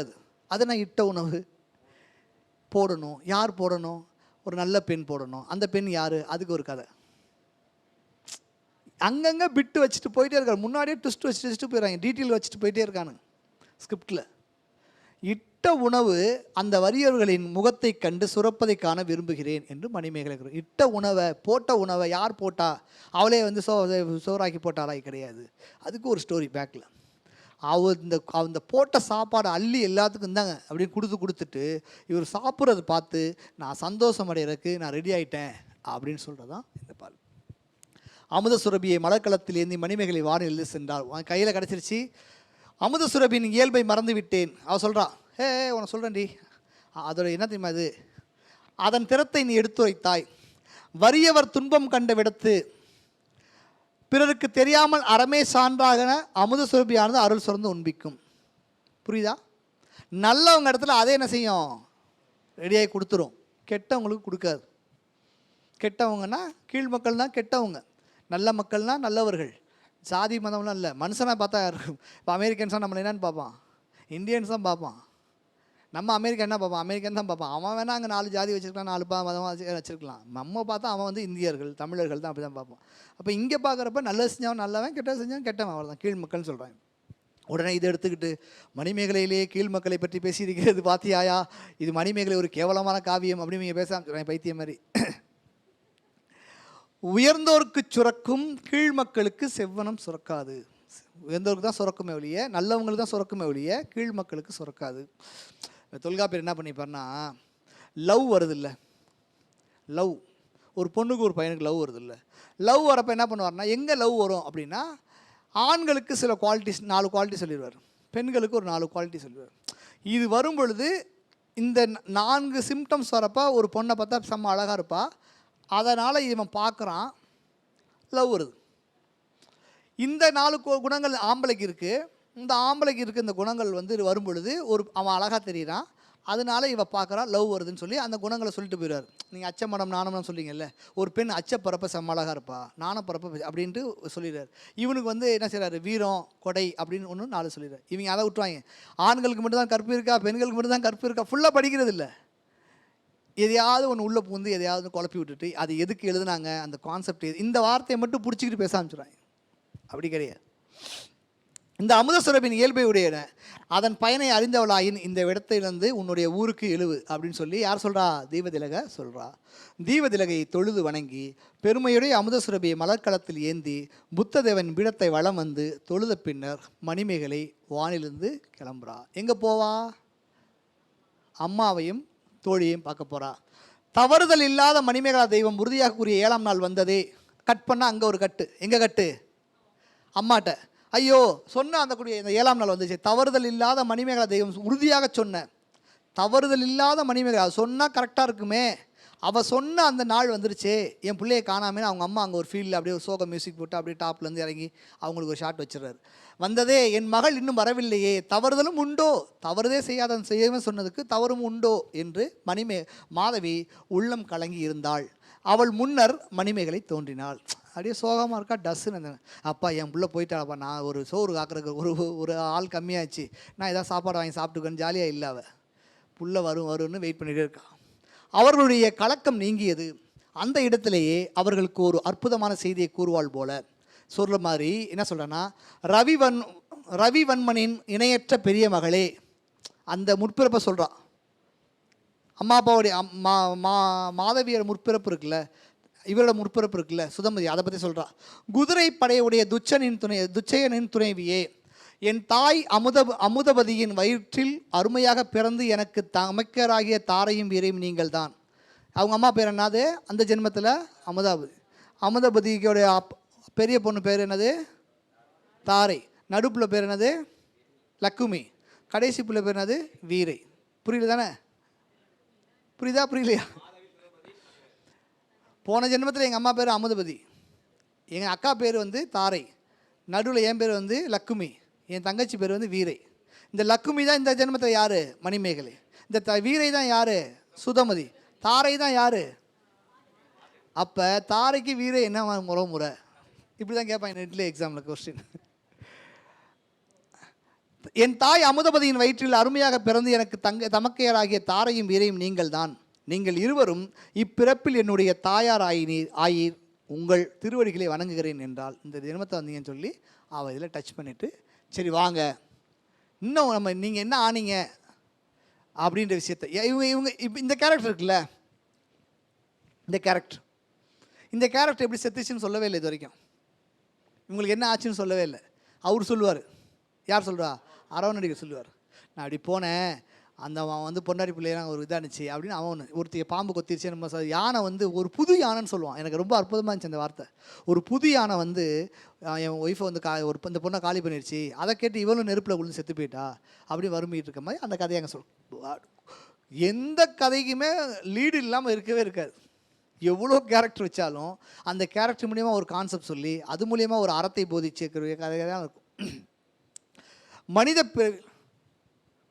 அது நான் இட்ட உணவு போடணும். யார் போடணும்? ஒரு நல்ல பெண் போடணும். அந்த பெண் யார்? அதுக்கு ஒரு கதை. அங்கங்கே பிட்டு வச்சுட்டு போயிட்டே இருக்காரு. முன்னாடியே ட்விஸ்ட் வச்சுட்டு போயிடறாங்க, டீட்டெயில் வச்சுட்டு போயிட்டே இருக்கானுங்க ஸ்கிரிப்டில். இட்ட உணவு அந்த வறியவர்களின் முகத்தை கண்டு சுரப்பதை காண விரும்புகிறேன் என்று மணிமேகலை. இட்ட உணவை, போட்ட உணவை யார் போட்டா? அவளே வந்து சோறாக்கி போட்டாளா? கிடையாது. அதுக்கு ஒரு ஸ்டோரி பேக்கில். அந்த போட்ட சாப்பாடை அள்ளி எல்லாத்துக்கும் இருந்தாங்க அப்படின்னு கொடுத்துட்டு இவர் சாப்பிட்றத பார்த்து நான் சந்தோஷம் அடைகிறதுக்கு நான் ரெடி ஆகிட்டேன் அப்படின்னு சொல்கிறது தான் இந்த பால். அமுத சுரபியை மலர்க்களத்தில் ஏந்தி மணிமேகலை வானில் சென்றாள். அவன் கையில் கிடச்சிருச்சு. அமுத சுரபியின் இயல்பை மறந்து விட்டேன். அவள் சொல்கிறான், உன்னை சொல்கிறேன்டி, அதோட என்ன தெரியுமா இது? அதன் திறத்தை நீ எடுத்துரைத்தாய். வறியவர் துன்பம் கண்ட விடத்து பிறருக்கு தெரியாமல் அறமே சான்றாக அமுத சுரபியானது அருள் சுரந்து உண்பிக்கும். புரியுதா? நல்லவங்க இடத்துல அதே என்ன செய்யும்? ரெடியாகி கொடுத்துரும். கெட்டவங்களுக்கு கொடுக்காது. கெட்டவங்கன்னா கீழ் மக்கள் தான் கெட்டவங்க, நல்ல மக்கள்னா நல்லவர்கள். சாதி மதம்லாம் இல்லை. மனுஷனாக பார்த்தா இருக்கும். இப்போ அமெரிக்கன்ஸாக நம்மளை என்னன்னு பார்ப்பான்? இந்தியன்ஸ் தான் பார்ப்பான். நம்ம அமெரிக்கா என்ன பார்ப்பான்? அமெரிக்கன் தான் பார்ப்பான். அவன் வேணால் அங்கே 4 ஜாதி வச்சுருக்கலாம், 4 மதமாக வச்சுருக்கலாம். நம்ம பார்த்தா அவன் வந்து இந்தியர்கள், தமிழர்கள் தான் அப்படி தான் பார்ப்பான். அப்போ இங்கே பார்க்குறப்ப நல்லது செஞ்சவன் நல்லவன், கெட்டது செஞ்சவன் கெட்டவன், அவ்வளோதான். கீழ் மக்கள்னு சொல்கிறாங்க. உடனே இதை எடுத்துக்கிட்டு மணிமேகலையிலேயே கீழ் மக்களை பற்றி பேசியிருக்கிறது பார்த்தியாயா, இது மணிமேகலை ஒரு கேவலமான காவியம் அப்படின்னு நீங்கள் பேச சொல்கிறேன், பைத்தியம் மாதிரி. உயர்ந்தோருக்கு சுரக்கும், கீழ் மக்களுக்கு செவ்வனம் சுரக்காது. உயர்ந்தோருக்கு தான் சுரக்குமே ஒழிய, நல்லவங்களுக்கு தான் சுரக்குமே ஒழிய, கீழ் மக்களுக்கு சுரக்காது. தொல்காப்பியர் என்ன பண்ணிப்பார்னா, லவ் வருது இல்லை, லவ், ஒரு பொண்ணுக்கு ஒரு பையனுக்கு லவ் வருது இல்லை, லவ் வரப்போ என்ன பண்ணுவார்னா, எங்கே லவ் வரும் அப்படின்னா, ஆண்களுக்கு சில குவாலிட்டிஸ் 4 குவாலிட்டி சொல்லிடுவார், பெண்களுக்கு ஒரு 4 குவாலிட்டி சொல்லிடுவார். இது வரும் பொழுது இந்த 4 சிம்டம்ஸ் வரப்போ ஒரு பொண்ணை பார்த்தா செம்ம அழகாக இருப்பா, அதனால் இவன் பார்க்குறான், லவ் வருது. இந்த 4 குணங்கள் ஆம்பளைக்கு இருக்குது. இந்த ஆம்பளைக்கு இருக்க இந்த குணங்கள் வந்து வரும் பொழுது அவன் அழகாக தெரியுறான், அதனால இவன் பார்க்குறான், லவ் வருதுன்னு சொல்லி அந்த குணங்களை சொல்லிட்டு போயிடுவார். நீங்கள் அச்சமடம் நாணம்னு சொல்லிங்கல்ல, ஒரு பெண் அச்சப்பறப்ப செம்ம அழகாக இருப்பா, நாணப்பறப்ப அப்படின்ட்டு சொல்லிடுறாரு. இவனுக்கு வந்து என்ன செய்கிறாரு, வீரம் கொடை அப்படின்னு 4 சொல்லிடுறாரு. இவங்க அதை விட்டுவாங்க. ஆண்களுக்கு மட்டும்தான் கற்பு இருக்கா, பெண்களுக்கு மட்டும்தான் கற்பு இருக்கா, ஃபுல்லாக படிக்கிறது இல்லை. எதையாவது ஒன்று உள்ளே பூந்து எதையாவது குழப்பி விட்டுட்டு அது எதுக்கு எழுதுனாங்க, அந்த கான்செப்ட் இந்த வார்த்தையை மட்டும் பிடிச்சிக்கிட்டு பேச ஆரம்பிச்சுடுறாங்க. அப்படி கிடையாது. இந்த அமுத சுரபின் இயல்பை உடையன அதன் பயனை அறிந்தவளாயின் இந்த இடத்திலிருந்து உன்னுடைய ஊருக்கு எழுவு அப்படின்னு சொல்லி யார் சொல்கிறா? தீபதிலக சொல்கிறா. தீபதிலகை தொழுது வணங்கி பெருமையுடைய அமுத சுரபியை மலர்க்களத்தில் ஏந்தி புத்ததேவன் பீடத்தை வலம் வந்து தொழுத பின்னர் மணிமேகலை வானிலிருந்து கிளம்புறா. எங்கே போவா? அம்மாவையும் தோழியையும் பார்க்க போகிறா. தவறுதல் இல்லாத மணிமேகலா தெய்வம் உறுதியாக கூறிய 7ஆம் நாள் வந்ததே. கட் பண்ணால் அங்கே ஒரு கட்டு. எங்கே கட்டு? அம்மாட்ட. ஐயோ சொன்ன அந்த கூடிய இந்த 7ஆம் நாள் வந்துச்சு. தவறுதல் இல்லாத மணிமேகலா தெய்வம் உறுதியாக சொன்ன, தவறுதல் இல்லாத மணிமேகலா சொன்னால் கரெக்டாக இருக்குமே, அவள் சொன்ன அந்த நாள் வந்துருச்சு, என் பிள்ளையை காணாமேன்னு அவங்க அம்மா அங்கே ஒரு ஃபீல்டில் அப்படியே ஒரு சோக மியூசிக் போட்டு அப்படியே டாப்லேருந்து இறங்கி அவங்களுக்கு ஒரு ஷாட் வச்சிடறாரு. வந்ததே என் மகள் இன்னும் வரவில்லையே, தவறுதலும் உண்டோ, தவறுதே செய்யாதன் செய்யவே சொன்னதுக்கு தவறும் உண்டோ என்று மாதவி உள்ளம் கலங்கி இருந்தாள். அவள் முன்னர் மணிமேகலை தோன்றினாள். அப்படியே சோகமாக இருக்கா, டஸ்ஸுன்னு. அப்பா என் பிள்ளை போயிட்டாப்பா, நான் ஒரு சோறு காக்கிறதுக்கு ஒரு ஆள் கம்மியாச்சு, நான் ஏதாவது சாப்பாடு வாங்கி சாப்பிட்டுக்கன்னு ஜாலியாக இல்லை. அவள் புள்ள வரும்னு வெயிட் பண்ணிகிட்டே இருக்கா. அவர்களுடைய கலக்கம் நீங்கியது. அந்த இடத்திலேயே அவர்களுக்கு ஒரு அற்புதமான செய்தியை கூறுவாள் போல சொல்கிற மாதிரி என்ன சொல்கிறேன்னா, ரவிவன்மனின் இணையற்ற பெரிய மகளே, அந்த முற்பிறப்பை சொல்கிறான். அம்மா அப்பாவுடைய மாதவியோட முற்பிறப்பு இருக்குல்ல, இவரோட முற்பிறப்பு இருக்குல்ல சுதமதி, அதை பற்றி சொல்கிறா. குதிரை படையுடைய துச்சயனின் துணைவியே, என் தாய் அமுதபதியின் வயிற்றில் அருமையாக பிறந்து எனக்கு தமக்கராகிய தாரையும் வீரையும் நீங்கள் தான். அவங்க அம்மா பேர் என்னது அந்த ஜென்மத்தில்? அமுதாபதி. அமுதபதியோடைய பெரிய பொண்ணு பேர் என்னது? தாரை. நடுப்புல பேர் என்னது? லக்குமி. கடைசி பிள்ளை பேர் என்னது? வீரை. புரியல தானே? புரியுதா புரியலையா? போன ஜென்மத்தில் எங்கள் அம்மா பேர் அமுதபதி, எங்கள் அக்கா பேர் வந்து தாரை, நடுவில் என் பேர் வந்து லக்குமி, என் தங்கச்சி பேர் வந்து வீரை. இந்த லக்குமி தான் இந்த ஜென்மத்தில் யார்? மணிமேகலை. இந்த வீரை தான் யார்? சுதமதி. தாரை தான் யார்? அப்போ தாரைக்கு வீரை என்ன முறை? இப்படி தான் கேட்பாங்க நெட்ல எக்ஸாமில் கொஸ்டின். என் தாய் அமுதபதியின் வயிற்றில் அருமையாக பிறந்து எனக்கு தமக்கையராகிய தாரையும் வீரையும் நீங்கள் தான். நீங்கள் இருவரும் இப்பிறப்பில் என்னுடைய தாயார் ஆயிர். உங்கள் திருவடிகளை வணங்குகிறேன் என்றால் இந்த ஜென்மத்தை வந்தீங்கன்னு சொல்லி அவள் இதில் டச் பண்ணிவிட்டு சரி வாங்க இன்னும் நம்ம நீங்கள் என்ன ஆனீங்க அப்படின்ற விஷயத்தை இவங்க இவங்க இப்போ இந்த கேரக்டர் இருக்குல்ல, இந்த கேரக்டர் எப்படி செத்துச்சுன்னு சொல்லவே இல்லை இது வரைக்கும். இவங்களுக்கு என்ன ஆச்சுன்னு சொல்லவே இல்லை. அவர் சொல்லுவார். யார் சொல்கிறா? அரவண நடிகர் சொல்லுவார். நான் அப்படி போனேன், அந்த அவன் வந்து பொண்டாடி பிள்ளையெல்லாம் ஒரு இதானுச்சு அப்படின்னு அவன் ஒருத்தைய பாம்பு கொத்திருச்சு. நம்ம யானை வந்து ஒரு புது யானைன்னு சொல்லுவான். எனக்கு ரொம்ப அற்புதமாக இருந்துச்சு அந்த வார்த்தை. ஒரு புது யானை வந்து என் ஒய்ஃபை வந்து இந்த பொண்ணை காலி பண்ணிடுச்சு, அதை கேட்டு இவளும் நெருப்பில் விழுந்து செத்து போயிட்டா அப்படி வரும்பிட்டு இருக்க மாதிரி அந்த கதையை அங்கே எந்த கதைக்குமே லீடு இல்லாமல் இருக்கவே இருக்காது. எவ்வளோ கேரக்டர் வச்சாலும் அந்த கேரக்டர் மூலியமாக ஒரு கான்செப்ட் சொல்லி அது மூலியமா ஒரு அறத்தை போதிச்சிருக்கிற கதையாக தான் இருக்கும். மனித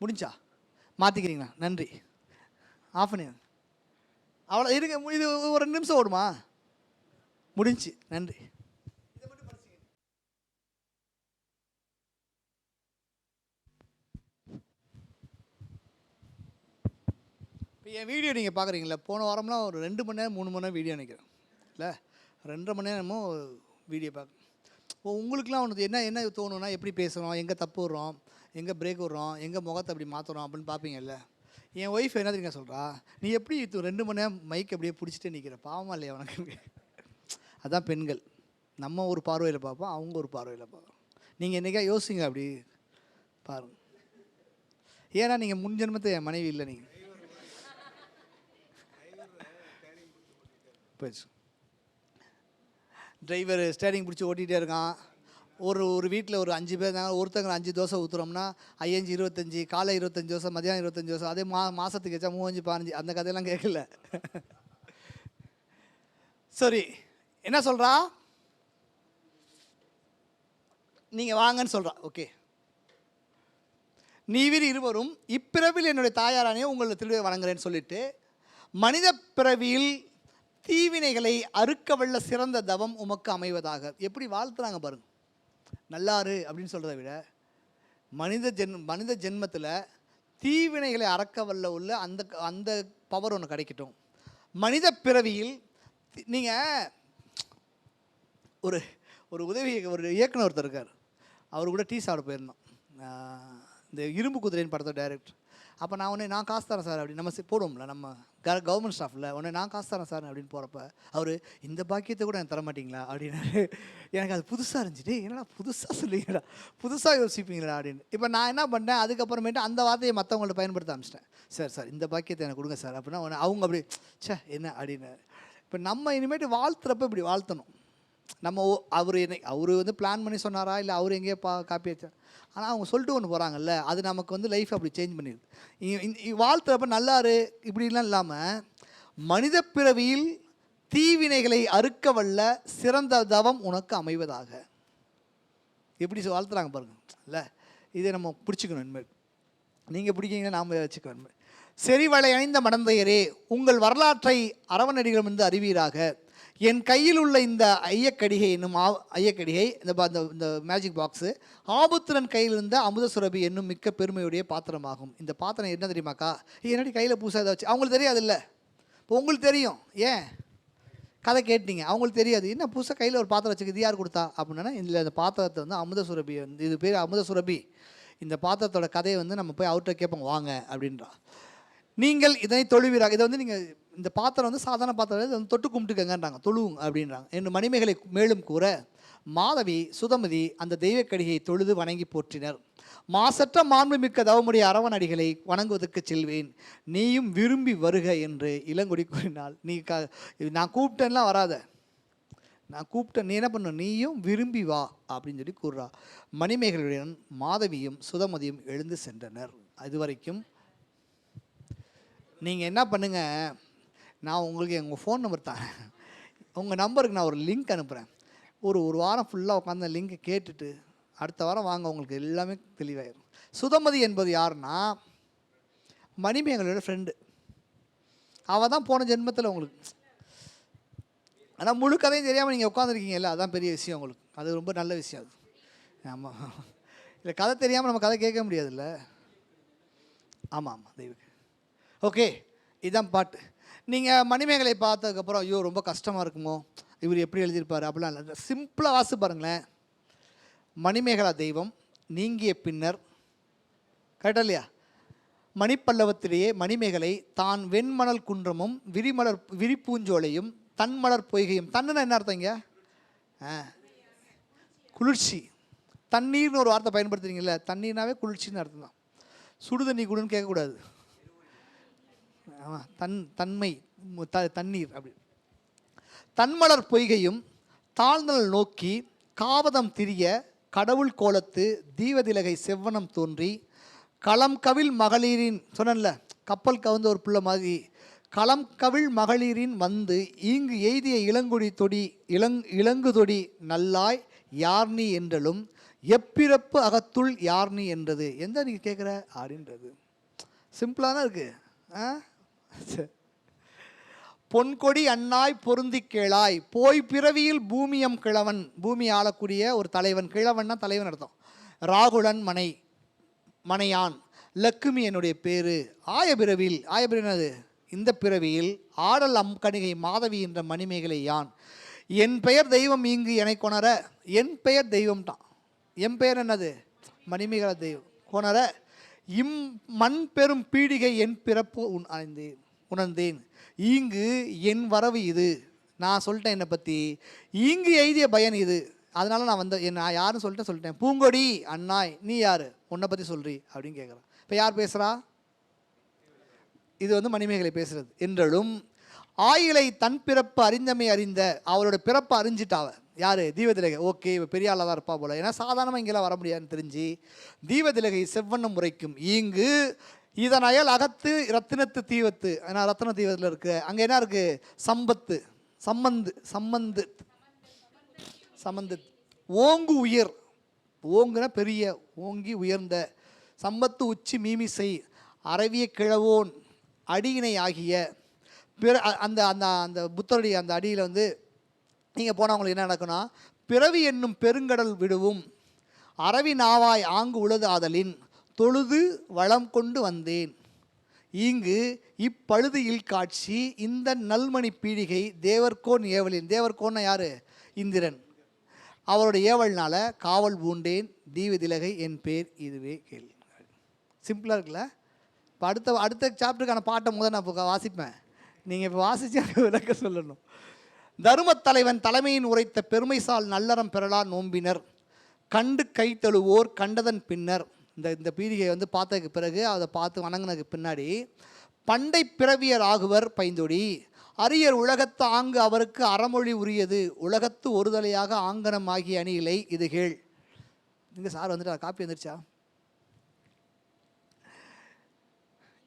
முடிஞ்சா மாற்றிக்கிறீங்களா? நன்றி. ஆஃப் பண்ணி அவ்வளோ இருங்க. இது ஒரு 2 நிமிஷம் ஓடுமா? முடிஞ்சு. நன்றி. இப்போ என் வீடியோ நீங்கள் பார்க்குறீங்களா? போன வாரம்லாம் ஒரு 2 மணி நேரம் 3 மணி நேரம் வீடியோ நினைக்கிறேன் இல்லை, 2.5 மணி நேரமோ வீடியோ பார்க்க. இப்போ உங்களுக்குலாம் ஒன்று என்ன தோணுன்னா எப்படி பேசுகிறோம், எங்கே தப்பு விட்றோம், எங்கே பிரேக் விட்றோம், எங்கே முகத்தை அப்படி மாற்றுறோம் அப்படின்னு பார்ப்பீங்கல்ல. என் ஒய்ஃப் என்ன தெரியுங்க சொல்கிறா, நீ எப்படி 2 மணி நேரம் மைக் அப்படியே பிடிச்சிட்டே நிற்கிற, பாவமாக இல்லையா உனக்கு? அதான் பெண்கள். நம்ம ஒரு பார்வையில் பார்ப்போம், அவங்க ஒரு பார்வையில் பார்ப்போம். நீங்கள் என்றைக்கா யோசிங்க அப்படி பாருங்க. ஏன்னா நீங்கள் முன் ஜென்மத்தை என் மனைவி இல்லை. நீங்கள் போயிடுச்சு. டிரைவர் ஸ்டேரிங் பிடிச்சி ஓட்டிகிட்டே இருக்கான். ஒரு வீட்டில் ஒரு 5 பேர் இருந்தாங்க. ஒருத்தங்க 5 தோசை ஊற்றுறோம்னா 5 25, காலை 25 தோசை, மதியானம் 25 தோசை, அதே மாதத்துக்கு வச்சா 35 15. அந்த கதையெல்லாம் கேட்கல. சரி, என்ன சொல்கிறா? நீங்கள் வாங்கன்னு சொல்கிறா. ஓகே. நீவிர் இருவரும் இப்பிறவில் என்னுடைய தாயாரானே உங்களை திருவிழா வணங்குறேன்னு சொல்லிட்டு மனித பிறவியில் தீவினைகளை அறுக்கவல்ல சிறந்த தவம் உமக்கு அமைவதாக. எப்படி வாழ்த்துறாங்க பாருங்க. நல்லாரு அப்படின்னு சொல்கிறத விட மனித ஜென்மத்தில் தீவினைகளை அறக்கவல்ல உள்ள அந்த பவர் ஒன்று கிடைக்கட்டும். மனித பிறவியில் நீங்கள் ஒரு ஒரு இயக்குனர் ஒருத்தர் இருக்கார். அவர் கூட டீ சாப்பிட போயிருந்தோம். இந்த இரும்பு குதிரைன்னு படத்தோட டைரக்டர். அப்போ நான் காசு தரேன் சார் அப்படின்னு நம்ம போடுவோம்ல, நம்ம கவர்மெண்ட் ஸ்டாஃபில் நான் காசு தரேன் சார் அப்படின்னு போகிறப்ப அவர் இந்த பாக்கியத்தை கூட எனக்கு தரமாட்டிங்களா அப்படின்னாரு. எனக்கு அது புதுசாக இருந்துச்சு. என்னடா புதுசாக சொல்லுவீங்களா, புதுசாக யோசிப்பீங்களா அப்படின்னு. இப்போ நான் என்ன பண்ணேன், அதுக்கப்புறமேட்டு அந்த வார்த்தையை மற்றவங்கள்ட்ட பயன்படுத்த ஆரம்பிச்சிட்டேன். சார் இந்த பாக்கியத்தை எனக்கு கொடுங்க சார் அப்படின்னா அவங்க அப்படி என்ன அப்படின்னு. இப்போ நம்ம இனிமேட்டு வாழ்த்துறப்ப இப்படி வாழ்த்தணும். நம்ம அவர் வந்து பிளான் பண்ணி சொன்னாரா இல்லை அவர் எங்கேயோ காப்பி வச்சா, ஆனால் அவங்க சொல்லிட்டு ஒன்று போகிறாங்கல்ல, அது நமக்கு வந்து லைஃப் அப்படி சேஞ்ச் பண்ணிடுது. வாழ்த்துறப்ப நல்லாரு இப்படிலாம் இல்லாமல் மனித பிறவியில் தீவினைகளை அறுக்க வல்ல சிறந்த தவம் உனக்கு அமைவதாக. எப்படி வாழ்த்துறாங்க பாருங்க இல்லை. இதை நம்ம பிடிச்சிக்கணும். இனிமேல் நீங்கள் பிடிக்கிங்கன்னா நாம் வச்சுக்கணும். செறிவளை அணிந்த மடந்தையரே, உங்கள் வரலாற்றை அரவணடிகளும் வந்து அறிவீராக. என் கையில் உள்ள இந்த ஐயக்கடிகை என்னும் ஐயக்கடிகை, இந்த மேஜிக் பாக்ஸு ஆபுத்திரன் கையில் இருந்த அமுத சுரபி என்னும் மிக்க பெருமையுடைய பாத்திரமாகும். இந்த பாத்திரம் என்ன தெரியுமாக்கா? என்னடி கையில் புதுசாக ஏதாச்சும் அவங்களுக்கு தெரியாது இல்லை. இப்போ உங்களுக்கு தெரியும், ஏன் கதை கேட்டீங்க. அவங்களுக்கு தெரியாது, என்ன புதுசாக கையில் ஒரு பாத்திரம் வச்சுக்கு, இது யார் கொடுத்தா அப்படின்னா, இதில் அந்த பாத்திரத்தை வந்து அமுத சுரபி வந்து, இது பேர் அமுத சுரபி. இந்த பாத்திரத்தோட கதையை வந்து நம்ம போய் அவர்கிட்ட கேட்போம் வாங்க அப்படின்றா. நீங்கள் இதனை தொழுவீராக. இதை வந்து நீங்கள் இந்த பாத்திரம் வந்து சாதாரண பாத்திரம், இதை வந்து தொட்டு கும்பிட்டுக்கங்கன்றாங்க, தொழுவுங்க அப்படின்றாங்க என்று மணிமேகலை மேலும் கூற மாதவி சுதமதி அந்த தெய்வக்கடியை தொழுது வணங்கி போற்றினர். மாசற்ற மாண்புமிக்க தவமுடைய அரவணடிகளை வணங்குவதற்கு செல்வேன், நீயும் விரும்பி வருக என்று இளங்கொடி கூறினாள். நான் கூப்பிட்டேன்லாம் வராத, நான் கூப்பிட்டேன், நீ என்ன பண்ண, நீயும் விரும்பி வா அப்படின்னு சொல்லி கூறுறா. மணிமேகலையுடன் மாதவியும் சுதமதியும் எழுந்து சென்றனர். அது வரைக்கும் நீங்கள் என்ன பண்ணுங்கள், நான் உங்களுக்கு உங்கள் ஃபோன் நம்பர் தரேன், உங்கள் நம்பருக்கு நான் ஒரு லிங்க் அனுப்புகிறேன். ஒரு வாரம் ஃபுல்லாக உட்காந்து அந்த லிங்கை கேட்டுட்டு அடுத்த வாரம் வாங்க, உங்களுக்கு எல்லாமே தெளிவாயிடும். சுதமதி என்பது யாருன்னா மணிமேகலையோட ஃப்ரெண்டு. அவள் தான் போன ஜென்மத்தில் உங்களுக்கு, ஆனால் முழு கதையும் தெரியாமல் நீங்கள் உட்காந்துருக்கீங்கல்ல, அதான் பெரிய விஷயம் உங்களுக்கு. அது ரொம்ப நல்ல விஷயம் அது. ஆமாம், இல்லை கதை தெரியாமல் நம்ம கதை கேட்க முடியாதுல்ல. ஆமாம் தெய்வக்கு. ஓகே, இதுதான் பாட்டு. நீங்கள் மணிமேகலை பார்த்ததுக்கப்புறம் ஐயோ ரொம்ப கஷ்டமாக இருக்குமோ, இவர் எப்படி எழுதியிருப்பார் அப்படிலாம் இல்லை. சிம்பிளாக வாசி பாருங்களேன். மணிமேகலா தெய்வம் நீங்கிய பின்னர், கரெக்டா இல்லையா? மணிப்பல்லவத்திலேயே மணிமேகலை தான் வெண்மணல் குன்றமும் விரிப்பூஞ்சோலையும் தன்மலர் பொய்கையும். தண்ணுன்னா என்ன அர்த்தம் இங்கே? குளிர்ச்சி. தண்ணீர்னு ஒரு வார்த்தை பயன்படுத்துறீங்கல்ல, தண்ணீர்னாவே குளிர்ச்சின்னு அர்த்தம் தான். சுடு தண்ணி கூடன்னு கேட்கக்கூடாது. ஆமாம், தன்மை தண்ணீர் அப்படி. தன்மலர் பொய்கையும் தாழ்ந்தல் நோக்கி காவதம் திரிய கடவுள் கோலத்து தீவதிலகை செவ்வனம் தோன்றி களம் கவிழ் மகளிரின், சொன்னல கப்பல் கவுந்த ஒரு பிள்ளை மாதிரி, களம் கவிழ் மகளிரின் வந்து இங்கு எய்திய இளங்குடி தொடி இளங்கு தொடி நல்லாய் யார்னி என்றலும் எப்பிறப்பு அகத்துள் யார்னி என்றது. எந்த நீங்கள் கேட்குற அப்படின்றது சிம்பிளாக தான் இருக்குது. பொன்கொடி அண்ணாய் பொருந்தி கேளாய் போய் பிறவியில் பூமியம் கிழவன். பூமி ஆளக்கூடிய ஒரு தலைவன். கிழவன்னா தலைவன் அர்த்தம். ராகுலன் மனையான் லக்குமி என்னுடைய பேரு. ஆயபிறவியில், ஆயபிறனது இந்த பிறவியில் ஆடல் அம்கணிகை மாதவி என்ற மணிமேகலை யான். என் பெயர் தெய்வம் இங்கு என கொணர. என் பெயர் தெய்வம் தான். என் பெயர் என்னது? மணிமேகலா தெய்வம் கொணர. இம் மண் பெரும் பீடிகை என் பிறப்பு உணர்ந்தேன். இங்கு என் வரவு இது. நான் சொல்லிட்டேன் என்னை பற்றி. இங்கு எய்திய பயன் இது. அதனால நான் நான் யாருன்னு சொல்லிட்டேன். பூங்கொடி அண்ணாய் நீ யார், உன்னை பற்றி சொல்றி அப்படின்னு கேட்குறான். இப்போ யார் பேசுகிறா? இது மணிமேகலை பேசுகிறது. என்றாலும் ஆயிலை தன் பிறப்பு அறிந்தமை அறிந்த, அவளோட பிறப்பை அறிஞ்சிட்டாவ யார்? தீவதிலகை. ஓகே, இப்போ பெரிய ஆளாக தான் இருப்பா போல, ஏன்னா சாதாரணமாக இங்கெல்லாம் வர முடியாதுன்னு தெரிஞ்சு தீவதிலகை செவ்வண்ணம் முறைக்கும் இங்கு இதன் அயல் அகத்து ரத்தினத்து தீவத்து. ஏன்னா ரத்தின தீவத்தில் இருக்கு. அங்கே என்ன இருக்குது? சம்பத்து சம்பந்து ஓங்கு உயர். ஓங்குன பெரிய, ஓங்கி உயர்ந்த. சம்பத்து உச்சி மீமிசை அரவிய கிழவோன் அடியினை ஆகிய பிற அந்த அந்த அந்த புத்தருடைய அந்த அடியில் நீங்கள் போனவங்களுக்கு என்ன நடக்குன்னா, பிறவி என்னும் பெருங்கடல் விடுவும் அரவி நாவாய் ஆங்கு உளது ஆதலின் தொழுது வளம் கொண்டு வந்தேன். இங்கு இப்பழுதியில் காட்சி இந்த நல்மணி பீடிகை தேவர்கோன் ஏவலின். தேவர்கோன்னா யார்? இந்திரன். அவருடைய ஏவல்னால காவல் பூண்டேன் தீவதிலகை என் பேர் இதுவே கேள். சிம்பிளாக இருக்குல்ல? இப்போ அடுத்த சாப்டருக்கான பாட்டை முதல் நான் இப்போ வாசிப்பேன். நீங்கள் இப்போ வாசித்து எனக்கு விளக்க சொல்லணும். தருமத்தலைவன் தலைமையின் உரைத்த பெருமைசால் நல்லறம் பெறலா நோம்பினர் கண்டு கைத்தழுவோர் கண்டதன் பின்னர். இந்த பீடிகை பார்த்ததுக்கு பிறகு அதை பார்த்து வணங்கினதுக்கு பின்னாடி பண்டை பிறவியர் ஆகுவர் பைந்தொடி அரியர் உலகத்து ஆங்கு அவருக்கு அறமொழி உரியது உலகத்து ஒருதலையாக ஆங்கனம் ஆகிய அணியிலை இது கேள். இங்கே சார் காப்பி வந்துருச்சா?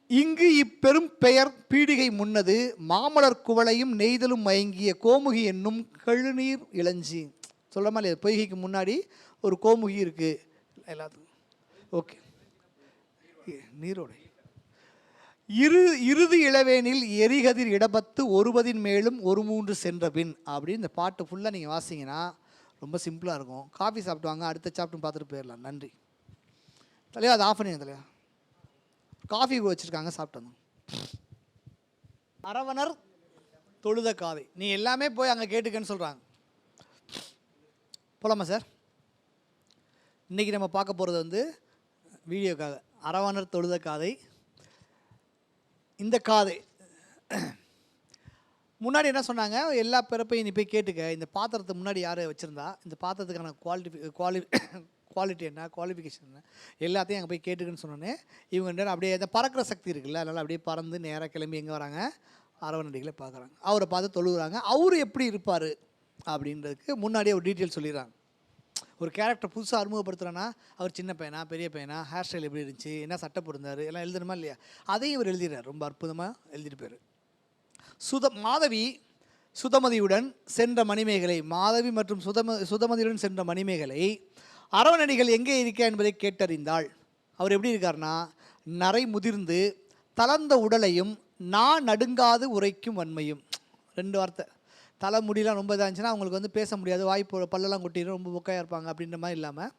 இங்கு இப்பெரும் பெயர் பீடிகை முன்னது மாமலர் குவளையும் நெய்தலும் மயங்கிய கோமுகி என்னும் கழுநீர் இளஞ்சி. சொல்ல மாதிரி பொய்கைக்கு முன்னாடி ஒரு கோமுகி இருக்குது எல்லாத்துக்கும். ஓகே, நீரோடை. இறுதி இளவேனில் எரிகதிர் இடபத்து ஒருபதின் மேலும் ஒரு மூன்று சென்ற பின் அப்படின்னு இந்த பாட்டு ஃபுல்லாக நீங்கள் வாசிங்கன்னா ரொம்ப சிம்பிளாக இருக்கும். காஃபி சாப்பிட்டு வாங்க, அடுத்த சாப்பிட்டு பார்த்துட்டு போயிடலாம். நன்றி தலைவா. அதை ஆஃப் பண்ணிங்க தலைவா. காஃபி வச்சுருக்காங்க, சாப்பிட்டு வந்தோம். அரவணர் தொழுத காதை. நீ எல்லாமே போய் அங்கே கேட்டுக்கன்னு சொல்கிறாங்க. போலாமா சார்? இன்றைக்கி நம்ம பார்க்க போகிறது வீடியோக்காக அரவணர் தொழுத காதை. இந்த காதை முன்னாடி என்ன சொன்னாங்க? எல்லா பிறப்பையும் நீ போய் கேட்டுக்க. இந்த பாத்திரத்தை முன்னாடி யார் வச்சுருந்தா, இந்த பாத்திரத்துக்கான குவாலிட்டி என்ன, குவாலிஃபிகேஷன் என்ன, எல்லாத்தையும் அங்கே போய் கேட்டுக்குன்னு சொன்னோன்னே இவங்க அப்படியே அந்த பறக்கிற சக்தி இருக்குல்ல, அதனால் அப்படியே பறந்து நேராக கிளம்பி எங்கே வராங்க? அரவணடிகளை பார்க்குறாங்க. அவரை பார்த்து தொழுகிறாங்க. அவர் எப்படி இருப்பார் அப்படின்றதுக்கு முன்னாடியே ஒரு டீட்டெயில் சொல்லிடுறாங்க. ஒரு கேரக்டர் புதுசாக அறிமுகப்படுத்துகிறேன்னா அவர் சின்ன பையனா பெரிய பையனா, ஹேர் ஸ்டைல் எப்படி இருந்துச்சு, என்ன சட்டை போட்டிருந்தார், எல்லாம் எழுதணுமா இல்லையா? அதையும் இவர் எழுதிடுறார். ரொம்ப அற்புதமாக எழுதிட்டு போயிரு. மாதவி சுதமதியுடன் சென்ற மணிமேகலை. மாதவி மற்றும் சுதமதியுடன் சென்ற மணிமேகலை அரவணடிகள் எங்கே இருக்க என்பதை கேட்டறிந்தாள். அவர் எப்படி இருக்கார்னா, நரை முதிர்ந்து தளர்ந்த உடலையும் நான் நடுங்காது உரைக்கும் வன்மையும். 2 வார்த்தை. தலை முடியெலாம் ரொம்ப இதாக இருந்துச்சுன்னா அவங்களுக்கு பேச முடியாது, வாய்ப்பு பல்லெல்லாம் கொட்டிடும், ரொம்ப பொக்கையாக இருப்பாங்க அப்படின்ற மாதிரி இல்லாமல்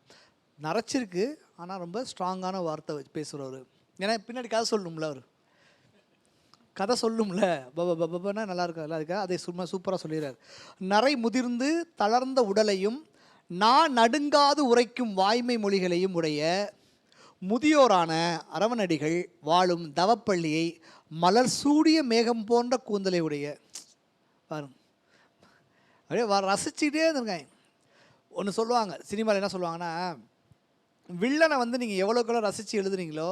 நரைச்சிருக்கு, ஆனால் ரொம்ப ஸ்ட்ராங்கான வார்த்தை பேசுகிறவர். ஏன்னா பின்னாடி கதை சொல்லணும்ல அவர். கதை சொல்லும்ல பபனா நல்லா இருக்காதுல்ல, அதுக்காக அதை சும்மா சூப்பராக சொல்லிடுறாரு. நரை முதிர்ந்து தளர்ந்த உடலையும் நான் நடுங்காது உரைக்கும் வாய்மை மொழிகளையும் உடைய முதியோரான அரவணடிகள் வாழும் தவப்பள்ளியை மலர் சூடிய மேகம் போன்ற கூந்தலை உடைய. பாருங்க, அப்படியே ரசிச்சுக்கிட்டே இருந்திருக்காங்க. ஒன்று சொல்லுவாங்க சினிமாவில், என்ன சொல்லுவாங்கன்னா, வில்லனை வந்து நீங்கள் எவ்வளோக்கெவ்வளோ ரசித்து எழுதுறீங்களோ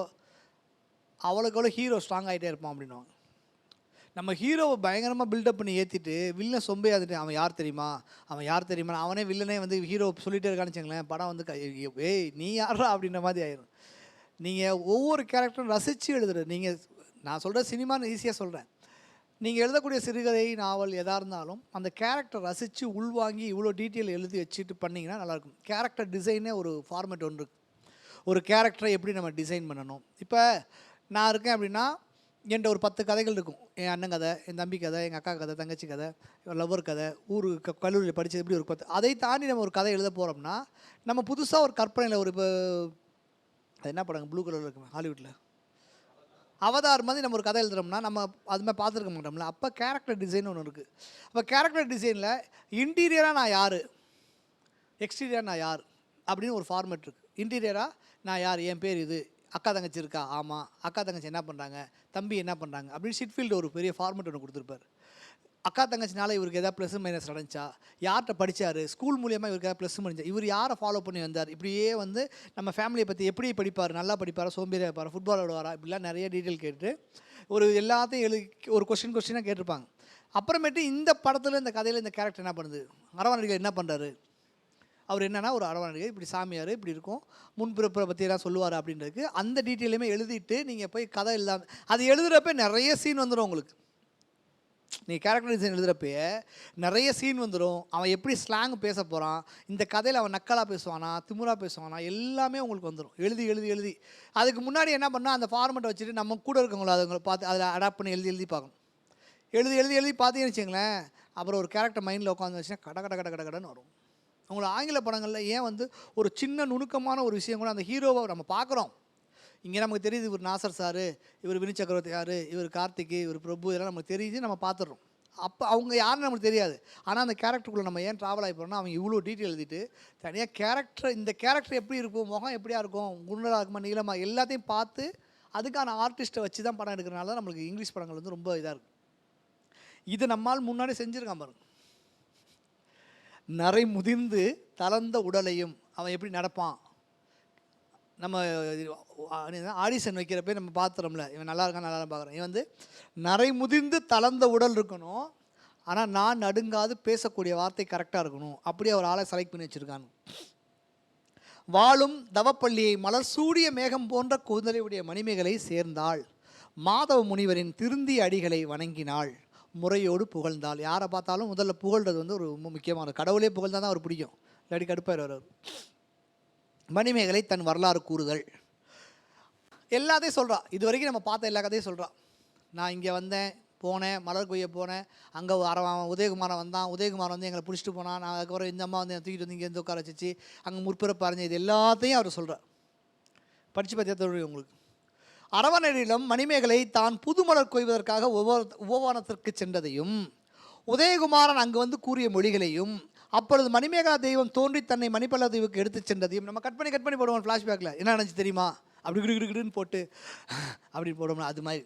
அவ்வளோக்கெவ்வளோ ஹீரோ ஸ்ட்ராங் ஆகிட்டே இருப்பான் அப்படின்னுவாங்க. நம்ம ஹீரோவை பயங்கரமாக பில்டப் பண்ணி ஏற்றிட்டு வில்லன் சொம்பையாதுட்டு அவன் யார் தெரியுமா, அவன் யார் தெரியுமா, அவனே வில்லனே வந்து ஹீரோ சொல்லிகிட்டே இருக்கான்னு வச்சுங்களேன், படம் வந்து ஏய் நீ யாரா அப்படின்ற மாதிரி ஆயிடும். நீங்கள் ஒவ்வொரு கேரக்டரும் ரசித்து எழுதுறது. நீங்கள் நான் சொல்கிற சினிமான்னு ஈஸியாக சொல்கிறேன். நீங்கள் எழுதக்கூடிய சிறுகதை, நாவல் எதாக இருந்தாலும் அந்த கேரக்டர் ரசித்து உள்வாங்கி இவ்வளோ டீட்டெயில் எழுதி வச்சுட்டு பண்ணிங்கன்னா நல்லாயிருக்கும். கேரக்டர் டிசைனே ஒரு ஃபார்மேட் ஒன்று இருக்குது. ஒரு கேரக்டரை எப்படி நம்ம டிசைன் பண்ணணும். இப்போ நான் இருக்கேன் அப்படின்னா என்கிட்ட ஒரு 10 கதைகள் இருக்கும். என் அண்ணன் கதை, என் தம்பி கதை, எங்கள் அக்கா கதை, தங்கச்சி கதை, லவ்வர் கதை, ஊர் கல்லூரியில் படித்தது எப்படி ஒரு 10. அதை தாண்டி நம்ம ஒரு கதை எழுத போகிறோம்னா நம்ம புதுசாக ஒரு கற்பனையில் ஒரு இப்போ அது என்ன படங்க ப்ளூ கலரில் இருக்குமே ஹாலிவுட்டில் அவதார் மாதிரி நம்ம ஒரு கதை எழுதுறோம்னா நம்ம அதுமாதிரி பார்த்துருக்க மாட்டோம்ல. அப்போ கேரக்டர் டிசைன் ஒன்று இருக்குது. அப்போ கேரக்டர் டிசைனில் இன்டீரியராக நான் யார், எக்ஸ்டீரியராக நான் யார் அப்படின்னு ஒரு ஃபார்மேட் இருக்குது. இன்டீரியராக நான் யார், என் பேர் இது, அக்கா தங்கச்சி இருக்கா, ஆமாம், அக்கா தங்கச்சி என்ன பண்ணுறாங்க, தம்பி என்ன பண்ணுறாங்க அப்படின்னு ஷிட்ஃபீல்டு ஒரு பெரிய ஃபார்மேட் ஒன்று கொடுத்துருப்பார். அக்கா தங்கச்சினால இவருக்கு எதாவது ப்ளஸ் மைனஸ் நடந்துச்சா, யார்கிட்ட படித்தார், ஸ்கூல் மூலியமாக இவருக்கு எதாவது ப்ளஸ் முடிஞ்சா, இவர் யாரை ஃபாலோ பண்ணி வந்தார், இப்படியே வந்து நம்ம ஃபேமிலியை பற்றி எப்படி படிப்பார், நல்லா படிப்பாரா, சோம்பேறியாக இருப்பார், ஃபுட்பால் விடுவாரா, இப்படிலாம் நிறைய டீட்டெயில் கேட்டு ஒரு எல்லாத்தையும் ஒரு கொஸ்டினாக கேட்டிருப்பாங்க. அப்புறமேட்டு இந்த படத்தில் இந்த கதையில் இந்த கேரக்டர் என்ன பண்ணுது, அரவணடிகள் என்ன பண்ணுறாரு, அவர் என்னென்னா ஒரு அரவணடிகள் இப்படி சாமியார் இப்படி இருக்கும், முன்பிறப்பை பற்றியெல்லாம் சொல்லுவார் அப்படின்றதுக்கு அந்த டீட்டெயிலுமே எழுதிட்டு நீங்கள் போய் கதை இல்லாமல் அது எழுதுகிறப்ப நிறைய சீன் வந்துடும் உங்களுக்கு. நீ கேரக்டர் டிசைன் எழுதுகிறப்பயே நிறைய சீன் வந்துடும். அவன் எப்படி ஸ்லாங் பேச போகிறான், இந்த கதையில் அவன் நக்கலாக பேசுவானா, திமுறாக பேசுவானா, எல்லாமே உங்களுக்கு வந்துடும். எழுதி எழுதி எழுதி அதுக்கு முன்னாடி என்ன பண்ணால் அந்த ஃபார்மெட்டை வச்சுட்டு நம்ம கூட இருக்கவங்கள அதுங்களை பார்த்து அதில் அடாப்ட் பண்ணி எழுதி எழுதி பார்க்கணும். எழுதி எழுதி எழுதி பார்த்தீங்கன்னு வச்சுங்களேன், அப்புறம் ஒரு கேரக்டர் மைண்டில் உட்காந்து வச்சுன்னா கட கட கட கட கடன்னு வரும். உங்களை ஆங்கில படங்களில் ஏன் வந்து ஒரு சின்ன நுணுக்கமான ஒரு விஷயம் கூட அந்த ஹீரோவை நம்ம பார்க்குறோம். இங்கே நமக்கு தெரியுது இவர் நாசர் சார், இவர் வினி சக்கரவர்த்தி யார், இவர் கார்த்திக், இவர் பிரபு, இதெல்லாம் நமக்கு தெரியுது, நம்ம பார்த்துடுறோம். அப்போ அவங்க யாருன்னு நமக்கு தெரியாது. ஆனால் அந்த கேரக்டருக்குள்ளே நம்ம ஏன் ட்ராவல் ஆகி போகிறோம்னா அவங்க இவ்வளோ டீட்டெயில் எழுதிட்டு தனியாக கேரக்டர், இந்த கேரக்டர் எப்படி இருக்கும், முகம் எப்படியா இருக்கும், குண்டலாக இருக்குமா, நீளமாக, எல்லாத்தையும் பார்த்து அதுக்கான ஆர்டிஸ்ட்டை வச்சு தான் படம் எடுக்கிறனால தான் நம்மளுக்கு இங்கிலீஷ் படங்கள் வந்து ரொம்ப இதாக இருக்குது. இது நம்மால் முன்னாடி செஞ்சுருக்கான் பாருங்க. நரை முதிர்ந்து தளர்ந்த உடலையும் அவன் எப்படி நடப்பான், நம்ம ஆடிஷன் வைக்கிறப்ப நம்ம பார்த்துறோம்ல, இவன் நல்லா இருக்கான் நல்லா பார்க்குறேன், இவன் வந்து நரை முதிர்ந்து தளர்ந்த உடல் இருக்கணும், ஆனால் நான் நடுங்காது பேசக்கூடிய வார்த்தை கரெக்டாக இருக்கணும், அப்படியே ஒரு ஆளை செலக்ட் பண்ணி வச்சுருக்காங்க. வாழும் தவப்பள்ளியை மலர் சூடிய மேகம் போன்ற கூந்தலையுடைய மணிமேகலை சேர்ந்தாள், மாதவ முனிவரின் திருந்திய அடிகளை வணங்கினாள், முறையோடு புகழ்ந்தாள். யாரை பார்த்தாலும் முதல்ல புகழ்றது வந்து ஒரு ரொம்ப முக்கியமான, கடவுளே புகழ்ந்தால் தான் அவர் பிடிக்கும், இல்லாட்டி கடுப்பார் அவர். மணிமேகலை தன் வரலாறு கூறுதல் எல்லாத்தையும் சொல்கிறா. இது வரைக்கும் நம்ம பார்த்த எல்லா கதையும் சொல்கிறா. நான் இங்கே வந்தேன், போனேன், மலர் கொய்ய போனேன், அங்கே உதயகுமாரன் வந்தான், உதயகுமாரன் வந்து எங்களை பிடிச்சிட்டு போனான், நான் அதுக்கப்புறம் இந்த அம்மா வந்து தூக்கிட்டு வந்து இங்கேருந்து உட்கார வச்சு அங்கே முற்பிறப்பு அறிஞ்ச, இது எல்லாத்தையும் அவர் சொல்கிறார். படித்து பார்த்தியா தோழி உங்களுக்கு. அரவணரிடம் மணிமேகலை தான் புதுமலர் கொய்வதற்காக உபவனத்திற்கு சென்றதையும், உதயகுமாரன் அங்கு வந்து கூறிய மொழிகளையும், அப்பொழுது மணிமேகலா தெய்வம் தோன்றி தன்னை மணிப்பல்லா தெய்வுக்கு எடுத்து சென்றதையும் நம்ம கட் பண்ணி போடுவோம். ஃப்ளாஷ்பேக்கில் என்ன நினச்சி தெரியுமா, அப்படி கிடுன்னு போட்டு அப்படி போடுவோம்னா அது மாதிரி.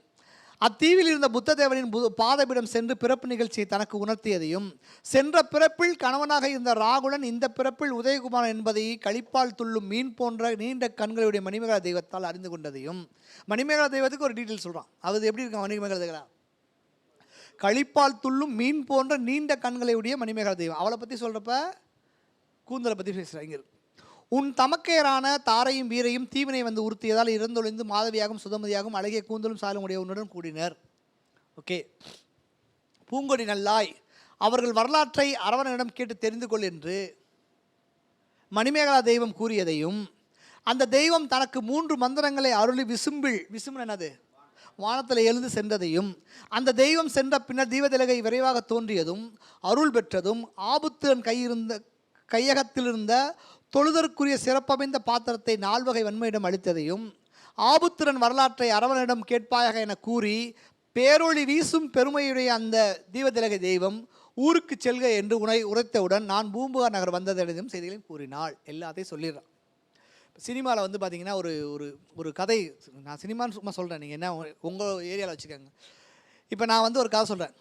அத்தீவில் இருந்த புத்ததேவனின் பாதபிடம் சென்று பிறப்பு நிகழ்ச்சியை தனக்கு உணர்த்தியதையும், சென்ற பிறப்பில் கணவனாக இருந்த ராகுலன் இந்த பிறப்பில் உதயகுமாரன் என்பதை களிப்பால் துள்ளும் மீன் போன்ற நீண்ட கண்களுடைய மணிமேகலா தெய்வத்தால் அறிந்து கொண்டதையும். மணிமேகலா தெய்வத்துக்கு ஒரு டீட்டெயில் சொல்கிறான். அது எப்படி இருக்கான் மணிமேகலா தெய்வா, களிப்பால் துள்ளும் மீன் போன்ற நீண்ட கண்களையுடைய மணிமேகலா தெய்வம். அவளை பற்றி சொல்கிறப்ப கூந்தலை பற்றி பேசுகிறாங்க. உன் தமக்கையரான தாரையும் வீரையும் தீவினை வந்து உறுத்தியதால் இறந்தொழிந்து மாதவியாகவும் சுதமதியாகவும் அழகிய கூந்தலும் சாலும் உடைய உன்னுடன் கூடினர். ஓகே. பூங்கொடி நல்லாய், அவர்கள் வரலாற்றை அரவணனிடம் கேட்டு தெரிந்து கொள் என்று மணிமேகலா தெய்வம் கூறியதையும், அந்த தெய்வம் தனக்கு 3 மந்திரங்களை அருளி விசும்பு என்னது வானத்தில் எழுந்து சென்றதையும், அந்த தெய்வம் சென்ற பின்னர் தீபதிலகை விரைவாக தோன்றியதும் அருள் பெற்றதும், ஆபுத்திரன் கையகத்திலிருந்த தொழுதற்குரிய சிறப்பமைந்த பாத்திரத்தை 4 வகை வன்மையிடம் அளித்ததையும், ஆபுத்திரன் வரலாற்றை அரவனிடம் கேட்பாயாக என கூறி பேரொளி வீசும் பெருமையுடைய அந்த தீபதிலக தெய்வம் ஊருக்கு செல்க என்று உரைத்தவுடன் நான் பூம்புகார் நகர் வந்ததடையும் செய்திகளையும் கூறினாள். எல்லாத்தையும் சொல்லிடுறான். சினிமாவில் வந்து பார்த்தீங்கன்னா ஒரு ஒரு ஒரு கதை, நான் சினிமான்னு சும்மா சொல்கிறேன், நீங்கள் என்ன உங்கள் ஏரியாவில் வச்சுக்கோங்க. இப்போ நான் வந்து ஒரு கதை சொல்கிறேன்,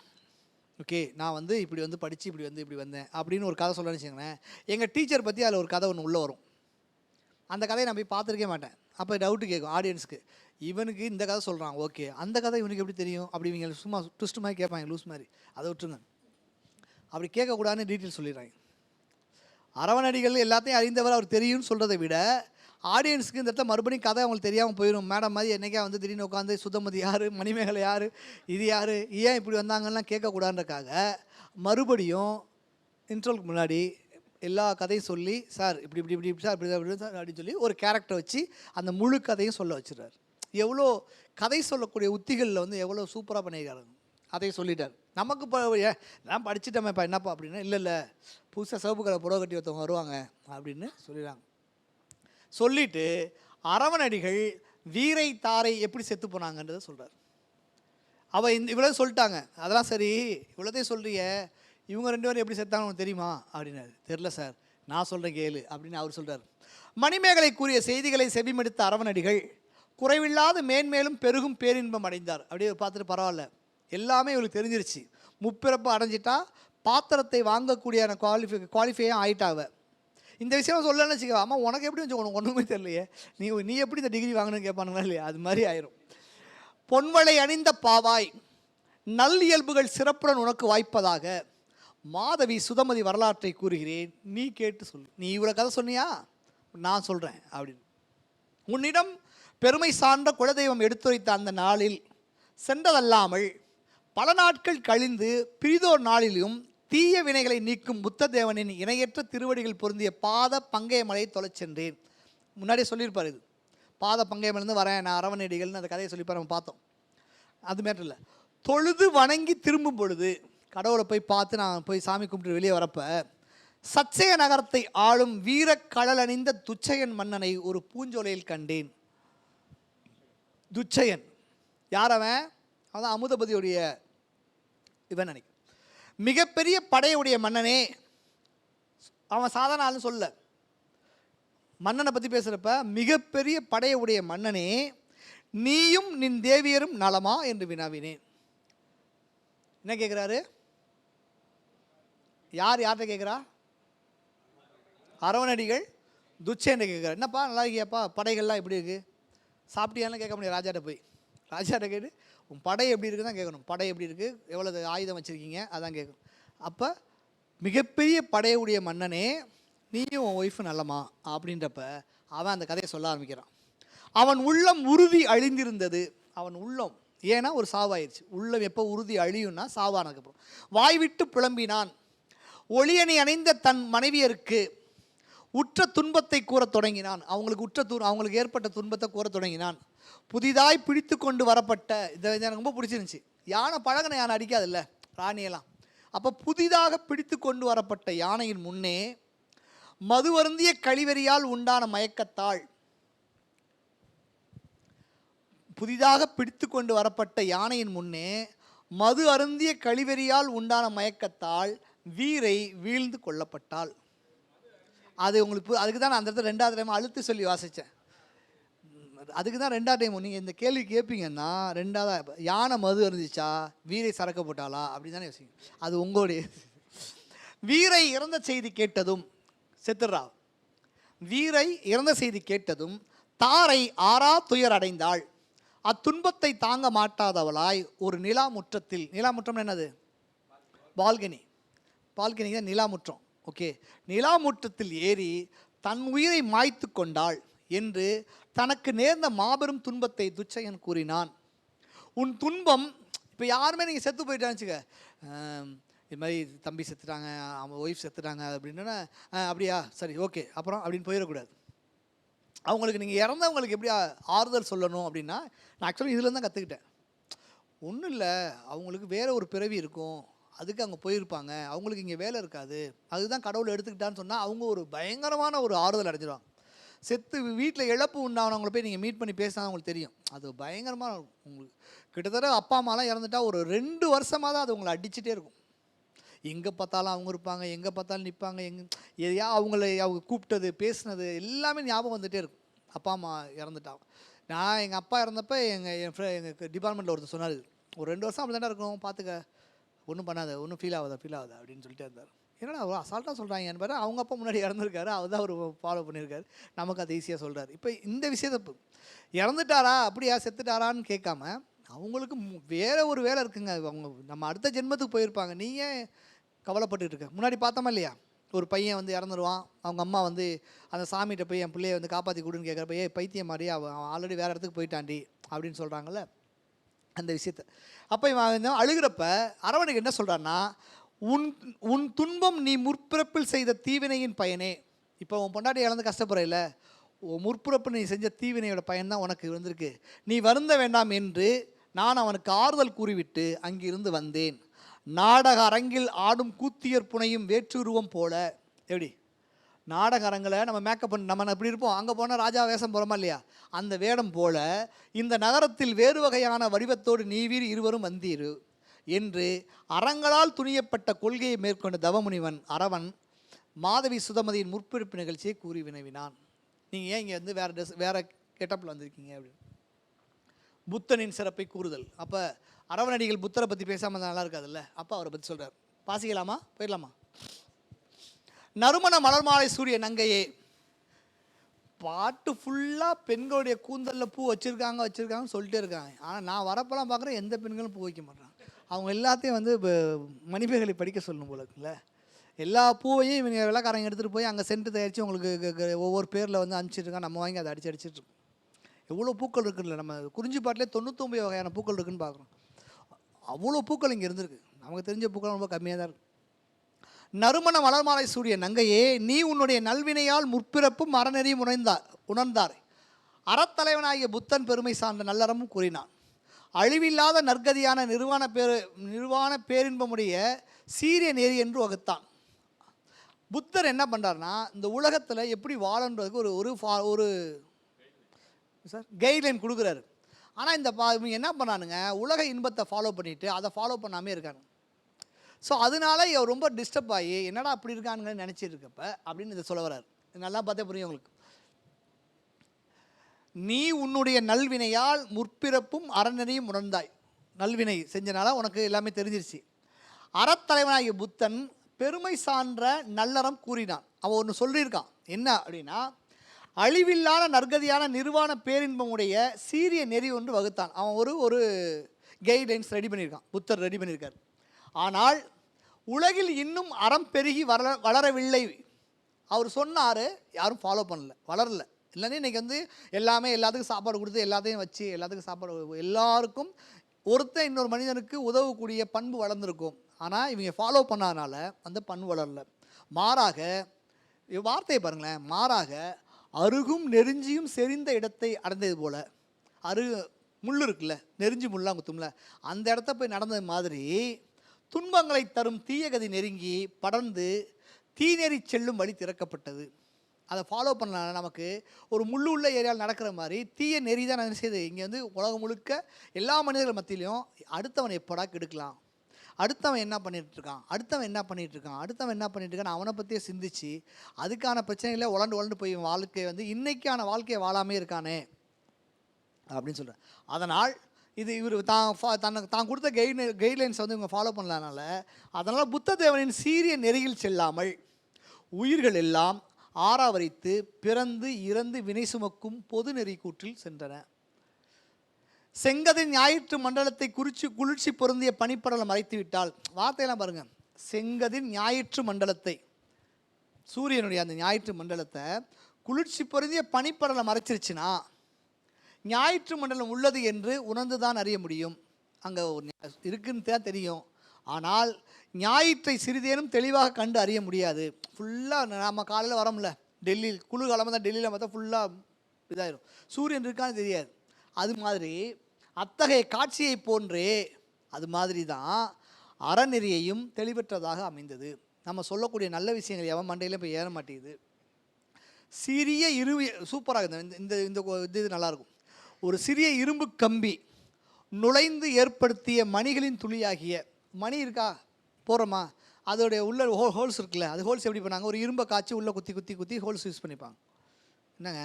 ஓகே, நான் வந்து இப்படி வந்து படித்து இப்படி வந்தேன் அப்படின்னு ஒரு கதை சொல்கிறேன்னு வச்சுக்கோங்களேன். எங்கள் டீச்சர் பற்றி அதில் ஒரு கதை ஒன்று உள்ளே வரும். அந்த கதையை நான் போய் பார்த்துருக்கே மாட்டேன். அப்போ டவுட்டு கேட்கும் ஆடியன்ஸுக்கு, இவனுக்கு இந்த கதை சொல்கிறான், ஓகே, அந்த கதை இவனுக்கு எப்படி தெரியும் அப்படி இவங்க சும்மா ட்விஸ்ட் மாதிரி கேட்பாங்க, லூஸ் மாதிரி. அதை விட்டுருங்க, அப்படி கேட்கக்கூடாதுன்னு டீட்டெயில் சொல்லிடுறாங்க. அரவணடிகள் எல்லாத்தையும் அறிந்தவர் அவர் தெரியும்னு சொல்கிறத விட ஆடியன்ஸுக்கு இந்த இடத்துல மறுபடியும் கதை அவங்களுக்கு தெரியாமல் போயிடும். மேடம் மாதிரி என்றைக்கா வந்து திடீர்னு உட்காந்து சுத்தமதி யார், மணிமேகலை யார், இது யார், ஏன் இப்படி வந்தாங்கலாம் கேட்கக்கூடாதுன்றக்காக மறுபடியும் இன்ட்ரோலுக்கு முன்னாடி எல்லா கதையும் சொல்லி, சார் இப்படி இப்படி இப்படி சார் இப்படி சார் அப்படின்னு சொல்லி ஒரு கேரக்டர் வச்சு அந்த முழு கதையும் சொல்ல வச்சுருக்கார். எவ்வளோ கதை சொல்லக்கூடிய உத்திகளில் வந்து எவ்வளோ சூப்பராக பண்ணியிருக்காரு. அதையும் சொல்லிட்டார். நமக்கு இப்போ நான் படிச்சுட்டோமேப்பா என்னப்பா அப்படின்னா, இல்லை புதுசாக சிவப்பு கலர் புடவை கட்டி ஒருத்தவங்க வருவாங்க அப்படின்னு சொல்லிடுறாங்க. சொல்லிவிட்டு அரவணடிகள் வீரை தாரை எப்படி செத்து போனாங்கன்றதை சொல்கிறார். அவள் இவ்வளோ சொல்லிட்டாங்க, அதெல்லாம் சரி, இவ்வளோத்தையும் சொல்கிறிய, இவங்க 2 பேரும் எப்படி செத்தாங்க உனக்கு தெரியுமா அப்படின்னாரு. தெரில சார், நான் சொல்கிறேன் கேளு அப்படின்னு அவர் சொல்கிறார். மணிமேகலை கூறிய செய்திகளை செவிமடுத்த அரவணடிகள் குறைவில்லாத மேன்மேலும் பெருகும் பேரின்பம் அடைந்தார். அப்படியே பார்த்துட்டு பரவாயில்ல, எல்லாமே இவளுக்கு தெரிஞ்சிருச்சு, முப்பிறப்பு அடைஞ்சிட்டா பாத்திரத்தை வாங்கக்கூடிய குவாலிஃபையாக ஆகிட்டாவ. இந்த விஷயம் சொல்லணும்னு வச்சுக்கோ, அம்மா உனக்கு எப்படி வச்சு உனக்கு ஒன்றுமே தெரியலையே, நீ எப்படி இந்த டிகிரி வாங்கணும்னு கேட்பானுங்களா இல்லையா, அது மாதிரி ஆயிரும். பொன்வளை அணிந்த பாவாய் நல் இயல்புகள் சிறப்புடன் உனக்கு வாய்ப்பதாக மாதவி சுதமதி வரலாற்றை கூறுகிறேன், நீ கேட்டு சொல்லு. நீ இவ்வளோ கதை சொன்னியா, நான் சொல்கிறேன் அப்படின்னு. உன்னிடம் பெருமை சார்ந்த குலதெய்வம் எடுத்துரைத்த அந்த நாளில் சென்றதல்லாமல் பல நாட்கள் கழிந்து பிரிதோர் நாளிலும் தீய வினைகளை நீக்கும் புத்ததேவனின் இணையற்ற திருவடிகள் பொருந்திய பாத பங்கைய மலையை தொலைச் சென்றேன். முன்னாடியே சொல்லியிருப்பார், இது பாத பங்கையமலேருந்து வரேன் நான் அரவணடிகள்னு அந்த கதையை சொல்லிப்பார், நம்ம பார்த்தோம். அது மேட்டர் இல்லை. தொழுது வணங்கி திரும்பும் பொழுது, கடவுளை போய் பார்த்து நான் போய் சாமி கும்பிட்டு வெளியே வரப்போ, சச்சய நகரத்தை ஆளும் வீர கடல் அணிந்த துச்சயன் மன்னனை ஒரு பூஞ்சோலையில் கண்டேன். துச்சயன் யார் அவன்? அவன் அமுதபதியுடைய இவன் நினைக்கிறேன். மிகப்பெரிய படையுடைய மன்னனே, அவன் சாதாரண ஆள்னு சொல்ல, மன்னனை பற்றி பேசுகிறப்ப மிகப்பெரிய படையுடைய மன்னனே, நீயும் நின் தேவியரும் நலமா என்று வினாவினேன். என்ன கேட்குறாரு? யார்கிட்ட கேட்குறா? அரவணடிகள் துச்சேன் கேட்குறாரு. என்னப்பா நல்லா இருக்கியாப்பா, படைகள்லாம் எப்படி இருக்குது, சாப்பிட்டியான்னு கேட்க முடியாது ராஜாட்ட போய். ராஜாட்ட கேட்டு உன் படை எப்படி இருக்குது தான் கேட்கணும். படை எப்படி இருக்குது, எவ்வளோ ஆயுதம் வச்சுருக்கீங்க, அதான் கேட்கணும். அப்போ மிகப்பெரிய படையுடைய மன்னனே, நீயும் உன் ஒய்ஃபு நல்லமா அப்படின்றப்ப அவன் அந்த கதையை சொல்ல ஆரம்பிக்கிறான். அவன் உள்ளம் உறுதி அழிந்திருந்தது. அவன் உள்ளம், ஏன்னா ஒரு சாவாயிருச்சு. உள்ளம் எப்போ உறுதி அழியும்னா சாவானதுக்கப்புறம். வாய்விட்டு புலம்பினான். ஒளியணி அணிந்த தன் மனைவியருக்கு உற்ற துன்பத்தை கூறத் தொடங்கினான். அவங்களுக்கு ஏற்பட்ட துன்பத்தை கூறத் தொடங்கினான். புதிதாய் பிடித்து கொண்டு வரப்பட்ட, இதை எனக்கு ரொம்ப பிடிச்சிருந்துச்சு, யானை பழகின யானை அடிக்காதில்ல ராணியெல்லாம். அப்போ புதிதாக பிடித்து கொண்டு வரப்பட்ட யானையின் முன்னே மது அருந்திய கழிவெறியால் உண்டான மயக்கத்தால், புதிதாக பிடித்து கொண்டு வரப்பட்ட யானையின் முன்னே மது அருந்திய கழிவெறியால் உண்டான மயக்கத்தால் வீரை வீழ்ந்து கொள்ளப்பட்டாள். அது உங்களுக்கு அதுக்கு தான் நான் அந்த இடத்துல 2வது டைம் அழுத்தி சொல்லி வாசித்தேன். அதுக்கு தான் 2வது டைம் நீங்கள் இந்த கேள்வி கேட்பீங்கன்னா, 2வது யானை மது இருந்துச்சா வீரை சரக்க போட்டாளா அப்படின்னு தானே யோசிங்க. அது உங்களுடைய. வீரை இறந்த செய்தி கேட்டதும் செத்துடுறா. வீரை இறந்த செய்தி கேட்டதும் தாரை ஆறா துயர் அடைந்தாள். அத்துன்பத்தை தாங்க மாட்டாதவளாய் ஒரு நிலாமுற்றத்தில், நிலாமுற்றம் என்னது, பால்கனி, பால்கனி தான் நிலாமுற்றம், ஓகே, நிலாமுற்றத்தில் ஏறி தன் உயிரை மாய்த்து கொண்டாள் என்று தனக்கு நேர்ந்த மாபெரும் துன்பத்தை துச்சயன் கூறினான். உன் துன்பம், இப்போ யாருமே நீங்கள் செத்து போயிட்டான்னு வச்சுக்க, இது மாதிரி தம்பி செத்துட்டாங்க, அவன் ஒய்ஃப் செத்துட்டாங்க அப்படின்னா, அப்படியா சரி ஓகே அப்புறம் அப்படின்னு போயிடக்கூடாது. அவங்களுக்கு நீங்கள் இறந்தவங்களுக்கு எப்படி ஆறுதல் சொல்லணும் அப்படின்னா, நான் ஆக்சுவலி இதில் தான் கற்றுக்கிட்டேன். ஒன்றும் இல்லை, அவங்களுக்கு வேறு ஒரு பிறவி இருக்கும், அதுக்கு அங்கே போயிருப்பாங்க, அவங்களுக்கு இங்கே வேலை இருக்காது, அதுதான் கடவுள் எடுத்துக்கிட்டான்னு சொன்னால் அவங்க ஒரு பயங்கரமான ஒரு ஆறுதல் அடைஞ்சிடுவாங்க. செத்து வீட்டில் இழப்பு உண்டானவங்களை போய் நீங்கள் மீட் பண்ணி பேசினா உங்களுக்கு தெரியும். அது பயங்கரமாக இருக்கும். உங்களுக்கு கிட்டத்தட்ட அப்பா அம்மாலாம் இறந்துட்டா ஒரு 2 வருஷமாக தான் அது உங்களை அடிச்சுட்டே இருக்கும். எங்கே பார்த்தாலும் அவங்க இருப்பாங்க, எங்கே பார்த்தாலும் நிற்பாங்க, எதையா அவங்க கூப்பிட்டது பேசுனது எல்லாமே ஞாபகம் வந்துகிட்டே இருக்கும். அப்பா அம்மா இறந்துட்டா. நான் எங்கள் அப்பா இறந்தப்போ எங்கள் டிபார்ட்மெண்ட்டில் ஒருத்தர் சொன்னார், ஒரு 2 வருஷம் அப்படி தானே இருக்கும், பார்த்துக்க, ஒன்றும் பண்ணாத, ஒன்றும் ஃபீல் ஆகாத அப்படின்னு சொல்லிட்டே இருந்தார். என்னடா அவ்வளோ அசால்ட்டாக சொல்கிறாங்கன்னு பாரு, அவங்க அப்பா முன்னாடி இறந்துருக்காரு, அவர் தான் அவர் ஃபாலோ பண்ணியிருக்காரு, நமக்கு அது ஈஸியாக சொல்கிறார். இப்போ இந்த விஷயத்தை இறந்துட்டாரா அப்படியா செத்துட்டாரான்னு கேட்காம அவங்களுக்கு வேறு ஒரு வேலை இருக்குங்க. அவங்க நம்ம அடுத்த ஜென்மத்துக்கு போயிருப்பாங்க, நீங்கள் கவலைப்பட்டுட்டு இருக்க. முன்னாடி பார்த்தோமா இல்லையா, ஒரு பையன் வந்து இறந்துருவான், அவங்க அம்மா வந்து அந்த சாமிகிட்ட போய் என் பிள்ளையை வந்து காப்பாற்றி கொடுன்னு கேட்குறப்ப, பைத்தியம் மாதிரி அவன் ஆல்ரெடி வேறு இடத்துக்கு போயிட்டாண்டி அப்படின்னு சொல்கிறாங்கல்ல அந்த விஷயத்த. அப்போ இவன் அழுகிறப்ப அரவணைக்கு என்ன சொல்கிறான்னா, உன் துன்பம் நீ முற்பிறப்பில் செய்த தீவினையின் பயனே. இப்போ உன் பொண்டாட்டி இழந்து கஷ்டப்படுறல, உன் முற்பிறப்பு நீ செஞ்ச தீவினையோட பயன்தான் உனக்கு வந்திருக்கு. நீ வருந்த வேண்டாம் என்று நான் அவனுக்கு ஆறுதல் கூறிவிட்டு அங்கிருந்து வந்தேன். நாடக அரங்கில் ஆடும் கூத்தியர் புனையும் வேற்றுருவம் போல. எப்படி நாடக அரங்கில் நம்ம மேக்கப் பண்ணி நம்ம எப்படி இருப்போம், அங்கே போனால் ராஜா வேஷம் போகிறோமா இல்லையா, அந்த வேடம் போல இந்த நகரத்தில் வேறு வகையான வடிவத்தோடு நீவீர் இருவரும் வந்தீர் என்று அறங்களால் துணியப்பட்ட கொள்கையை மேற்கொண்ட தவமுனிவன் அரவன் மாதவி சுதமதியின் முற்பிறப்பு நிகழ்ச்சியை கூறி வினவினான். நீங்கள் ஏன் இங்கே வந்து வேறு கெட்டப்பில் வந்திருக்கீங்க அப்படின்னு. புத்தனின் சிறப்பை கூறுதல். அப்போ அரவணடிகள் புத்தரை பற்றி பேசாமல் நல்லா இருக்காதுல்ல, அப்போ அவரை பற்றி சொல்கிறார். பாசிக்கலாமா, போயிடலாமா? நறுமண மலர்மாலை சூரிய நங்கையே. பாட்டு ஃபுல்லாக பெண்களுடைய கூந்தலில் பூ வச்சுருக்காங்கன்னு சொல்லிட்டே இருக்காங்க. ஆனால் நான் வரப்பெல்லாம் பார்க்குறேன் எந்த பெண்களும் பூ வைக்க மாட்டாங்க. அவங்க எல்லாத்தையும் வந்து மணிமேகலை படிக்க சொல்லணும் போல இருக்குல்ல. எல்லா பூவையும் இவங்க வெள்ளைக்காரங்க எடுத்துகிட்டு போய் அங்கே சென்ட் தயாரித்து உங்களுக்கு ஒவ்வொரு பேரில் வந்து அனுப்பிச்சிட்ருக்காங்க. நம்ம வாங்கி அதை அடிச்சிட்ருக்கோம். எவ்வளோ பூக்கள் இருக்குல்ல, நம்ம குறிஞ்சி பாட்டிலே 99 வகையான பூக்கள் இருக்குதுன்னு பார்க்குறோம். அவ்வளோ பூக்கள் இங்கே இருந்திருக்கு. நமக்கு தெரிஞ்ச பூக்கள் ரொம்ப கம்மியாக தான் இருக்குது. நறுமண மலர்மாலை சூரிய நங்கையே, நீ உன்னுடைய நல்வினையால் முற்பிறப்பும் அறநெறியும் உணர்ந்தார். அறத்தலைவனாகிய புத்தன் பெருமை சார்ந்த நல்லறமும் கூறினான். அழிவில்லாத நற்கதியான நிர்வாண பேரின்பமுடைய சீரிய நெறி என்று வகுத்தான். புத்தர் என்ன பண்ணுறாருனா, இந்த உலகத்தில் எப்படி வாழன்றதுக்கு ஒரு கைட்லைன் கொடுக்குறாரு. ஆனால் இவங்க என்ன பண்ணானுங்க, உலக இன்பத்தை ஃபாலோ பண்ணிவிட்டு அதை ஃபாலோ பண்ணாமே இருக்காங்க. ஸோ அதனால ரொம்ப டிஸ்டர்ப் ஆகி என்னடா அப்படி இருக்கானுங்கன்னு நினச்சிட்டு இருக்கப்ப அப்படின்னு இதை சொல்ல வர்றாரு. நல்லா பார்த்தே புரியும் உங்களுக்கு. நீ உன்னுடைய நல்வினையால் முற்பிறப்பும் அறநெறியும் உணர்ந்தாய். நல்வினை செஞ்சனால உனக்கு எல்லாமே தெரிஞ்சிருச்சு. அறத்தலைவனாகிய புத்தன் பெருமை சான்ற நல்லறம் கூறினான். அவன் ஒன்று சொல்லியிருக்கான். என்ன அப்படின்னா, அழிவில்லாத நற்கதியான நிர்வாண பேரின்பமுடைய சீரிய நெறி ஒன்று வகுத்தான். அவன் ஒரு கைட்லைன்ஸ் ரெடி பண்ணியிருக்கான், புத்தர் ரெடி பண்ணியிருக்கார். ஆனால் உலகில் இன்னும் அறம் பெருகி வளரவில்லை. அவர் சொன்னார், யாரும் ஃபாலோ பண்ணல, வளரல. இல்லைன்னா இன்றைக்கி வந்து எல்லாத்துக்கும் சாப்பாடு கொடுத்து எல்லாத்தையும் வச்சு எல்லாத்துக்கும் சாப்பாடு, எல்லாருக்கும் ஒருத்தன் இன்னொரு மனிதனுக்கு உதவக்கூடிய பண்பு வளர்ந்துருக்கும். ஆனால் இவங்க ஃபாலோ பண்ணாதனால அந்த பண்பு வளரல. மாறாக, வார்த்தையை பாருங்களேன், மாறாக அருகும் நெருஞ்சியும் செறிந்த இடத்தை அடைந்தது போல. முள் இருக்குல்ல, நெருஞ்சி முள்ளாக குத்தும்ல, அந்த இடத்த போய் நடந்தது மாதிரி துன்பங்களை தரும் தீயகதி நெருங்கி படர்ந்து தீநெறி செல்லும் வழி திறக்கப்பட்டது. அதை ஃபாலோ பண்ணனால நமக்கு ஒரு முள்ளு உள்ள ஏரியாவில் நடக்கிற மாதிரி தீய நெறி தான் என்ன செய்யுது. இங்கே வந்து உலகம் முழுக்க எல்லா மனிதர்கள் மத்தியிலையும் அடுத்தவன் எப்படா கெடுக்கலாம், அடுத்தவன் என்ன பண்ணிகிட்ருக்கான், அடுத்தவன் என்ன பண்ணிகிட்ருக்கான் அவனை பற்றியே சிந்திச்சு அதுக்கான பிரச்சனைகளை உழண்டு போய் வாழ்க்கையை வந்து இன்றைக்கான வாழ்க்கையை வாழாமே இருக்கானே அப்படின்னு சொல்கிறேன். அதனால் இவர் தான் கொடுத்த கைட்லைன்ஸ் வந்து இவங்க ஃபாலோ பண்ணலனால, அதனால் புத்த தேவனின் சீரிய நெறியில் செல்லாமல் உயிர்கள் எல்லாம் ஆறாவரித்து பிறந்து இறந்து வினை சுமக்கும் பொது நெறி கூற்றில் சென்றன. செங்கதின் ஞாயிற்று மண்டலத்தை குளிர்ச்சி பொருந்திய பனிப்படலம் மறைத்து விட்டால், வார்த்தையெல்லாம் பாருங்கள், செங்கதின் ஞாயிற்று மண்டலத்தை, சூரியனுடைய அந்த ஞாயிற்று மண்டலத்தை குளிர்ச்சி பொருந்திய பனிப்படலம் மறைச்சிருச்சுன்னா ஞாயிற்று மண்டலம் உள்ளது என்று உணர்ந்து தான் அறிய முடியும். அங்கே இருக்குன்னு தான் தெரியும். ஆனால் ஞாயிற்றை சிறிதேனும் தெளிவாக கண்டு அறிய முடியாது. ஃபுல்லாக நம்ம காலையில் வரோம்ல, டெல்லி குளிர்காலமாக தான் டெல்லியில் பார்த்தா ஃபுல்லாக இதாயிரும், சூரியன் இருக்கான்னு தெரியாது. அது மாதிரி அத்தகைய காட்சியை போன்றே அது மாதிரி தான் அறநெறியையும் தெளிவற்றதாக அமைந்தது. நம்ம சொல்லக்கூடிய நல்ல விஷயங்கள் எவன் மண்டையிலும் இப்போ ஏற மாட்டேங்குது. சிறிய சூப்பராக இந்த இந்த இந்த இது நல்லாயிருக்கும். ஒரு சிறிய இரும்பு கம்பி நுழைந்து ஏற்படுத்திய மணிகளின் துளியாகிய, மணி இருக்கா போடுறோமா, அதோடைய உள்ள ஹோல்ஸ் இருக்குல்ல, அது ஹோல்ஸ் எப்படி பண்ணாங்க, ஒரு இரும்பை காய்ச்சி உள்ளே குத்தி குத்தி குத்தி ஹோல்ஸ் யூஸ் பண்ணிப்பாங்க. என்னங்க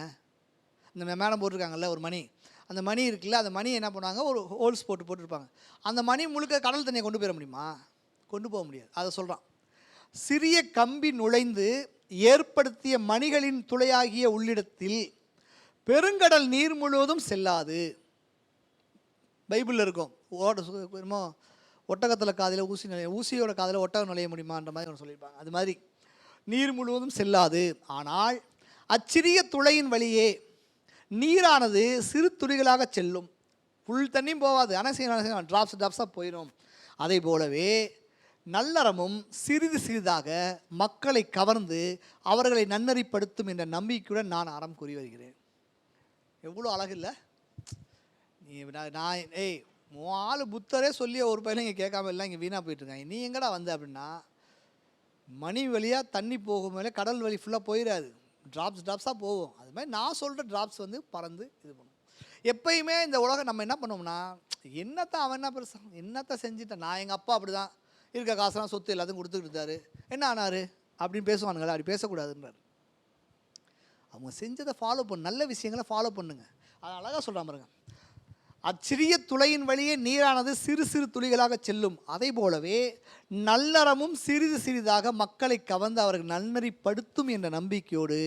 இந்த மேடம் போட்டிருக்காங்கல்ல ஒரு மணி, அந்த மணி இருக்குல்ல, அந்த மணி என்ன பண்ணுவாங்க, ஒரு ஹோல்ஸ் போட்டுருப்பாங்க. அந்த மணி முழுக்க கடல் தண்ணியை கொண்டு போயிட முடியுமா? கொண்டு போக முடியாது. அதை சொல்கிறான், சிறிய கம்பி நுழைந்து ஏற்படுத்திய மணிகளின் துளையாகிய உள்ளிடத்தில் பெருங்கடல் நீர் முழுவதும் செல்லாது. பைபிளில் இருக்கும். என்னமோ ஒட்டகத்தில் காதில் ஊசியோட காதில் ஒட்டகம் நுழைய முடியுமான்ற மாதிரி ஒன்று சொல்லியிருப்பாங்க. அது மாதிரி நீர் முழுவதும் செல்லாது. ஆனால் அச்சிறிய துளையின் வழியே நீரானது சிறு துளிகளாக செல்லும். ஃபுல் தண்ணியும் போகாது, ஆனால் செய்யணும் ட்ராப்ஸ் ட்ராப்ஸாக போயிடும். அதை போலவே நல்லறமும் சிறிது சிறிதாக மக்களை கவர்ந்து அவர்களை நன்னறிப்படுத்தும் என்ற நம்பிக்கையுடன் நான் அறம் கூறி வருகிறேன். எவ்வளோ அழகு இல்லை? நீ நான் ஆள் புத்தரே சொல்லிய ஒரு பையன் இங்கே கேட்காம எல்லாம் இங்கே வீணாக போயிட்டுருக்காங்க. நீ எங்கடா வந்த அப்படின்னா, மணி வழியாக தண்ணி போகும் மேலே கடல் வழி ஃபுல்லாக போயிடாது, ட்ராப்ஸ் ட்ராப்ஸாக போகும். அது மாதிரி நான் சொல்கிற ட்ராப்ஸ் வந்து பறந்து இது பண்ணும். எப்பயுமே இந்த உலகம் நம்ம என்ன பண்ணோம்னா, என்னத்தை அவன் என்ன பெருசாக என்னத்தை செஞ்சுட்டேன், நான் எங்கள் அப்பா அப்படி தான் இருக்க காசெல்லாம் சொத்து எல்லாத்தையும் கொடுத்துக்கிட்டு இருந்தாரு, என்ன ஆனார் அப்படின்னு பேசுவானுங்களா? அப்படி பேசக்கூடாதுன்றார். அவங்க செஞ்சதை ஃபாலோ பண்ணு, நல்ல விஷயங்களை ஃபாலோ பண்ணுங்க. அது அழகாக சொல்கிறான் பாருங்க, அச்சிறிய துளையின் வழியே நீரானது சிறு சிறு துளிகளாக செல்லும். அதை போலவே நல்லறமும் சிறிது சிறிதாக மக்களை கவர்ந்து அவர்கள் நன்னறிப்படுத்தும் என்ற நம்பிக்கையோடு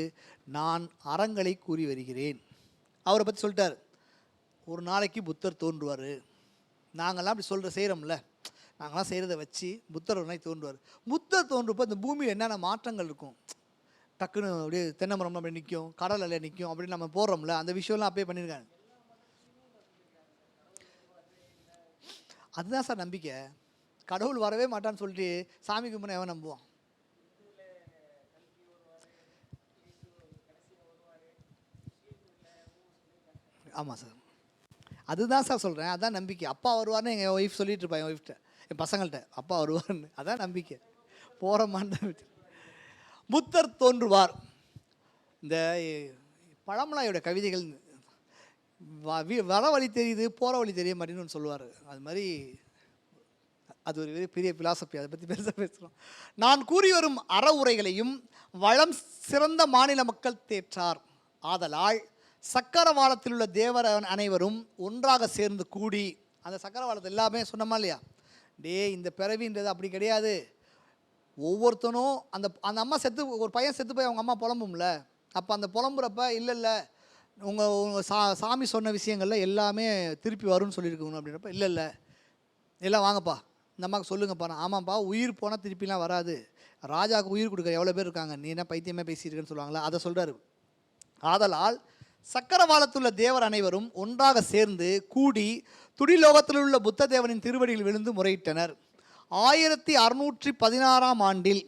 நான் அறங்களை கூறி வருகிறேன். அவரை பற்றி சொல்லிட்டார், ஒரு நாளைக்கு புத்தர் தோன்றுவார். நாங்கள்லாம் அப்படி செய்கிறோம்ல, நாங்களாம் செய்கிறத வச்சு புத்தர் ஒரு நாளைக்கு தோன்றுவார். புத்தர் தோன்றுப்போ இந்த பூமியில் என்னென்ன மாற்றங்கள் இருக்கும், டக்குன்னு அப்படியே தென்னை மரம் அப்படி நிற்கும், கடல் அலை நிற்கும் அப்படின்னு நம்ம போடுறோம்ல, அந்த விஷயம்லாம் அப்பயே பண்ணியிருக்காங்க. அதுதான் சார் நம்பிக்கை. கடவுள் வரவே மாட்டான்னு சொல்லிட்டு சாமி கும்பிட எவன் நம்புவான்? ஆமாம் சார், அதுதான் சார் சொல்கிறேன், அதான் நம்பிக்கை. அப்பா வருவார்னு எங்கள் ஒய்ஃப் சொல்லிட்டு இருப்பேன், என் ஒய்ஃப்ட்ட என் பசங்கள்கிட்ட, அப்பா வருவார்னு. அதான் நம்பிக்கை. போகிறோமான்னு புத்தர் தோன்றுவார். இந்த பழமலாயோட கவிதைகள் வர வழி தெரியுது, போகிற வழி தெரிய மாட்டேன்னு சொல்லுவார். அது மாதிரி அது ஒரு பெரிய பிலாசபி, அதை பற்றி பெருசாக பேசுகிறோம். நான் கூறி வரும் அற உரைகளையும் வளம் சிறந்த மாநில மக்கள் தேற்றார். ஆதலால் சக்கரவாளத்தில் உள்ள தேவர் அனைவரும் ஒன்றாக சேர்ந்து கூடி, அந்த சக்கரவாளத்தை எல்லாமே சொன்னோமா இல்லையா, இந்த பிறவின்றது அப்படி கிடையாது. ஒவ்வொருத்தனும் அந்த அந்த அம்மா செத்து, ஒரு பையன் செத்து போய் அவங்க அம்மா புலம்பும்ல, அப்போ அந்த புலம்புறப்ப இல்லை உங்கள் சாமி சொன்ன விஷயங்கள்ல எல்லாமே திருப்பி வரும்னு சொல்லியிருக்கணும் அப்படின்றப்ப, இல்லை எல்லாம் வாங்கப்பா இந்த அம்மாவுக்கு சொல்லுங்கப்பா. ஆமாப்பா, உயிர் போனால் திருப்பிலாம் வராது, ராஜாவுக்கு உயிர் கொடுக்க எவ்வளோ பேர் இருக்காங்க, நீ என்ன பைத்தியமே பேசியிருக்கேன்னு சொல்லுவாங்களா, அதை சொல்கிறாரு. ஆதலால் சக்கரவாளத்துள்ள தேவர் அனைவரும் ஒன்றாக சேர்ந்து கூடி துடிலோகத்தில் உள்ள புத்த தேவனின் திருவடியில் விழுந்து முறையிட்டனர். 1616ஆம் ஆண்டில்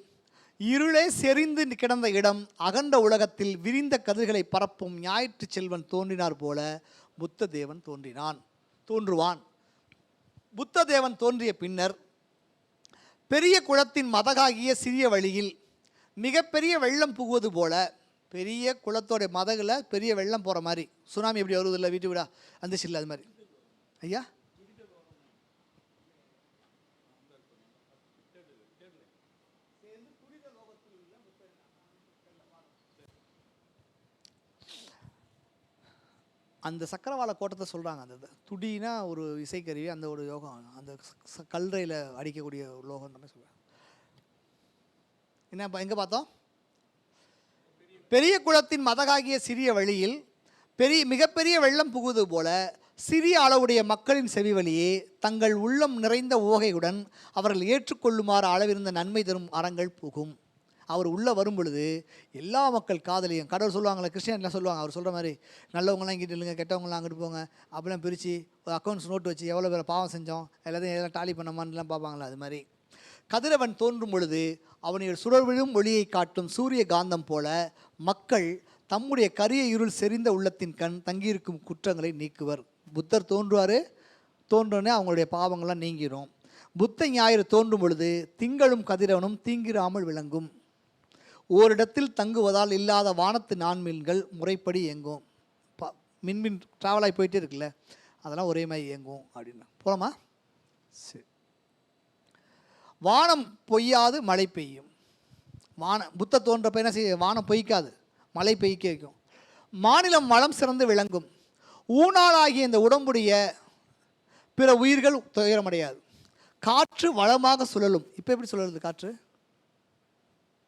இருளே செறிந்து கிடந்த இடம் அகண்ட உலகத்தில் விரிந்த கதிர்களை பரப்பும் ஞாயிற்று செல்வன் தோன்றினார் போல புத்த தேவன் தோன்றுவான். புத்த தேவன் தோன்றிய பின்னர் பெரிய குளத்தின் மதகாகிய சிறிய வழியில் மிகப்பெரிய வெள்ளம் புகுவது போல, பெரிய குளத்தோடைய மதகில் பெரிய வெள்ளம் போகிற மாதிரி, சுனாமி எப்படி வருவது இல்லை, வீட்டு வீடா வந்துச்சு இல்லை, அது மாதிரி. ஐயா அந்த சக்கரவாள கோட்டத்தை சொல்கிறாங்க. அந்த துடினா ஒரு இசைக்கருவி, அந்த ஒரு யோகம், அந்த கல்றையில் அடிக்கக்கூடிய லோகம் நம்ம சொல்கிறாங்க. என்ன எங்கே பார்த்தோம்? பெரிய குளத்தின் மதகாகிய சிறிய வழியில் மிகப்பெரிய வெள்ளம் புகுவது போல சிறிய அளவுடைய மக்களின் செவி வழியே தங்கள் உள்ளம் நிறைந்த உவகையுடன் அவர்கள் ஏற்றுக்கொள்ளுமாறு அளவிருந்த நன்மை தரும் அறங்கள் புகும். அவர் உள்ளே வரும் பொழுது எல்லா மக்கள் காதலியும், கடவுள் சொல்லுவாங்களே, கிறிஸ்டியன் என்ன சொல்லுவாங்க, அவர் சொல்கிற மாதிரி நல்லவங்களாம் இங்கிட்டு இல்லைங்க, கெட்டவங்களாம் அங்கிட்டு போங்க அப்படிலாம் பிரித்து ஒரு அக்கௌண்ட்ஸ் நோட்டு வச்சு எவ்வளோ பேர் பாவம் செஞ்சோம் எல்லாத்தையும் எல்லாம் டாலி பண்ணமான்லாம் பார்ப்பாங்களா, அது மாதிரி. கதிரவன் தோன்றும் பொழுது அவனுடைய சுடர்விழும் ஒளியை காட்டும் சூரிய காந்தம் போல மக்கள் தம்முடைய கரிய இருள் செறிந்த உள்ளத்தின் கண் தங்கியிருக்கும் குற்றங்களை நீக்குவர். புத்தர் தோன்றோன்னே அவங்களுடைய பாவங்கள்லாம் நீங்கிரும். புத்த ஞாயிறு தோன்றும் பொழுது திங்களும் கதிரவனும் தீங்கிராமல் விளங்கும். ஓரிடத்தில் தங்குவதால் இல்லாத வானத்து நான்மீன்கள் முறைப்படி இயங்கும். மின்மின் ட்ராவல் ஆகி போயிட்டே இருக்குல்ல, அதெல்லாம் ஒரே மாதிரி இயங்கும் அப்படின்னா போலாமா? சரி. வானம் பொய்யாது மழை பெய்யும். புத்த தோன்றப்ப என்ன செய்ய, வானம் பொய்க்காது, மழை பெய்க்க வைக்கும். மாநிலம் வளம் சிறந்து விளங்கும். ஊனாளாகிய இந்த உடம்புடைய பிற உயிர்கள் துயரமடையாது. காற்று வளமாக சுழலும். இப்போ எப்படி சுழலுது காற்று?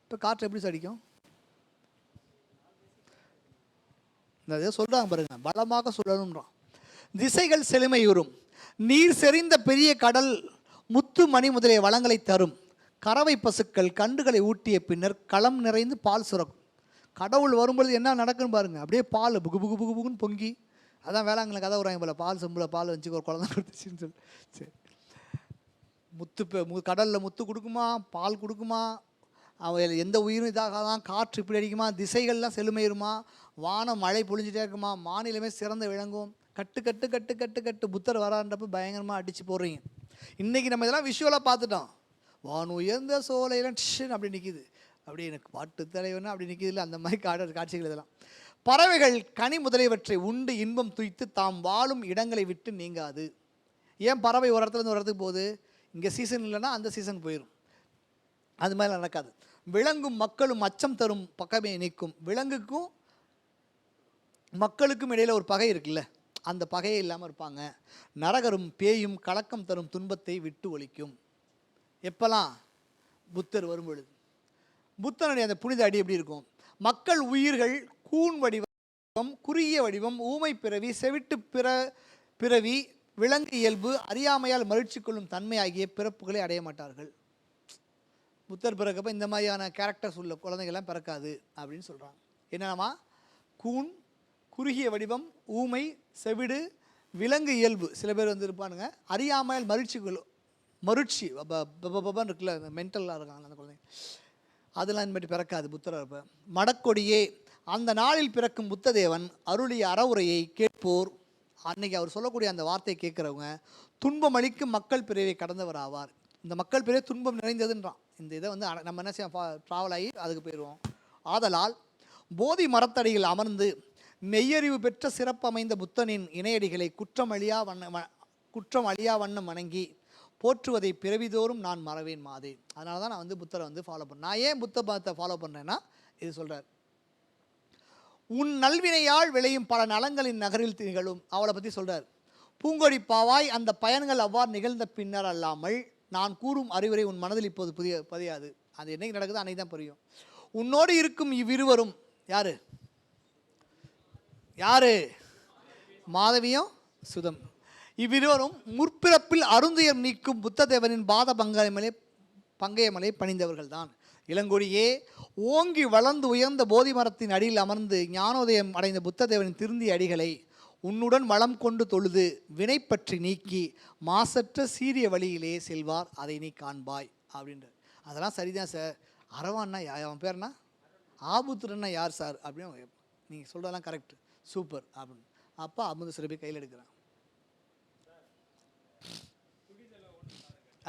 இப்போ காற்று எப்படி அடிக்கும்? இந்த சொல்கிறாங்க பாருங்க, பலமாக சுழலும்ன்றான். திசைகள் செழுமையுறும். நீர் செறிந்த பெரிய கடல் முத்து மணி முதலிய வளங்களை தரும். கறவை பசுக்கள் கண்டுகளை ஊட்டிய பின்னர் களம் நிறைந்து பால் சுரக்கும். கடவுள் வரும்பொழுது என்ன நடக்குன்னு பாருங்க, அப்படியே பால் புகு புகு புகு புகுன்னு பொங்கி. அதான் வேளாங்கல்ல கதை வராங்க போல, பால் செம்பில் பால் வச்சு ஒரு குழந்தை கொடுத்துச்சின்னு சொல்லி. சரி, கடலில் முத்து கொடுக்குமா, பால் கொடுக்குமா, அவள் எந்த உயிரும் இதாகாதான். காற்று இப்படி அடிக்குமா, திசைகள்லாம் செழுமையுறுமா, வானம் மழை பொழிஞ்சிட்டே இருக்குமா, மாநிலமே சிறந்து விளங்கும். கட்டு கட்டு கட்டு கட்டு கட்டு புத்தர் வரான்றப்ப பயங்கரமாக அடித்து போடுறீங்க. இன்றைக்கி நம்ம இதெல்லாம் விஷுவலாக பார்த்துட்டோம். வான் உயர்ந்த சோலையெல்லாம் டிஷ்ஷன் அப்படி நிற்கிது, அப்படி எனக்கு பாட்டு தலைவனா அப்படி நிற்கிது இல்லை, அந்த மாதிரி காட்சிகள் இதெல்லாம். பறவைகள் கனி முதலியவற்றை உண்டு இன்பம் துய்த்து தாம் வாழும் இடங்களை விட்டு நீங்காது. ஏன் பறவை ஒரு இடத்துலேருந்து ஒரு இடத்துக்கு போகுது? இங்கே சீசன் இல்லைன்னா அந்த சீசன் போயிடும். அது மாதிரி நடக்காது. விலங்கும் மக்களும் அச்சம் தரும் பக்கமே நீக்கும். விலங்குக்கும் மக்களுக்கும் இடையில் ஒரு பகை இருக்குல்ல, அந்த பகையே இல்லாமல் இருப்பாங்க. நரகரும் பேயும் கலக்கம் தரும் துன்பத்தை விட்டு ஒழிக்கும். எப்போல்லாம்? புத்தர் வரும்பொழுது. புத்தனுடைய அந்த புனித அடி எப்படி இருக்கும்? மக்கள் உயிர்கள் கூன் வடிவம், குறுகிய வடிவம், ஊமை பிறவி, செவிட்டு பிறவி, விலங்கு இயல்பு, அறியாமையால் மகிழ்ச்சி கொள்ளும் தன்மை ஆகிய பிறப்புகளை அடைய மாட்டார்கள். புத்தர் பிறக்கப்ப இந்த மாதிரியான கேரக்டர்ஸ் உள்ள குழந்தைகள்லாம் பிறக்காது அப்படின்னு சொல்கிறாங்க. என்னென்னமா? கூன், குறுகிய வடிவம், ஊமை, செவிடு, விலங்கு இயல்பு. சில பேர் வந்து இருப்பானுங்க அறியாமையால் மருட்சி பபான்னு இருக்குல்ல, மென்டலாக இருக்காங்க அந்த குழந்தைங்க, அதெல்லாம் இந்த மாதிரி பிறக்காது புத்தர் இருப்ப. மடக்கொடியே, அந்த நாளில் பிறக்கும் புத்ததேவன் அருளிய அறவுரையை கேட்போர், அன்னைக்கு அவர் சொல்லக்கூடிய அந்த வார்த்தையை கேட்குறவங்க துன்பம் அளிக்கும் மக்கள் பிரிவை கடந்தவர் ஆவார். இந்த மக்கள் பிரிவை துன்பம் நிறைந்ததுன்றான். இந்த இதை வந்து நம்ம என்ன செய்ய ட்ராவல் ஆகி அதுக்கு போயிடுவோம். ஆதலால் போதி மரத்தடியில் அமர்ந்து மெய்யறிவு பெற்ற சிறப்பமைந்த புத்தனின் இணையடிகளை குற்றம் அழியா வண்ணம் வணங்கி போற்றுவதை பிறவிதோறும் நான் மறவேன் மாதே. அதனால தான் நான் வந்து புத்தரை வந்து ஃபாலோ பண்ணேன். நான் ஏன் புத்த மதத்தை ஃபாலோ பண்ணுறேன்னா இது சொல்கிறார். உன் நல்வினையால் விளையும் பல நலங்களின் நகரில் திகழும். அவளை பற்றி சொல்கிறார். பூங்கொடி பாவாய், அந்த பயன்கள் அவ்வாறு நிகழ்ந்த பின்னர் அல்லாமல் நான் கூறும் அறிவுரை உன் மனதில் இப்போது பதியாது. அது என்னைக்கு நடக்குது அன்னைக்கு தான் புரியும். உன்னோடு இருக்கும் இவ்விருவரும் யாரு யாரு? மாதவியும் சுதம். இவ்விருவரும் முற்பிறப்பில் அருந்துயம் நீக்கும் புத்ததேவனின் பாத பங்கையமலை பணிந்தவர்கள் தான். இளங்கொடியே, ஓங்கி வளர்ந்து உயர்ந்த போதி மரத்தின் அடியில் அமர்ந்து ஞானோதயம் அடைந்த புத்ததேவனின் திருந்திய அடிகளை உன்னுடன் வளம் கொண்டு தொழுது வினை பற்றி நீக்கி மாசற்ற சீரிய வழியிலே செல்வார், அதை நீ காண்பாய் அப்படின்ற. அதெல்லாம் சரிதான் சார். அரவான்னா அவன் பேர்னா ஆபுத்திரன்னா யார் சார் அப்படின்னு நீங்கள் சொல்கிறதெல்லாம் கரெக்ட், சூப்பர் அப்படின்னு. அப்போ அமுத சிறப்பை கையில் எடுக்கிறான்.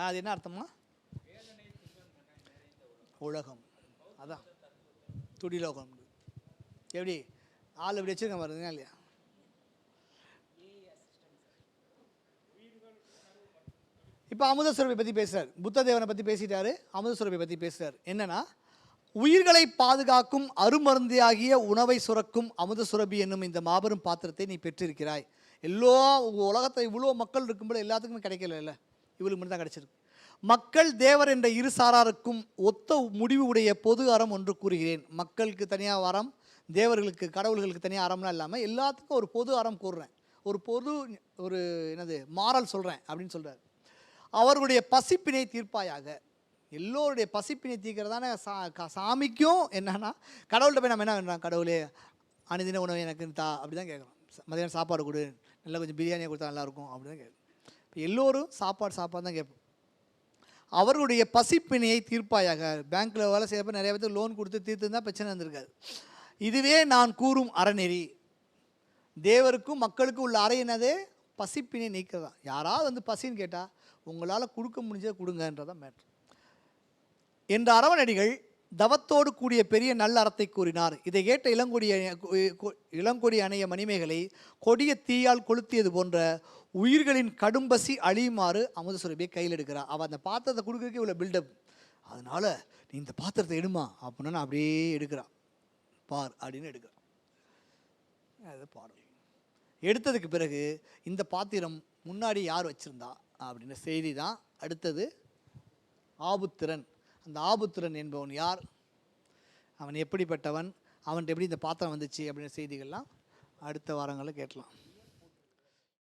அது என்ன அர்த்தமா? உலகம், அதான் துடிலோகம். எப்படி ஆள் எப்படி வச்சுருக்க பாருங்க இல்லையா? இப்போ அமுதசுரபை பற்றி பேசுகிறார். புத்ததேவனை பற்றி பேசிட்டாரு, அமுதசுரபை பற்றி பேசுகிறார். என்னன்னா, உயிர்களை பாதுகாக்கும் அருமருந்தியாகிய உணவை சுரக்கும் அமுதசுரபி என்னும் இந்த மாபெரும் பாத்திரத்தை நீ பெற்றிருக்கிறாய். உலகத்தை இவ்வளோ மக்கள் இருக்கும்போது எல்லாத்துக்குமே கிடைக்கல, இல்லை இவளுக்கு மட்டும் தான் கிடைச்சிருக்கு. மக்கள் தேவர் என்ற இரு சாராருக்கும் ஒத்த முடிவு உடைய பொது அறம் ஒன்று கூறுகிறேன். மக்களுக்கு தனியாக அறம், தேவர்களுக்கு கடவுள்களுக்கு தனியாக அறம்லாம் இல்லாமல் எல்லாத்துக்கும் ஒரு பொது அறம் கூறுறேன், ஒரு என்னது மாரல் சொல்கிறேன் அப்படின்னு சொல்கிறார். அவர்களுடைய பசிப்பினை தீர்ப்பாயாக. எல்லோருடைய பசிப்பினை தீர்க்கிறதான சாமிக்கும் என்னன்னா, கடவுள்கிட்ட போய் நம்ம என்ன பண்ணுறோம், கடவுளே அனுதின உணவு எனக்கு தா அப்படி தான் கேட்குறோம். மதியானம் சாப்பாடு கொடு, நல்லா கொஞ்சம் பிரியாணியை கொடுத்தா நல்லாயிருக்கும் அப்படி தான் கேட்குறோம். இப்போ எல்லோரும் சாப்பாடு தான் கேட்போம். அவர்களுடைய பசிப்பினையை தீர்ப்பாயாக. பேங்க்கில் வேலை செய்யப்போ நிறைய பேருக்கு லோன் கொடுத்து தீர்த்துருந்தால் பிரச்சனை இருந்திருக்காது. இதுவே நான் கூறும் அறநெறி. தேவருக்கும் மக்களுக்கும் உள்ள அறை என்னது? பசிப்பினை நீக்கிறதா. யாராவது வந்து பசின்னு கேட்டால் உங்களால் கொடுக்க முடிஞ்சதை கொடுங்கன்றதான் மேட்ரு என்ற அரவணடிகள் தவத்தோடு கூடிய பெரிய நல்ல அறத்தை கூறினார். இதை கேட்ட இளங்கொடி அணைய மணிமேகலை கொடிய தீயால் கொளுத்தியது போன்ற உயிர்களின் கடும்பசி அழியுமாறு அமுத சுரபியை கையில் எடுக்கிறார். அவள் அந்த பாத்திரத்தை கொடுக்கறதுக்கே இவ்வளோ பில்டப். அதனால நீ இந்த பாத்திரத்தை எடுமா அப்படின்னா நான் அப்படியே எடுக்கிறான். பார் அப்படின்னு எடுக்கிறான். அது பாடல். எடுத்ததுக்கு பிறகு இந்த பாத்திரம் முன்னாடி யார் வச்சுருந்தா அப்படின்ற செய்தி தான் அடுத்தது. ஆபுத்திரன். அந்த ஆபுத்திரன் என்பவன் யார், அவன் எப்படிப்பட்டவன், அவன்கிட்ட எப்படி இந்த பாத்திரம் வந்துச்சு அப்படின்ற செய்திகள்லாம் அடுத்த வாரங்களில் கேட்கலாம்.